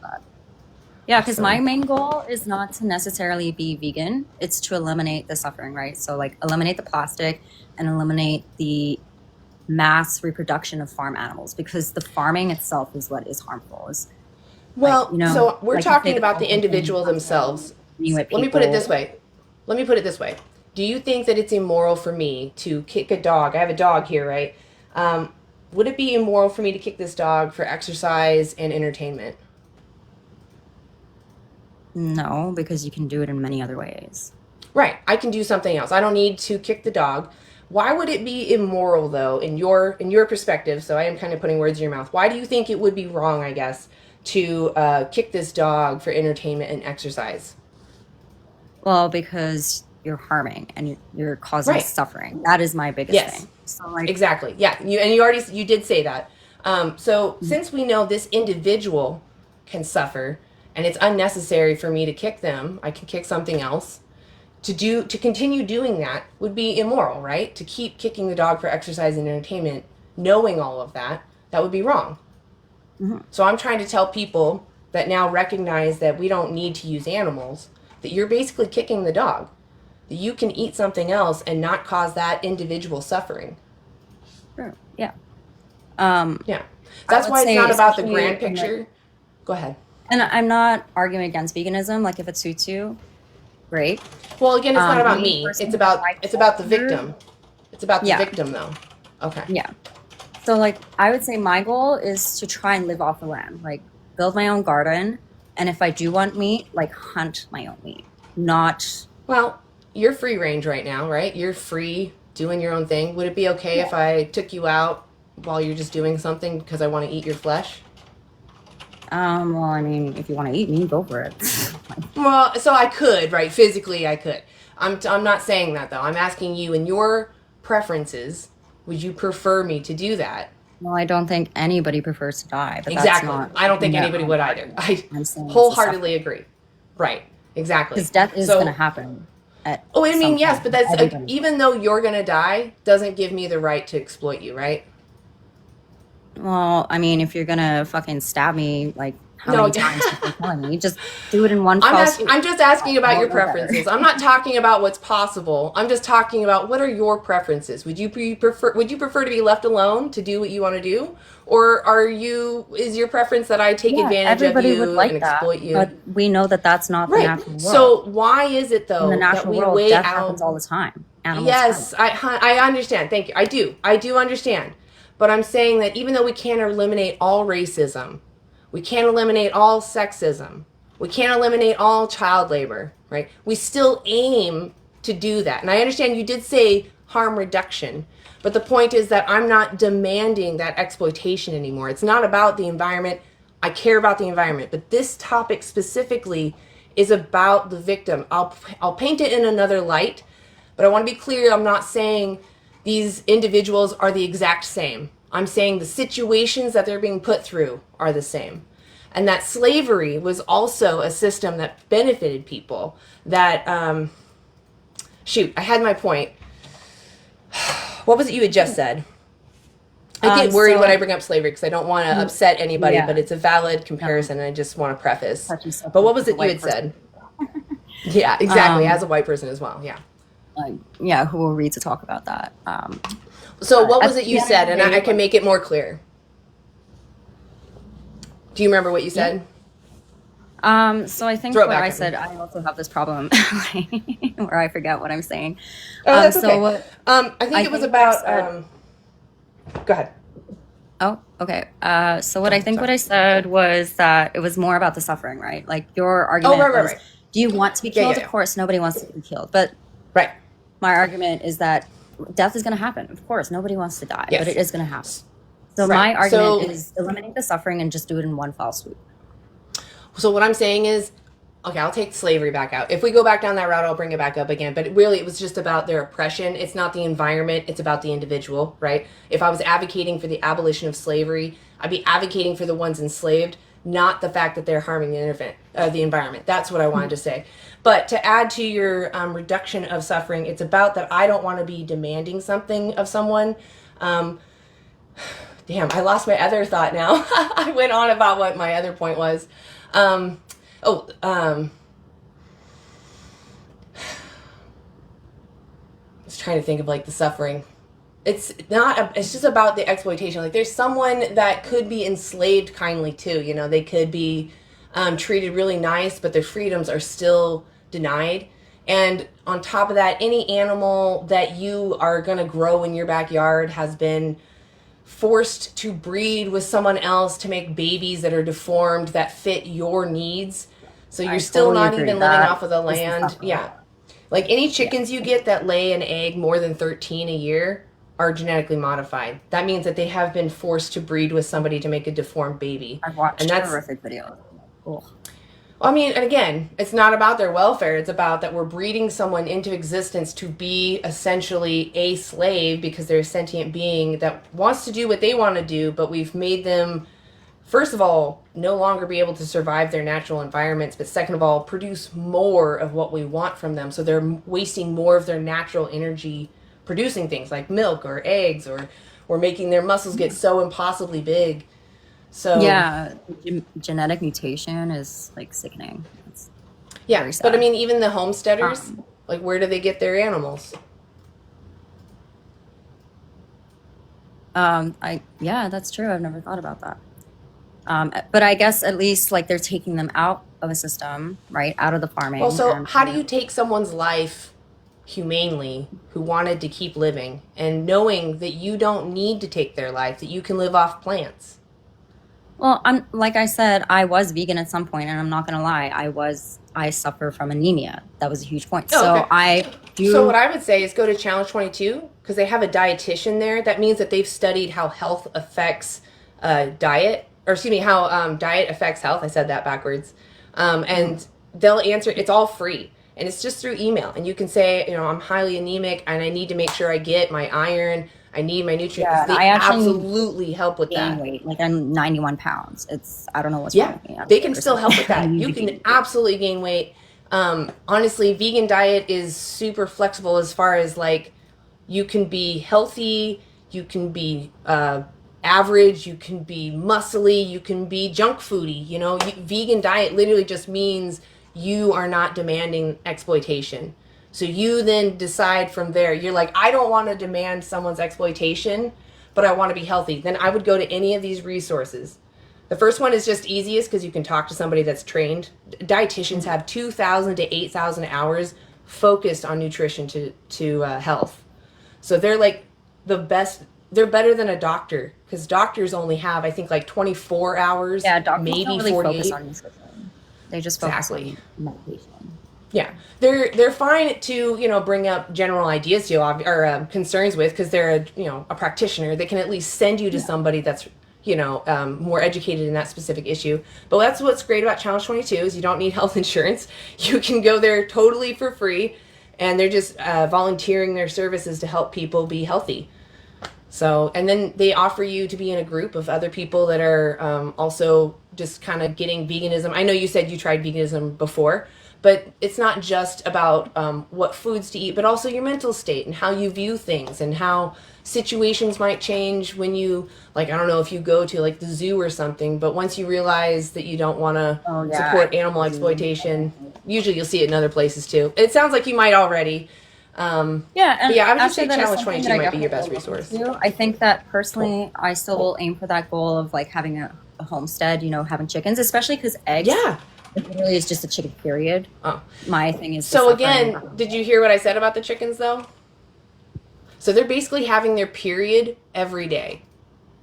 Yeah, because my main goal is not to necessarily be vegan. It's to eliminate the suffering, right? So like eliminate the plastic and eliminate the mass reproduction of farm animals, because the farming itself is what is harmful. Well, so we're talking about the individual themselves. Let me put it this way. Do you think that it's immoral for me to kick a dog? I have a dog here, right? Would it be immoral for me to kick this dog for exercise and entertainment? No, because you can do it in many other ways. Right. I can do something else. I don't need to kick the dog. Why would it be immoral, though, in your perspective? So I am kind of putting words in your mouth. Why do you think it would be wrong, I guess, to kick this dog for entertainment and exercise? Well, because you're harming and you're causing suffering. That is my biggest thing. So Exactly. Yeah. You did say that. So since we know this individual can suffer, and it's unnecessary for me to kick them, I can kick something else. To continue doing that would be immoral, right? To keep kicking the dog for exercise and entertainment, knowing all of that, that would be wrong. So I'm trying to tell people that now recognize that we don't need to use animals, that you're basically kicking the dog, that you can eat something else and not cause that individual suffering. Sure. Yeah. Yeah. That's why it's not about the grand picture. Go ahead. And I'm not arguing against veganism. Like if it suits you, great. Well, again, it's not about me. It's about the victim. It's about the victim, though. Okay. Yeah. So, like, I would say my goal is to try and live off the land, like build my own garden, and if I do want meat, like hunt my own meat. Not. Well, you're free range right now, right? You're free doing your own thing. Would it be okay if I took you out while you're just doing something because I want to eat your flesh? Well, I mean, if you want to eat me, go for it. Well, so I could, right? Physically, I could. I'm not saying that, though. I'm asking you, in your preferences, would you prefer me to do that? Well, I don't think anybody prefers to die. But Exactly. That's not, I don't think anybody would either. I wholeheartedly agree. Right. Exactly. Because death is going to happen. I mean, yes, but that's even though you're going to die, doesn't give me the right to exploit you, right? Well, I mean, if you're going to fucking stab me, like, how many times before killing me? Just do it in one fell swoop. I'm just asking about your preferences. I'm not talking about what's possible. I'm just talking about what are your preferences. Would you prefer to be left alone to do what you want to do, or is your preference that I take advantage of you would like and exploit you? But we know that that's not the natural world. So why is it though in the natural world, death happens all the time? Animals yes, I understand. Thank you. I do understand. But I'm saying that even though we can't eliminate all racism, we can't eliminate all sexism, we can't eliminate all child labor, right? We still aim to do that. And I understand you did say harm reduction, but the point is that I'm not demanding that exploitation anymore. It's not about the environment. I care about the environment, but this topic specifically is about the victim. I'll paint it in another light, but I want to be clear, I'm not saying these individuals are the exact same. I'm saying the situations that they're being put through are the same. And that slavery was also a system that benefited people. That, I had my point. What was it you had just said? I get worried when I bring up slavery because I don't want to upset anybody, but it's a valid comparison and I just want to preface. But what was it you had said? Yeah, exactly. As a white person as well, yeah. Who will read to talk about that? So what was it you said? And I can make it more clear. Do you remember what you said? So I think I said I also have this problem where I forget what I'm saying. Oh, that's okay. I think it was about. Go ahead. Oh, okay. So what I said was that it was more about the suffering, right? Like your argument was, do you want to be killed? Of course, nobody wants to be killed. But my argument is that death is going to happen. Of course, nobody wants to die, but it is going to happen. So my argument is eliminate the suffering and just do it in one fell swoop. So what I'm saying is, okay, I'll take slavery back out. If we go back down that route, I'll bring it back up again. But really, it was just about their oppression. It's not the environment. It's about the individual, right? If I was advocating for the abolition of slavery, I'd be advocating for the ones enslaved, not the fact that they're harming the environment. That's what I wanted to say. But to add to your reduction of suffering, it's about that I don't want to be demanding something of someone. Damn, I lost my other thought now. I went on about what my other point was. I was trying to think of like the suffering. It's just about the exploitation. Like there's someone that could be enslaved kindly too. You know, they could be treated really nice, but their freedoms are still denied. And on top of that, any animal that you are going to grow in your backyard has been forced to breed with someone else to make babies that are deformed that fit your needs. So you're still not even living off of the land. Yeah. Like any chickens you get that lay an egg more than 13 a year are genetically modified. That means that they have been forced to breed with somebody to make a deformed baby. I've watched horrific videos. Cool. I mean, and again, it's not about their welfare. It's about that we're breeding someone into existence to be essentially a slave because they're a sentient being that wants to do what they want to do, but we've made them first of all, no longer be able to survive their natural environments, but second of all, produce more of what we want from them. So they're wasting more of their natural energy producing things like milk or eggs, or making their muscles get so impossibly big. So Yeah, genetic mutation is like sickening. It's yeah, very but I sad. mean, even the homesteaders, like, where do they get their animals? Yeah, that's true. I've never thought about that. But I guess at least like they're taking them out of a system, right? Out of the farming. Well, so and how do you take someone's life humanely who wanted to keep living and knowing that you don't need to take their life, that you can live off plants? Well, I'm like I said, I was vegan at some point, and I'm not gonna lie, I suffer from anemia. That was a huge point. Oh, So okay. I do. So what I would say is go to Challenge 22 because they have a dietitian there. That means that they've studied how health affects diet, or excuse me, how diet affects health. I said that backwards. And they'll answer. It's all free, and it's just through email. And you can say, you know, I'm highly anemic, and I need to make sure I get my iron. I need my nutrients. Yeah, They I actually absolutely help with gain that. weight. Like I'm 91 pounds. I don't know what's wrong Yeah, with me. I'm they can seriously- still help with I that. need You to can gain weight. absolutely gain weight. Honestly, vegan diet is super flexible as far as like you can be healthy, you can be average, you can be muscly, you can be junk foody. You know, vegan diet literally just means you are not demanding exploitation. So you then decide from there. You're like, I don't want to demand someone's exploitation, but I want to be healthy. Then I would go to any of these resources. The first one is just easiest because you can talk to somebody that's trained. Dietitians have 2,000 to 8,000 hours focused on nutrition to health. So they're like the best. They're better than a doctor because doctors only have, I think, like 24 hours, Yeah, doctors maybe don't really 48. focus on nutrition. They just focus Exactly. on medication. Yeah, they're fine to, you know, bring up general ideas to you or concerns with because they're a practitioner. They can at least send you to somebody that's more educated in that specific issue. But that's what's great about Challenge 22 is you don't need health insurance. You can go there totally for free, and they're just volunteering their services to help people be healthy. So, and then they offer you to be in a group of other people that are also just kind of getting veganism. I know you said you tried veganism before, but it's not just about what foods to eat, but also your mental state and how you view things and how situations might change when you, like, I don't know if you go to like the zoo or something, but once you realize that you don't want to support animal exploitation, usually you'll see it in other places too. It sounds like you might already. Yeah, and but yeah, I would just say actually that is Challenge something 22 that I might be your best definitely resource. look into. I think that personally, I still will aim for that goal of like having a homestead, having chickens, especially because eggs. Yeah. It really is just a chicken period. Oh. My thing is. So again, did you hear what I said about the chickens though? So they're basically having their period every day.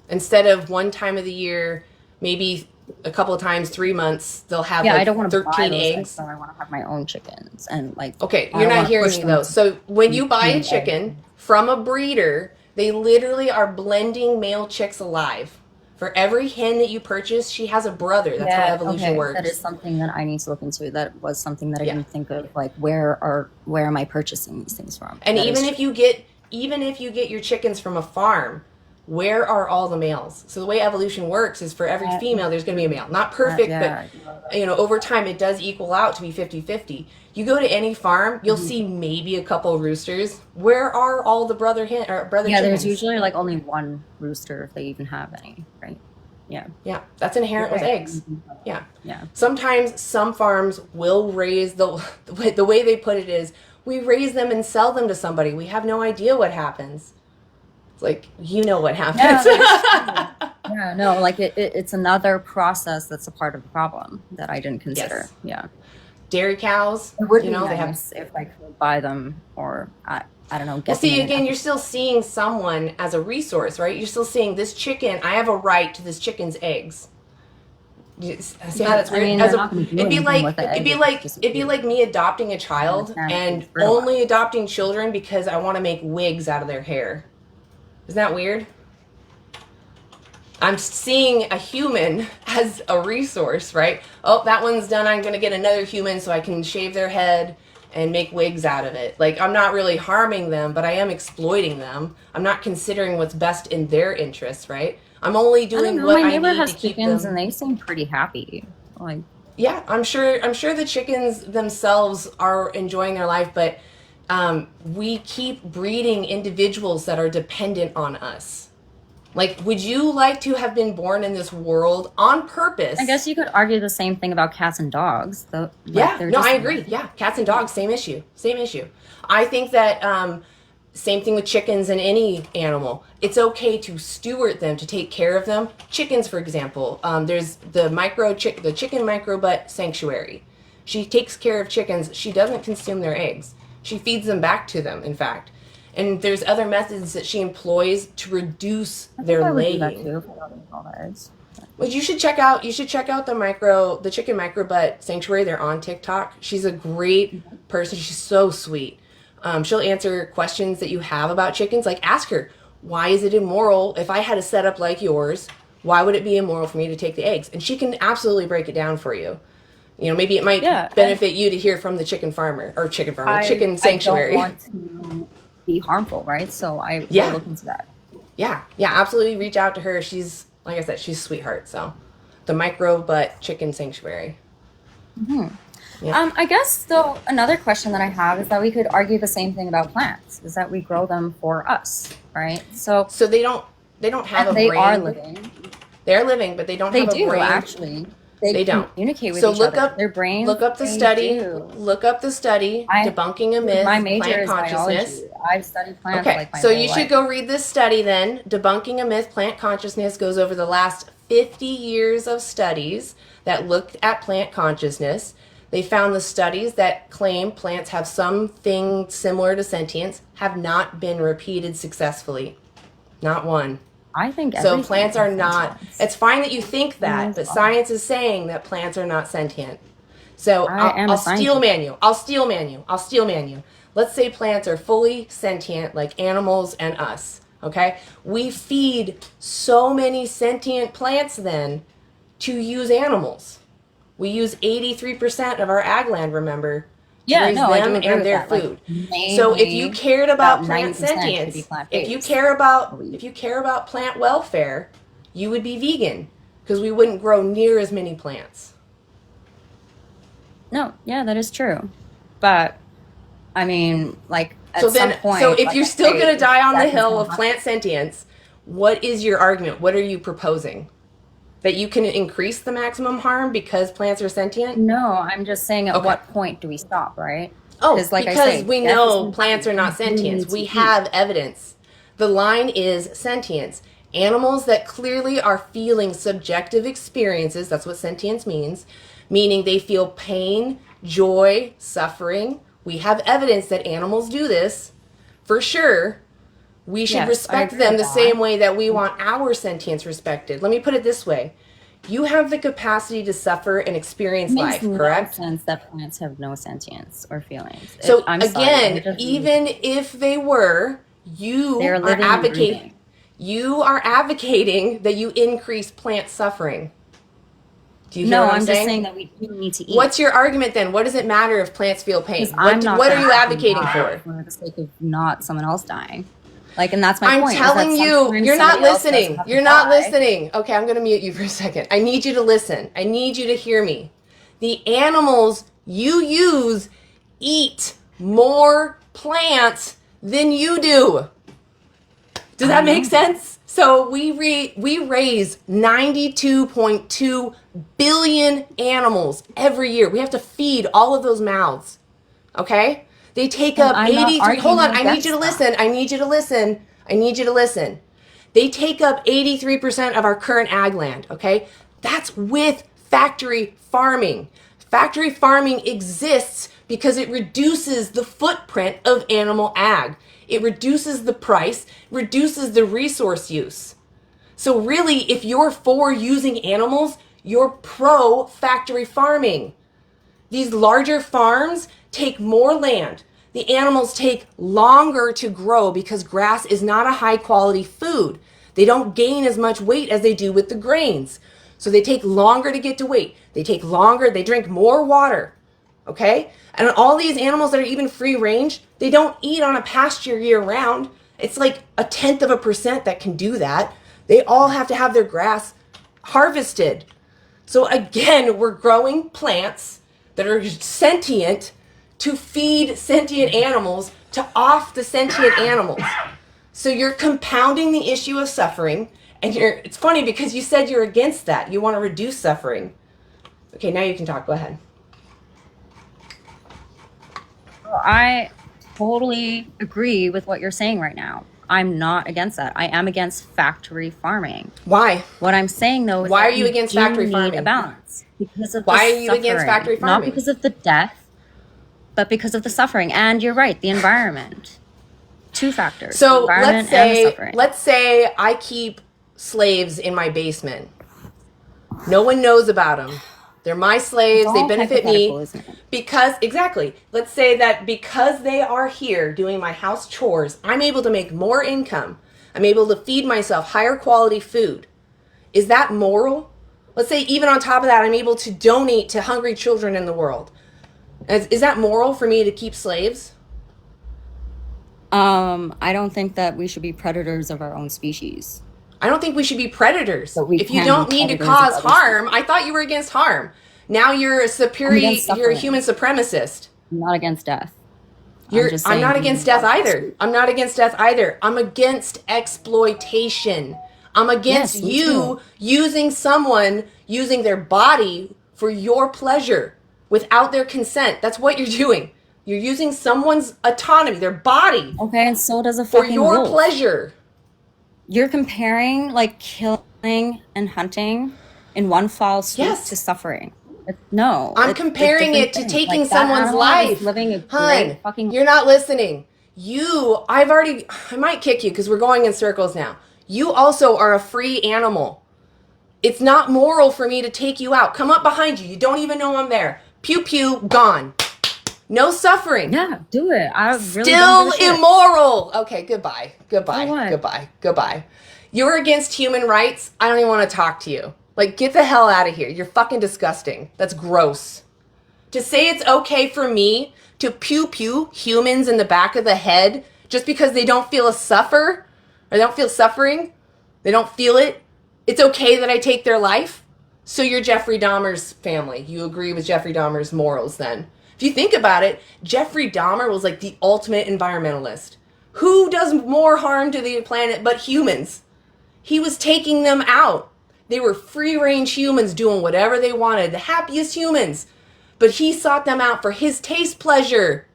Instead of one time of the year, maybe a couple of times, 3 months, they'll have I like don't want to 13 buy those eggs. So I want to have my own chickens and like. Okay, I you're don't not wanna hearing push me them though. to So when you buy a lay chicken from a breeder, they literally are blending male chicks alive. For every hen that you purchase, she has a brother. That's how evolution works. That is something that I need to look into. That was something that I didn't think of. Like, where am I purchasing these things from? And That even is if you get your chickens from a farm, where are all the males? So the way evolution works is for every female, there's going to be a male. Not perfect, but over time it does equal out to be 50-50. You go to any farm, you'll see maybe a couple roosters. Where are all the brother chickens? there's usually like only one rooster if they even have any, right? Yeah. Yeah, that's inherent with eggs. Yeah. Yeah. Sometimes some farms will raise the way they put it is we raise them and sell them to somebody. We have no idea what happens. It's like, what happens. Yeah, no, like it's another process that's a part of the problem that I didn't consider. Yes. Yeah. Dairy cows, It would be they nice if I could buy them or I don't know. Well, Get see, them in again, you're still seeing someone as a resource, right? You're still seeing this chicken. I have a right to this chicken's eggs. See how that's I weird? mean, they're not gonna do anything with the eggs. It'd be like me adopting a child and only adopting children because I want to make wigs out of their hair. Isn't that weird? I'm seeing a human as a resource, right? Oh, that one's done. I'm going to get another human so I can shave their head and make wigs out of it. Like, I'm not really harming them, but I am exploiting them. I'm not considering what's best in their interests, right? I'm only I don't doing know. what My I neighbor need has to keep chickens, them. and they seem pretty happy. Like, Yeah, I'm sure the chickens themselves are enjoying their life, but we keep breeding individuals that are dependent on us. Like, would you like to have been born in this world on I purpose? guess you could argue the same thing about cats and dogs. Though, like, Yeah, they're no, I just agree. Yeah, cats and dogs, same issue. Same issue. I think that same thing with chickens and any animal. It's okay to steward them, to take care of them. Chickens, for example, there's the chicken microbutt sanctuary. She takes care of chickens. She doesn't consume their eggs. She feeds them back to them, in fact. And there's other methods that she employs to reduce I think their I would do that laying. too if I don't eat all the eggs. Well, you should check out the chicken microbutt sanctuary. They're on TikTok. She's a great person. She's so sweet. She'll answer questions that you have about chickens. Like, ask her, why is it immoral if I had a setup like yours? Why would it be immoral for me to take the eggs? And she can absolutely break it down for you. You know, maybe it might Yeah, and benefit you to hear from the chicken I sanctuary. don't want to be harmful, right? So I will Yeah. look into that. Yeah, absolutely. Reach out to her. She's, like I said, she's a sweetheart. So, the microbutt chicken sanctuary. Hmm. Yeah. I guess though another question that I have is that we could argue the same thing about plants. Is that we grow them for us, right? So they don't have and a they brain. are living. They're living, but they don't They have a do brain. actually. They don't communicate with So each look other. up Their brains. look up the they study. do. Look up the study. Debunking a myth. My major Plant is consciousness. biology. I've studied plants Okay, like my so whole you life. should go read this study then. Debunking a Myth, Plant Consciousness goes over the last 50 years of studies that looked at plant consciousness. They found the studies that claim plants have something similar to sentience have not been repeated successfully. Not one. I think So everything plants are has not, sentience. it's fine that you think Yeah, that, it's but fine. science is saying that plants are not sentient. So I am a I'll steel scientist. man you. Let's say plants are fully sentient like animals and us, okay? We feed so many sentient plants then to use animals. We use 83% of our ag land, remember, to Yeah, raise no, I do them agree and with their that. Like, food. So if you mainly cared about about plant 90% should be sentience, if plant-based. you care about plant welfare, you would be vegan because we wouldn't grow near as many plants. No, yeah, that is true. But I mean, like at So some then, point, so if like you're I still say, going to die on the that is hill gonna of happen. plant sentience, what is your argument? What are you proposing? That you can increase the maximum harm because plants are sentient? No, I'm just saying at Okay. what point do we stop, right? Oh, like I because say, we death is know gonna plants are happen. not We do sentience. need to We eat. have evidence. The line is sentience. Animals that clearly are feeling subjective experiences, that's what sentience means, meaning they feel pain, joy, suffering. We have evidence that animals do this for sure. We should Yes, I respect agree them with the that. same way that we want our sentience respected. Let me put it this way. You have the capacity to suffer and experience It makes life, no correct? sense that plants have no sentience or feelings. So I'm sorry, again, it just- even if they were, you They're are living and advocating. breathing. You are advocating that you increase plant suffering. Do you hear No, what I'm just saying? saying that we do need to eat. What's your argument then? What does it matter if plants feel pain? Because I'm not What are gonna you fucking advocating die for? the sake of not someone else dying. Like, and that's my I'm point. is that telling you, sometimes you're not somebody else does listening. have to You're not die. listening. Okay, I'm going to mute you for a second. I need you to listen. I need you to hear me. The animals you use eat more plants than you do. Does that make sense? So we raise 92.2 billion animals every year. We have to feed all of those mouths. Okay? They take And up I'm not 83. arguing Hold on, I need against you to that. listen. I need you to listen. I need you to listen. They take up 83% of our current ag land, okay? That's with factory farming. Factory farming exists because it reduces the footprint of animal ag. It reduces the price, reduces the resource use. So really, if you're for using animals, you're pro factory farming. These larger farms take more land. The animals take longer to grow because grass is not a high quality food. They don't gain as much weight as they do with the grains. So they take longer to get to weight. They take longer, they drink more water. Okay? And all these animals that are even free range, they don't eat on a pasture year round. It's like 0.1% that can do that. They all have to have their grass harvested. So again, we're growing plants that are sentient to feed sentient animals to off the sentient animals. So you're compounding the issue of suffering, and it's funny because you said you're against that. You want to reduce suffering. Okay, now you can talk. Go ahead. I totally agree with what you're saying right now. I'm not against that. I am against factory farming. Why? What I'm saying though is why that are you against factory need farming? a balance because of why the are you against suffering. factory farming? Not because of the death, but because of the suffering. And you're right, the environment. Two factors. So the environment and the suffering. let's say I keep slaves in my basement. No one knows about them. They're my slaves. They benefit me because exactly. Let's say that because they are here doing my house chores, I'm able to make more income. I'm able to feed myself higher quality food. Is that moral? Let's say even on top of that, I'm able to donate to hungry children in the world. Is that moral for me to keep slaves? I don't think that we should be predators of our own species. I don't think we should be predators. If you don't need to cause harm, I thought you were against harm. Now you're a superior, you're a human supremacist. I'm not against death. I'm not against death either. I'm not against death either. I'm against exploitation. I'm against you using someone, using their body for your pleasure without their consent. That's what you're doing. You're using someone's autonomy, their body. Okay, and so does a for fucking your wolf. pleasure. You're comparing like killing and hunting in one foul swoop to suffering. No, I'm comparing it to taking someone's life. Living a Hun, great fucking. You're not listening. I might kick you because we're going in circles now. You also are a free animal. It's not moral for me to take you out. Come up behind you. You don't even know I'm there. Pew pew, gone. No suffering. Yeah, do it. I really Still immoral. Okay, goodbye. Goodbye. You're against human rights. I don't even want to talk to you. Like, get the hell out of here. You're fucking disgusting. That's gross. To say it's okay for me to pew pew humans in the back of the head just because they don't feel a suffer, or they don't feel suffering, they don't feel it, it's okay that I take their life? So you're Jeffrey Dahmer's family. You agree with Jeffrey Dahmer's morals then. If you think about it, Jeffrey Dahmer was like the ultimate environmentalist. Who does more harm to the planet but humans? He was taking them out. They were free-range humans doing whatever they wanted, the happiest humans. But he sought them out for his taste pleasure.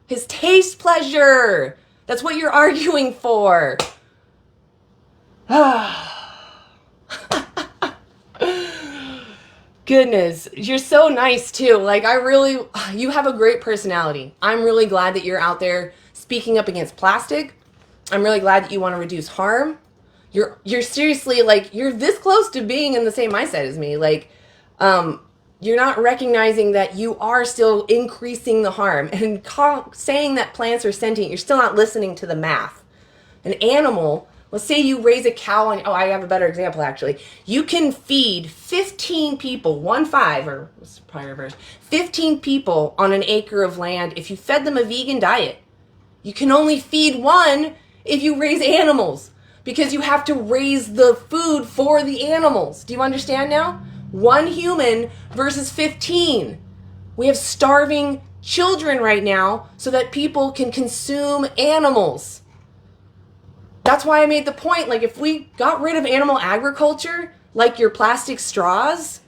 His taste pleasure. That's what you're arguing for. Goodness, you're so nice too. Like, you have a great personality. I'm really glad that you're out there speaking up against plastic. I'm really glad that you want to reduce harm. You're seriously, like, you're this close to being in the same mindset as me. Like, you're not recognizing that you are still increasing the harm. And saying that plants are sentient, you're still not listening to the math. An animal, let's say you raise a cow on, I have a better example actually. You can feed 15 people, 15 people on an acre of land if you fed them a vegan diet. You can only feed one if you raise animals, because you have to raise the food for the animals. Do you understand now? One human versus 15. We have starving children right now so that people can consume animals. That's why I made the point, like, if we got rid of animal agriculture, like your plastic straws,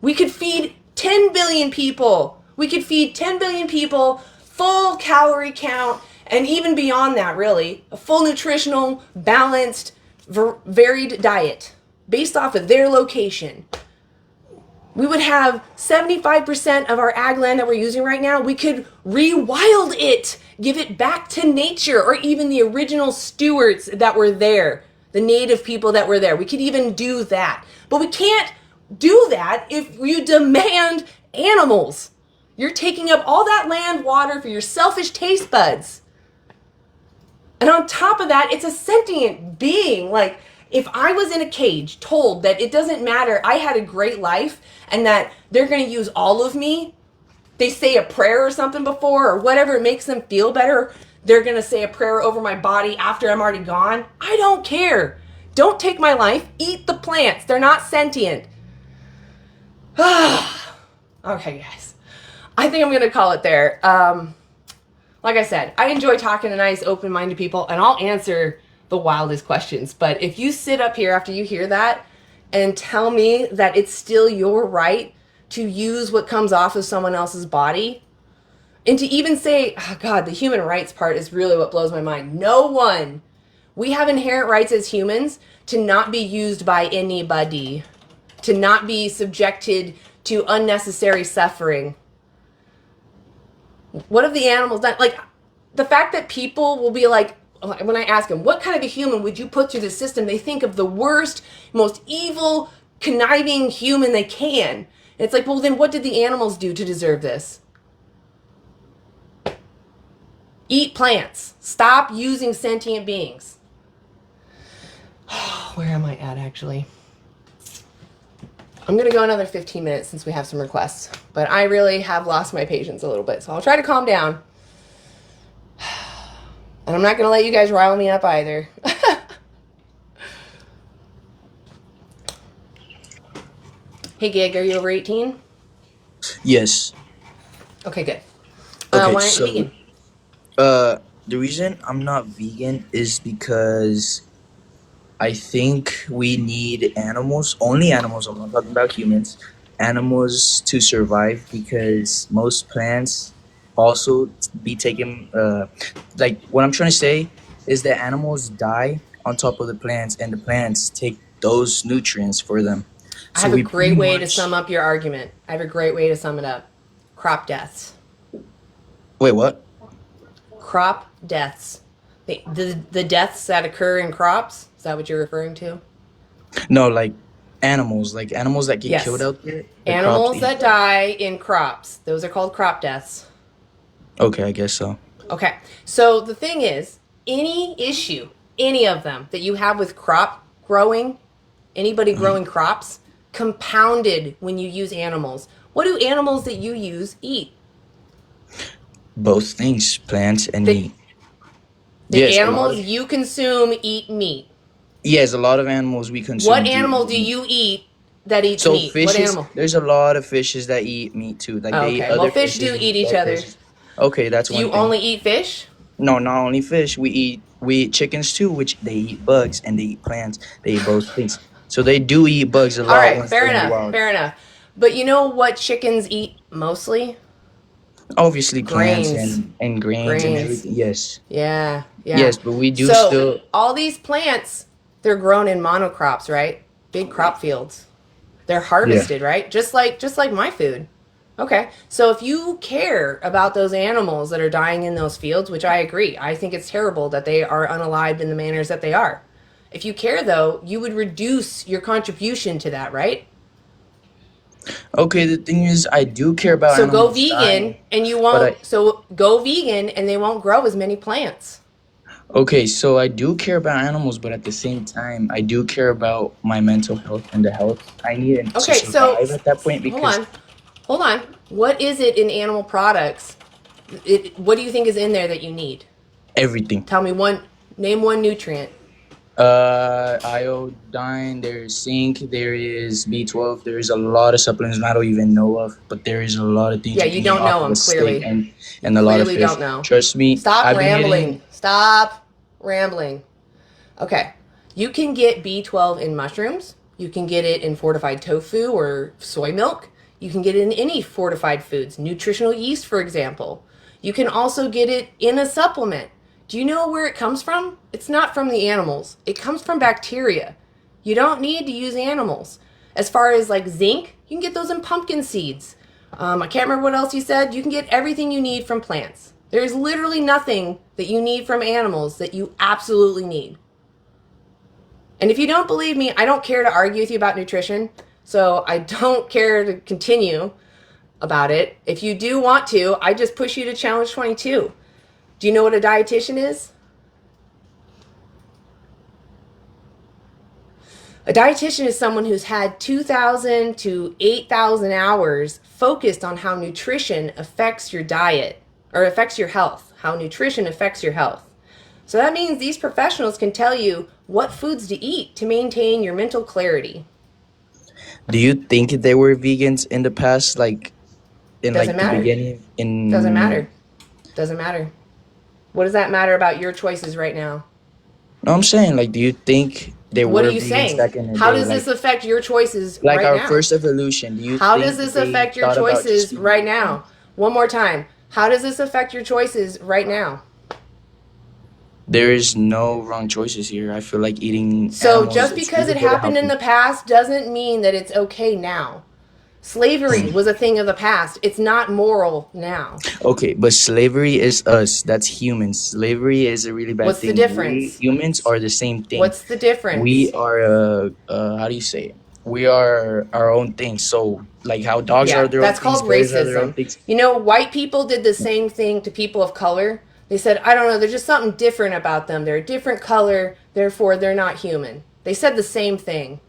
we could feed 10 billion people. We could feed 10 billion people, full calorie count, and even beyond that, really, a full nutritional, balanced, varied diet based off of their location. We would have 75% of our ag land that we're using right now, we could rewild it, give it back to nature, or even the original stewards that were there, the native people that were there. We could even do that. But we can't do that if you demand animals. You're taking up all that land, water for your selfish taste buds. And on top of that, it's a sentient being. Like, if I was in a cage told that it doesn't matter, I had a great life, and that they're going to use all of me, they say a prayer or something before, or whatever makes them feel better, they're going to say a prayer over my body after I'm already gone. I don't care. Don't take my life. Eat the plants. They're not sentient. Okay, guys. I think I'm going to call it there. Like I said, I enjoy talking to nice, open-minded people, and I'll answer the wildest questions. But if you sit up here after you hear that and tell me that it's still your right to use what comes off of someone else's body, and to even say, oh God, the human rights part is really what blows my mind. No one. We have inherent rights as humans to not be used by anybody, to not be subjected to unnecessary suffering. What have the animals done? Like, the fact that people will be like, when I ask them, what kind of a human would you put through the system? They think of the worst, most evil, conniving human they can. And it's like, well, then what did the animals do to deserve this? Eat plants. Stop using sentient beings. Where am I at, actually? I'm going to go another 15 minutes since we have some requests. But I really have lost my patience a little bit. So I'll try to calm down. And I'm not going to let you guys rile me up either. Hey, Gig, are you over 18? Yes. Okay, good. Okay, why aren't so you vegan? the reason I'm not vegan is because I think we need animals, only animals, I'm not talking about humans, animals to survive, because most plants also be taken, like what I'm trying to say is that animals die on top of the plants and the plants take those nutrients for them. I So have a we great pretty way to much, sum up your argument. I have a great way to sum it up. Crop deaths. wait, what? Crop deaths. The deaths that occur in crops. Is that what you're referring to? No, like animals that get killed Yes. out there. The crops Animals eat that them. die in crops. Those are called crop deaths. Okay, I guess so. Okay. So the thing is, any issue, any of them that you have with crop growing, anybody growing crops, compounded when you use animals. What do animals that you use eat? Both things, plants and The, meat. the Yes, a lot animals of you consume eat meat. yes, a lot of animals we What consume do animal eat do meat. you eat that eats So meat? What fishes, animal? there's a lot of fishes that eat meat too. Like Oh, they eat okay. Well, other fish do fishes, eat each dead other. fishes. Okay, that's Do one you thing. only eat fish? No, not only fish. We eat chickens too, which they eat bugs and they eat plants. They eat both things. So they do eat bugs a All lot right, once fair they're in the enough. wild. Fair enough. But you know what chickens eat mostly? Obviously, plants Grains. and grains and Grains. everything. Yes, Yeah, yeah. yes, but we do So still. all these plants, they're grown in monocrops, right? Big crop fields. They're Yeah. harvested, right? Just like my food. Okay. So if you care about those animals that are dying in those fields, which I agree, I think it's terrible that they are unalived in the manners that they are. If you care though, you would reduce your contribution to that, right? Okay, the thing is, I do care about So go animals vegan dying, and you but won't so go vegan and they won't grow as many plants. okay, so I do care about animals, but at the same time, I do care about my mental health and the health I need to Okay, so survive at that point hold because on. Hold on. What is it in animal products? What do you think is in there that you need? everything. Tell me name one nutrient. Iodine, there's zinc, there is B12, there's a lot of supplements I don't even know of, but there is a lot of things Yeah, you you can get don't know off of a them, steak clearly. and a lot of Clearly fish. don't know. Trust me, Stop I've been rambling. hitting. Stop rambling. Okay. You can get B12 in mushrooms. You can get it in fortified tofu or soy milk. You can get it in any fortified foods, nutritional yeast, for example. You can also get it in a supplement. Do you know where it comes from? It's not from the animals. It comes from bacteria. You don't need to use animals. As far as like zinc, you can get those in pumpkin seeds. I can't remember what else you said. You can get everything you need from plants. There's literally nothing that you need from animals that you absolutely need. And if you don't believe me, I don't care to argue with you about nutrition. So I don't care to continue about it. If you do want to, I just push you to challenge 22. Do you know what a dietitian is? A dietitian is someone who's had 2,000 to 8,000 hours focused on how nutrition affects your diet or affects your health, how nutrition affects your health. So that means these professionals can tell you what foods to eat to maintain your mental clarity. Do you think they were vegans in the past, like in Doesn't like the matter. beginning? Doesn't In matter. Doesn't matter. What does that matter about your choices right now? No, I'm saying, like, do you think they What are were you vegans saying? back in the How day, does this affect your choices like right our now? first evolution? Do you How does think this they affect your thought about just choices being right vegan? now? One more time. How does this affect your choices right now? There is no wrong choices here. I feel like eating So animals just is because really it good to happened help in you. the past doesn't mean that it's okay now. Slavery was a thing of the past. It's not moral now. Okay, but slavery is us. That's humans. Slavery is a really bad What's the thing. We difference? humans are the same thing. What's the difference? We are how do you say it? We are our own thing. So like how dogs are Yeah, their own that's things, called bears are their own racism. things. You know, white people did the same thing to people of color. They said, I don't know, there's just something different about them. They're a different color, therefore they're not human. They said the same thing.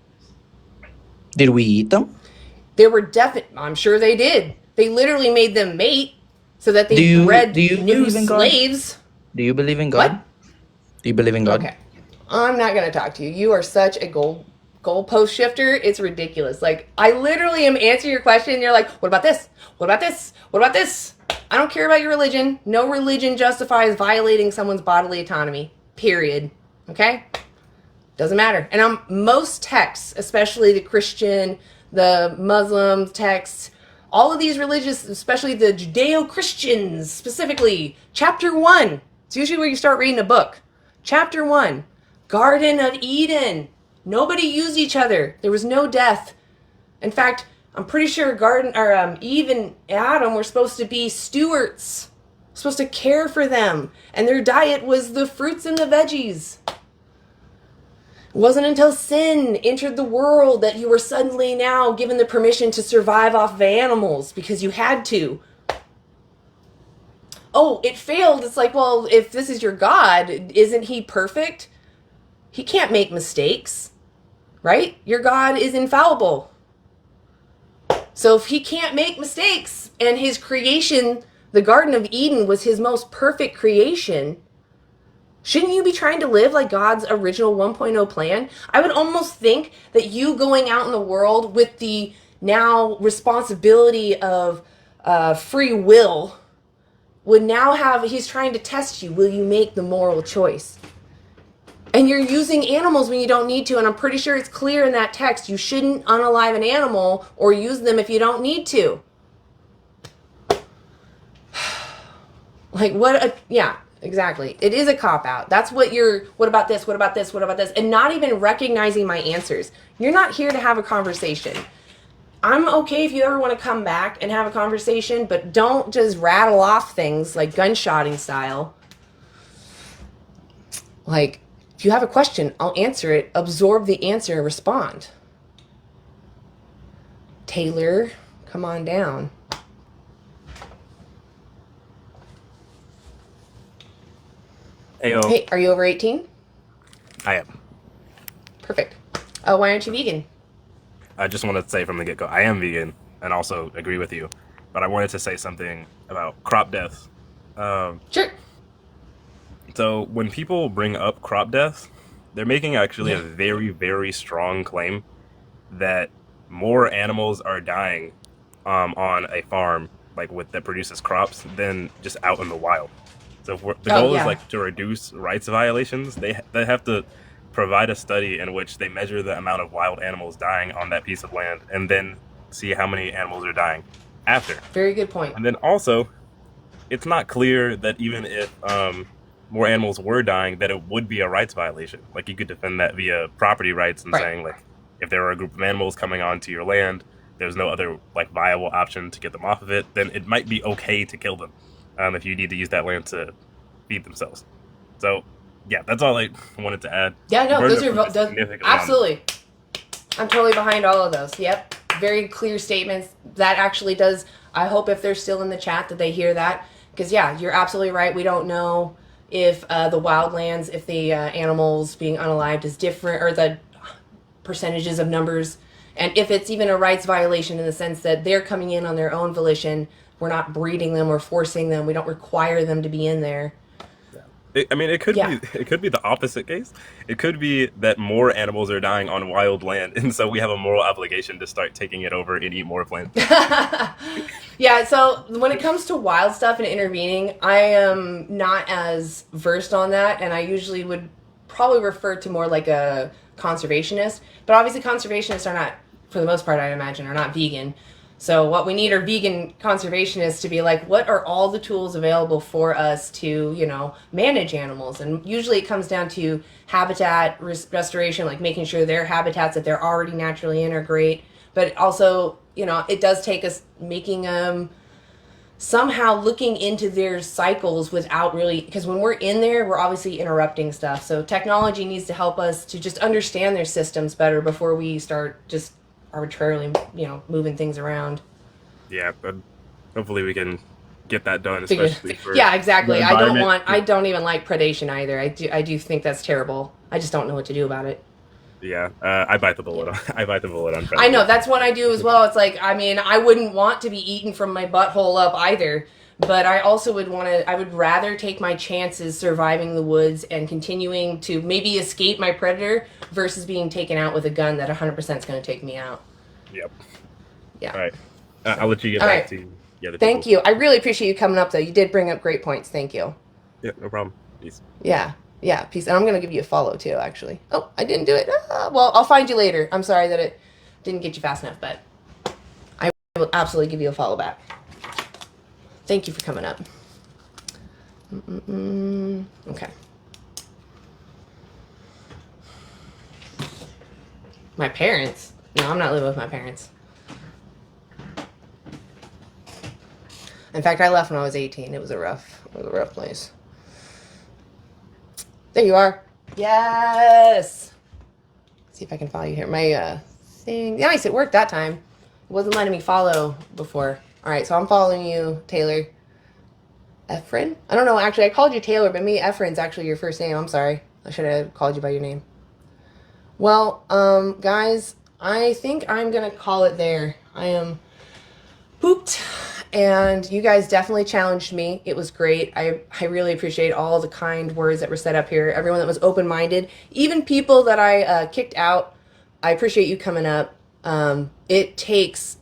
Did we eat them? There were I'm sure they did. They literally made them mate so that Do they you bred new believe in God? slaves. Do you believe in God? What? Do you believe in God? Okay. I'm not going to talk to you. You are such a goalpost shifter. It's ridiculous. Like, I literally am answering your question and you're like, what about this? What about this? What about this? I don't care about your religion. No religion justifies violating someone's bodily autonomy. Period. Okay? Doesn't matter. And most texts, especially the Christian, the Muslim texts, all of these religious, especially the Judeo-Christians specifically, chapter 1. It's usually where you start reading a book. Chapter 1, Garden of Eden. Nobody used each other. There was no death. In fact, I'm pretty sure Eve and Adam were supposed to be stewards, supposed to care for them, and their diet was the fruits and the veggies. It wasn't until sin entered the world that you were suddenly now given the permission to survive off of animals because you had to. Oh, it failed. It's like, well, if this is your God, isn't he perfect? He can't make mistakes, right? Your God is infallible. So if he can't make mistakes and his creation, the Garden of Eden, was his most perfect creation, shouldn't you be trying to live like God's original 1.0 plan? I would almost think that you going out in the world with the now responsibility of free will would now have, he's trying to test you. Will you make the moral choice? And you're using animals when you don't need to. And I'm pretty sure it's clear in that text. You shouldn't unalive an animal or use them if you don't need to. Like yeah, exactly. It is a cop-out. That's what what about this, what about this, what about this? And not even recognizing my answers. You're not here to have a conversation. I'm okay if you ever want to come back and have a conversation, but don't just rattle off things like gunshotting style. Like, if you have a question, I'll answer it, absorb the answer, and respond. Taylor, come on down. Heyo. Hey, are you over 18? I am. Perfect. Oh, why aren't you vegan? I just want to say from the get-go, I am vegan and also agree with you. But I wanted to say something about crop death. Sure. So when people bring up crop death, they're making actually a very, very strong claim that more animals are dying on a farm that produces crops than just out in the wild. So if the goal is to reduce rights violations, they have to provide a study in which they measure the amount of wild animals dying on that piece of land and then see how many animals are dying after. Very good point. And then also, it's not clear that even if more animals were dying, that it would be a rights violation. Like, you could defend that via property rights and saying, like, if there were a group of animals coming onto your land, there's no other viable option to get them off of it, then it might be okay to kill them if you need to use that land to feed themselves. So, yeah, that's all I wanted to add. Yeah, no, Burden those of are proof is significantly absolutely. I'm totally behind all of those. Yep. Very clear statements. That actually does. I hope if they're still in the chat that they hear that. Because, yeah, you're absolutely right. We don't know if the wildlands, if the animals being unalived is different, or the percentages of numbers, and if it's even a rights violation in the sense that they're coming in on their own volition. We're not breeding them or forcing them. We don't require them to be in there. It could Yeah. be the opposite case. It could be that more animals are dying on wild land, and so we have a moral obligation to start taking it over and eat more plants. Yeah, so when it comes to wild stuff and intervening, I am not as versed on that, and I usually would probably refer to more like a conservationist. But obviously, conservationists are not, for the most part, I imagine, are not vegan. So what we need are vegan conservationists to be like, what are all the tools available for us to, manage animals? And usually it comes down to habitat restoration, like making sure their habitats that they're already naturally in are great. But also, it does take us making somehow looking into their cycles without really, because when we're in there, we're obviously interrupting stuff. So technology needs to help us to just understand their systems better before we start just arbitrarily, moving things around. Yeah, but hopefully we can get that done, especially for yeah, exactly. the I environment. don't even like predation either. I do think that's terrible. I just don't know what to do about it. Yeah, I bite the bullet. I bite the bullet on. I know that's what I do as well. It's like, I wouldn't want to be eaten from my butthole up either, but I also I would rather take my chances surviving the woods and continuing to maybe escape my predator versus being taken out with a gun that 100% is going to take me out. Yep. Yeah. All right. I'll let you get All back right. to the other Thank people. you. I really appreciate you coming up, though. You did bring up great points. Thank you. Yeah, no problem. Peace. Yeah. Yeah, peace. And I'm going to give you a follow, too, actually. Oh, I didn't do it. Well, I'll find you later. I'm sorry that it didn't get you fast enough, but I will absolutely give you a follow back. Thank you for coming up. Okay. My parents? No, I'm not living with my parents. In fact, I left when I was 18. It was a rough place. There you are. Yes. Let's see if I can follow you here. My thing. Nice, it worked that time. It wasn't letting me follow before. All right, so I'm following you, Taylor. Efren? I don't know. Actually, I called you Taylor, but maybe Efren's actually your first name. I'm sorry. I should have called you by your name. Well, guys, I think I'm going to call it there. I am pooped, and you guys definitely challenged me. It was great. I really appreciate all the kind words that were said up here. Everyone that was open-minded. Even people that I kicked out, I appreciate you coming up. It takes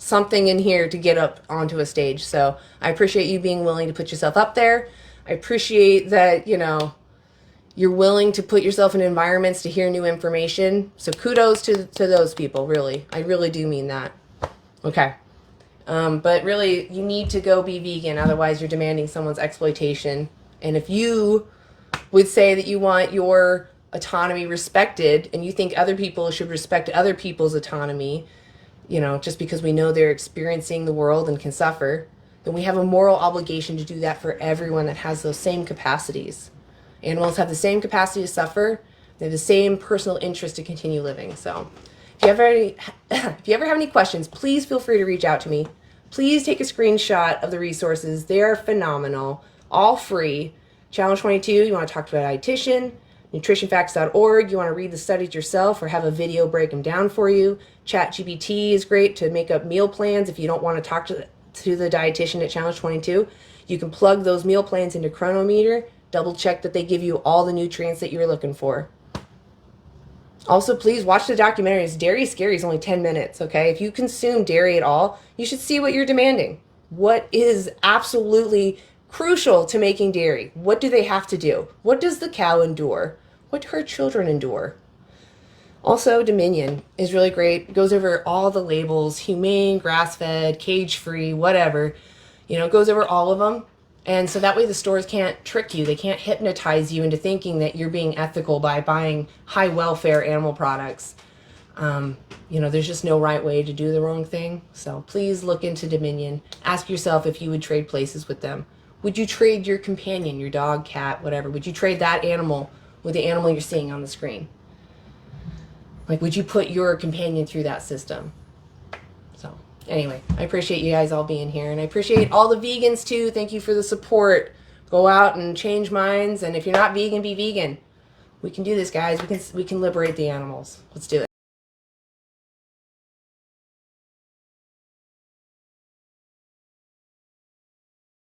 something in here to get up onto a stage. So I appreciate you being willing to put yourself up there. I appreciate that, you're willing to put yourself in environments to hear new information. So kudos to those people, really. I really do mean that. Okay. But really, you need to go be vegan. Otherwise, you're demanding someone's exploitation. And if you would say that you want your autonomy respected and you think other people should respect other people's autonomy, just because we know they're experiencing the world and can suffer, then we have a moral obligation to do that for everyone that has those same capacities. Animals have the same capacity to suffer. They have the same personal interest to continue living. So if you ever have any questions, please feel free to reach out to me. Please take a screenshot of the resources. They are phenomenal, all free. Challenge 22, you want to talk to a dietitian. Nutritionfacts.org, you want to read the studies yourself or have a video break them down for you. ChatGPT is great to make up meal plans if you don't want to talk to the dietitian at Challenge 22. You can plug those meal plans into Cronometer, double check that they give you all the nutrients that you're looking for. Also, please watch the documentaries. Dairy is Scary is only 10 minutes, okay? If you consume dairy at all, you should see what you're demanding. What is absolutely crucial to making dairy? What do they have to do? What does the cow endure? What do her children endure? Also, Dominion is really great. It goes over all the labels, humane, grass-fed, cage-free, whatever. It goes over all of them. And so that way the stores can't trick you. They can't hypnotize you into thinking that you're being ethical by buying high welfare animal products. There's just no right way to do the wrong thing. So please look into Dominion. Ask yourself if you would trade places with them. Would you trade your companion, your dog, cat, whatever? Would you trade that animal with the animal you're seeing on the screen? Like, would you put your companion through that system? So anyway, I appreciate you guys all being here, and I appreciate all the vegans too. Thank you for the support. Go out and change minds, and if you're not vegan, be vegan. We can do this, guys. We can liberate the animals. Let's do it.